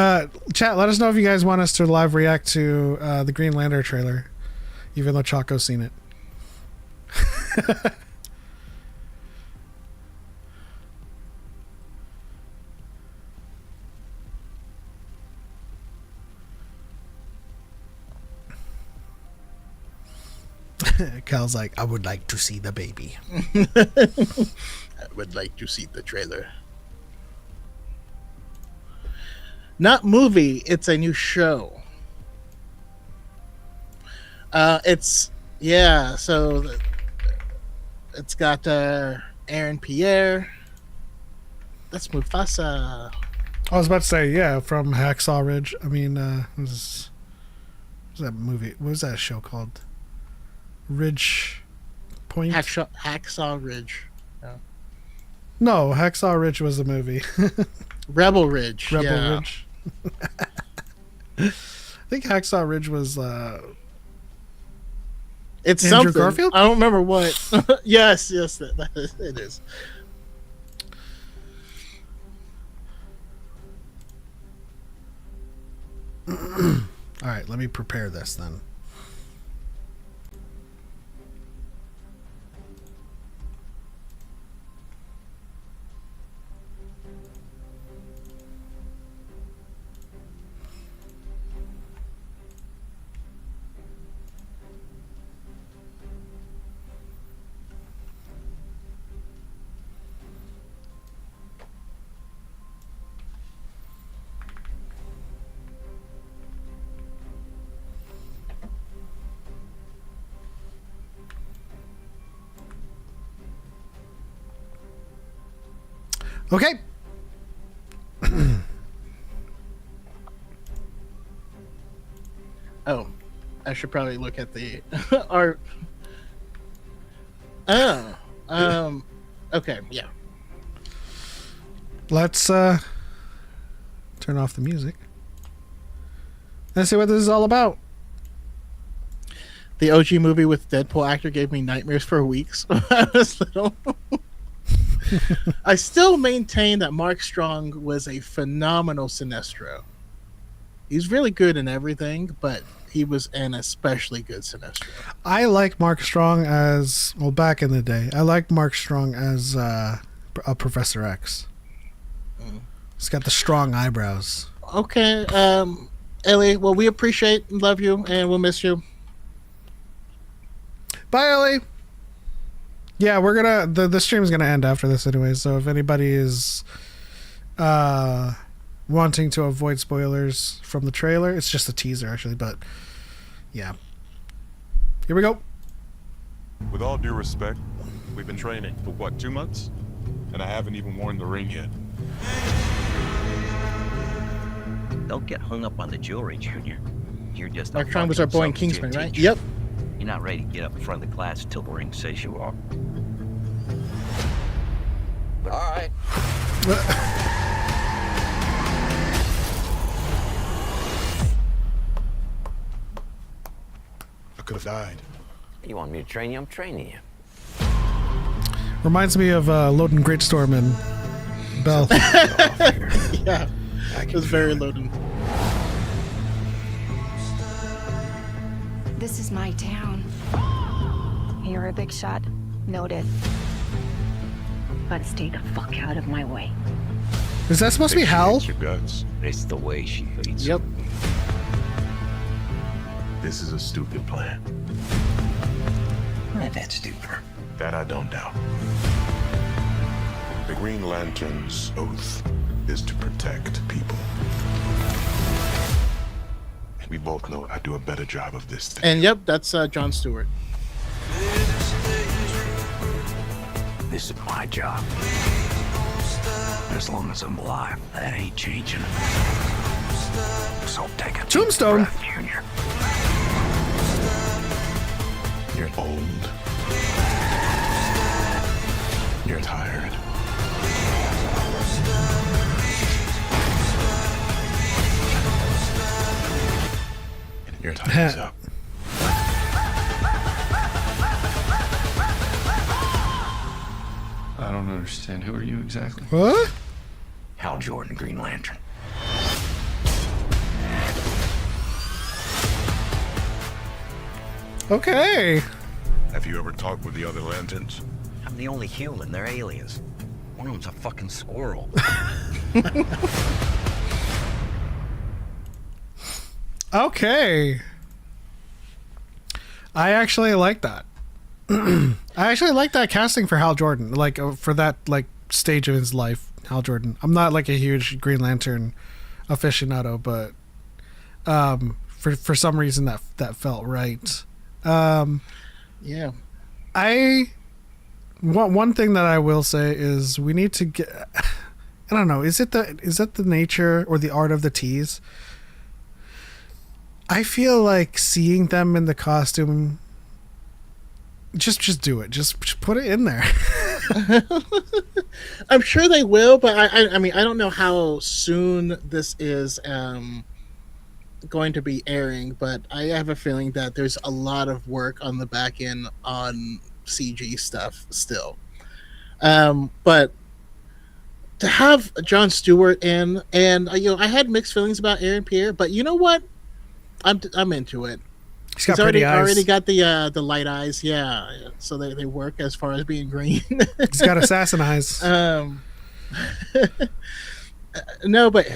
chat, let us know if you guys want us to live react to the Green Lantern trailer, even though Choco's seen it. Cal's like, I would like to see the baby. I would like to see the trailer. Not movie, it's a new show. It's got Aaron Pierre. That's Mufasa. I was about to say, yeah, from Hacksaw Ridge. I mean, what was that movie? What was that show called? Ridge Point? Hacksaw Ridge. No, Hacksaw Ridge was the movie. Rebel Ridge. Rebel Ridge. I think Hacksaw Ridge was it's Andrew something. Garfield? I don't remember what. yes, it is. All right, let me prepare this then. Okay. Oh, I should probably look at the art. Oh, okay, yeah. Let's turn off the music. Let's see what this is all about. The OG movie with Deadpool actor gave me nightmares for weeks when I was little. I still maintain that Mark Strong was a phenomenal Sinestro. He's really good in everything, but he was an especially good Sinestro. I like Mark Strong as, well, back in the day, I liked Mark Strong as a Professor X. He's got the strong eyebrows. Okay, Ellie, well, we appreciate and love you, and we'll miss you. Bye, Ellie. Yeah, we're gonna the stream's gonna end after this anyway. So if anybody is wanting to avoid spoilers from the trailer, it's just a teaser actually. But yeah, here we go. With all due respect, we've been training for what, 2 months? And I haven't even worn the ring yet. Don't get hung up on the jewelry, Junior. You're just Mark Strong was our boy in Kingsman, right? Yep. You're not ready to get up in front of the class until the ring says you are. All right. I could have died. You want me to train you? I'm training you. Reminds me of Loading Greatstorm and Bell. Yeah, it was very loaded. This is my town. You're a big shot. Noted. But stay the fuck out of my way. Is that supposed to be Hal? Your guts. It's the way she feeds. Yep. This is a stupid plan. Not that stupid. That I don't doubt. The Green Lantern's oath is to protect people. We both know I do a better job of this than And yep, that's Jon Stewart. This is my job. As long as I'm alive, that ain't changing. So take a deep Tombstone. breath, Junior. You're old. You're tired. Your time is up. I don't understand. Who are you exactly? What? Hal Jordan, Green Lantern. Okay. Have you ever talked with the other lanterns? I'm the only human. They're aliens. One of them's a fucking squirrel. Okay. I actually like that. I actually like that casting for Hal Jordan, like for that like stage of his life. Hal Jordan. I'm not like a huge Green Lantern aficionado, but for some reason that felt right. Yeah. One thing that I will say is we need to get. I don't know. Is that the nature or the art of the tease? I feel like seeing them in the costume. Just do it. Just put it in there. I'm sure they will, but I mean, I don't know how soon this is going to be airing, but I have a feeling that there's a lot of work on the back end on CG stuff still. But to have Jon Stewart in, and I had mixed feelings about Aaron Pierre, but you know what? I'm into it. He's got pretty eyes. Already got the light eyes, yeah. So they work as far as being green. He's got assassin eyes. No, but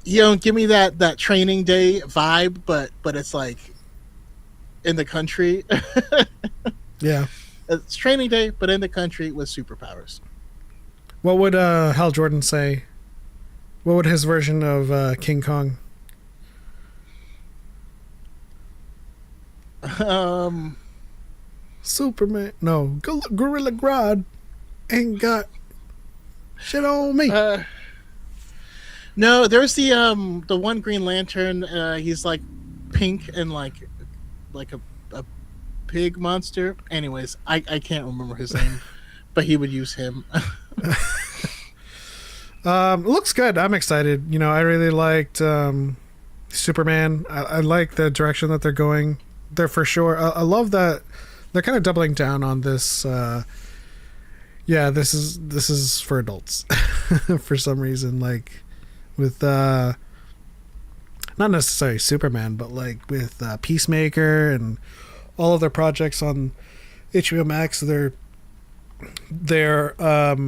give me that Training Day vibe, but it's like in the country. Yeah, it's Training Day, but in the country with superpowers. What would Hal Jordan say? What would his version of King Kong? Superman, no, Gorilla Grodd ain't got shit on me. No, there's the one Green Lantern. He's like pink and like a pig monster. Anyways, I can't remember his name, but he would use him. Looks good. I'm excited. I really liked Superman. I like the direction that they're going there for sure. I love that they're kind of doubling down on this. This is for adults for some reason, like with not necessarily Superman, but like with Peacemaker and all of their projects on HBO Max. They're not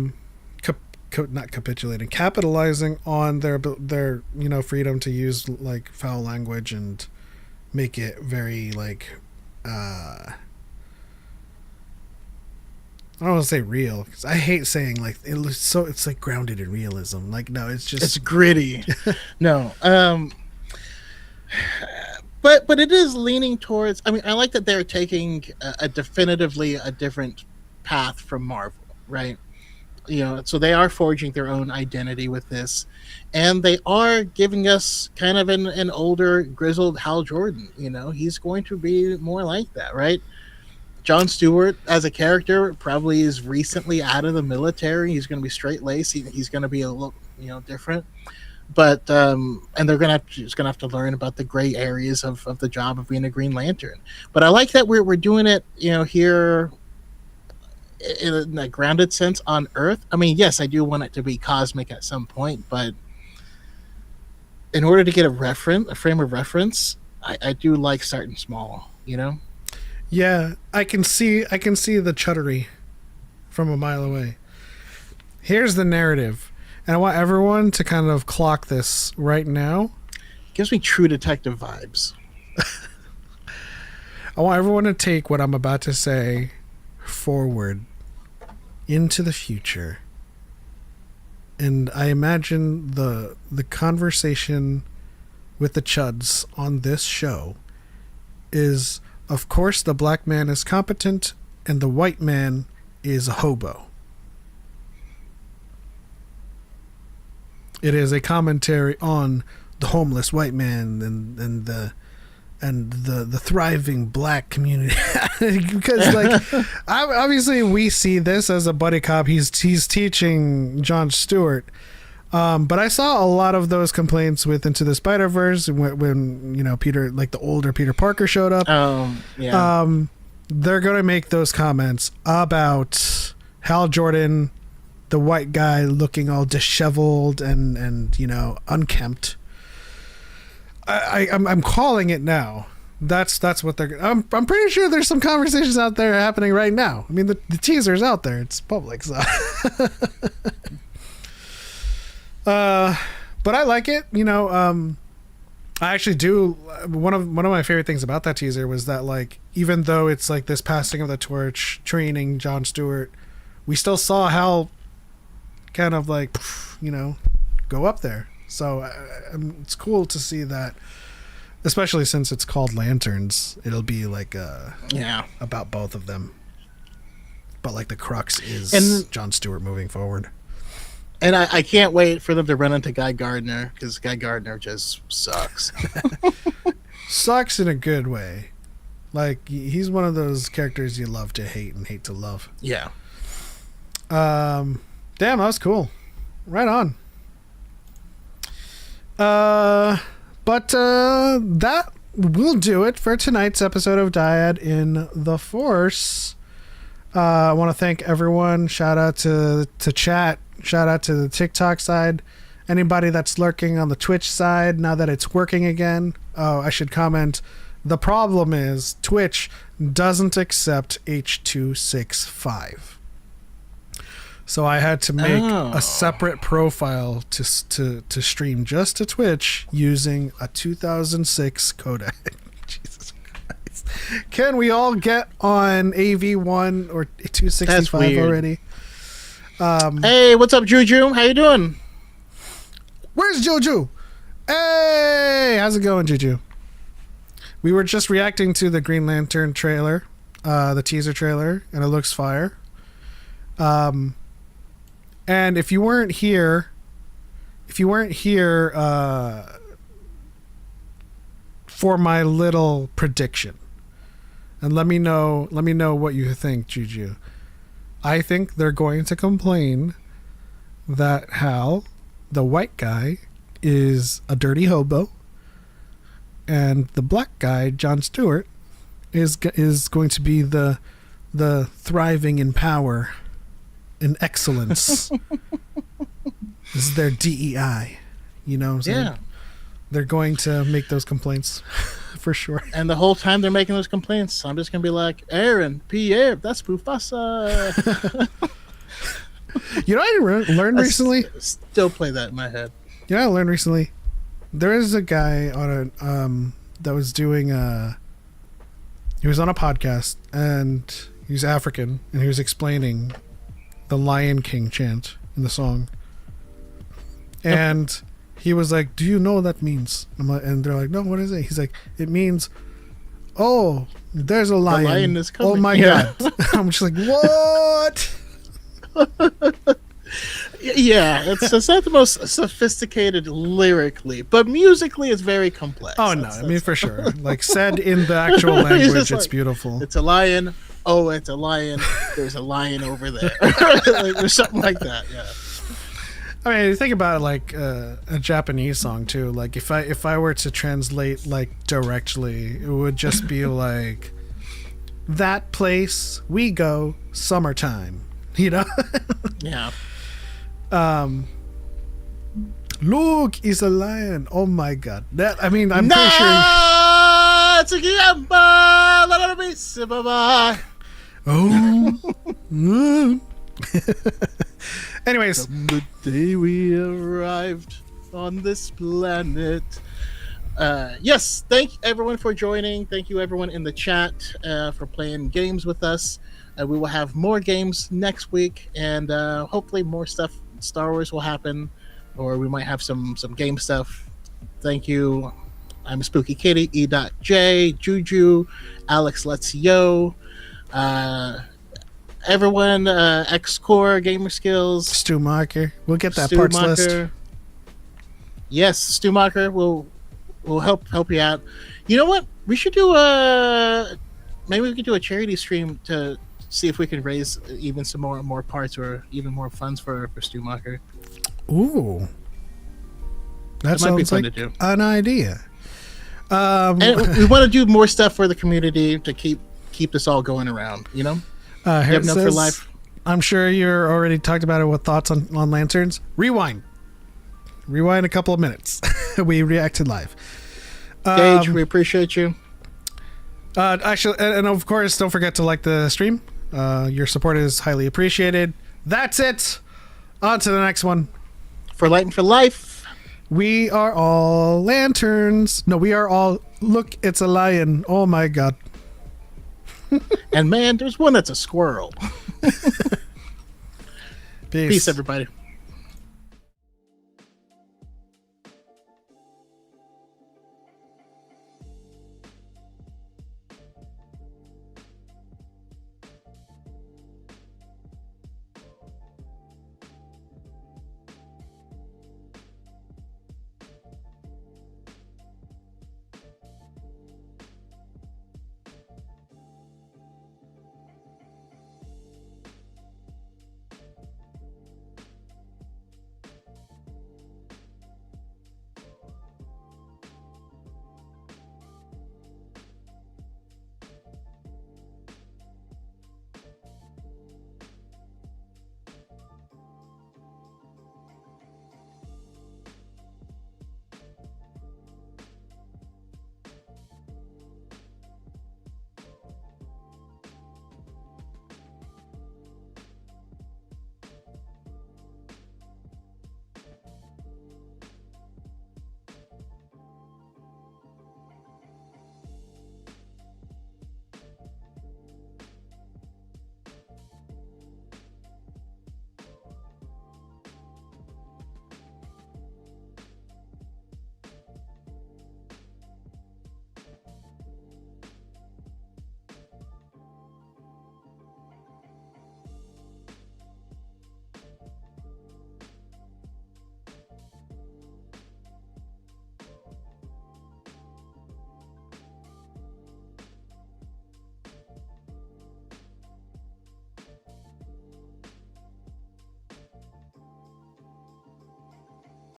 capitulating, capitalizing on their freedom to use like foul language and make it very like I don't want to say real, because I hate saying like it's like grounded in realism. Like, no, it's gritty. No, but it is leaning towards. I mean, I like that they're taking a definitively a different path from Marvel, right? So they are forging their own identity with this, and they are giving us kind of an older, grizzled Hal Jordan. He's going to be more like that, right? Jon Stewart as a character probably is recently out of the military. He's going to be straight laced. He's going to be a little, different. But and they're going to have to learn about the gray areas of the job of being a Green Lantern. But I like that we're doing it, here in a grounded sense on Earth. I mean, yes, I do want it to be cosmic at some point, but in order to get a frame of reference, I do like starting small. Yeah, I can see the chuddery from a mile away. Here's the narrative, and I want everyone to kind of clock this right now. Gives me True Detective vibes. I want everyone to take what I'm about to say forward into the future, and I imagine the conversation with the chuds on this show is, of course, the black man is competent and the white man is a hobo. It is a commentary on the homeless white man and the thriving black community. Because like obviously we see this as a buddy cop. He's teaching Jon Stewart But I saw a lot of those complaints with Into the Spider-Verse when you know, Peter, like the older Peter Parker showed up. Yeah. They're going to make those comments about Hal Jordan, the white guy looking all disheveled and you know, unkempt. I'm calling it now. That's what they're. I'm pretty sure there's some conversations out there happening right now. I mean, the teaser's out there; it's public. So, but I like it. You know, I actually do. One of my favorite things about that teaser was that, like, even though it's like this passing of the torch, training Jon Stewart, we still saw Hal kind of like, you know, go up there. So it's cool to see that. Especially since it's called Lanterns, it'll be like about both of them. But like the crux is Jon Stewart moving forward. And I can't wait for them to run into Guy Gardner, because Guy Gardner just sucks. Sucks in a good way. Like, he's one of those characters you love to hate and hate to love. Yeah. Damn, that was cool. Right on. But that will do it for tonight's episode of Dyad in the Force. I want to thank everyone. Shout out to chat. Shout out to the TikTok side. Anybody that's lurking on the Twitch side now that it's working again. Oh, I should comment. The problem is Twitch doesn't accept H.265. So I had to make a separate profile to stream just to Twitch using a 2006 codec. Jesus Christ. Can we all get on AV1 or 265 already? Hey, what's up, Juju? How you doing? Where's Juju? Hey, how's it going, Juju? We were just reacting to the Green Lantern trailer, the teaser trailer, and it looks fire. And if you weren't here for my little prediction, and let me know what you think, Juju. I think they're going to complain that Hal, the white guy, is a dirty hobo, and the black guy, Jon Stewart, is going to be the thriving in power. In excellence. This is their DEI. You know what I'm saying? Yeah. They're going to make those complaints for sure. And the whole time they're making those complaints, I'm just going to be like, Aaron, Pierre, that's Mufasa. You know what I learned recently? Still play that in my head. You know what I learned recently? There is a guy on that was doing he was on a podcast, and he's African, and he was explaining the Lion King chant in the song, and he was like, "Do you know what that means?" And they're like, "No, what is it?" He's like, "It means, oh, there's a lion. The lion is coming." Oh my god!" I'm just like, what? Yeah, it's not the most sophisticated lyrically, but musically it's very complex. Oh no, I mean for sure. Like said in the actual language, it's beautiful. It's a lion. Oh, it's a lion. There's a lion over there. Like, or something like that. Yeah. I mean, think about it like a Japanese song too. Like if I were to translate like directly, it would just be like, that place we go summertime. You know? Yeah. Look, it's a lion. Oh my god. That, I mean, I'm pretty sure. Oh. Anyways, from the day we arrived on this planet. Yes, thank everyone for joining. Thank you everyone in the chat for playing games with us. We will have more games next week, and hopefully more stuff Star Wars will happen, or we might have some game stuff. Thank you. I'm Spooky Kitty, E.J, Juju, Alex Let's Yo, everyone, X-Core, Gamer Skills, Stu Marker. We'll get that parts list. Yes, Stu Marker will help you out. You know what? We should do maybe we could do a charity stream to see if we can raise even some more parts or even more funds for Stu Marker. Ooh. That might be sounds fun like to do. an idea. And we want to do more stuff for the community to keep this all going around. You know, Harry enough for says, life. I'm sure you're already talked about it with thoughts on Lanterns. Rewind a couple of minutes. We reacted live. Gage, we appreciate you. Actually, and of course, don't forget to like the stream. Your support is highly appreciated. That's it. On to the next one. For Light and for Life. We are all lanterns. No, we are all. Look, it's a lion. Oh my god. And man, there's one that's a squirrel. Peace. Peace, everybody.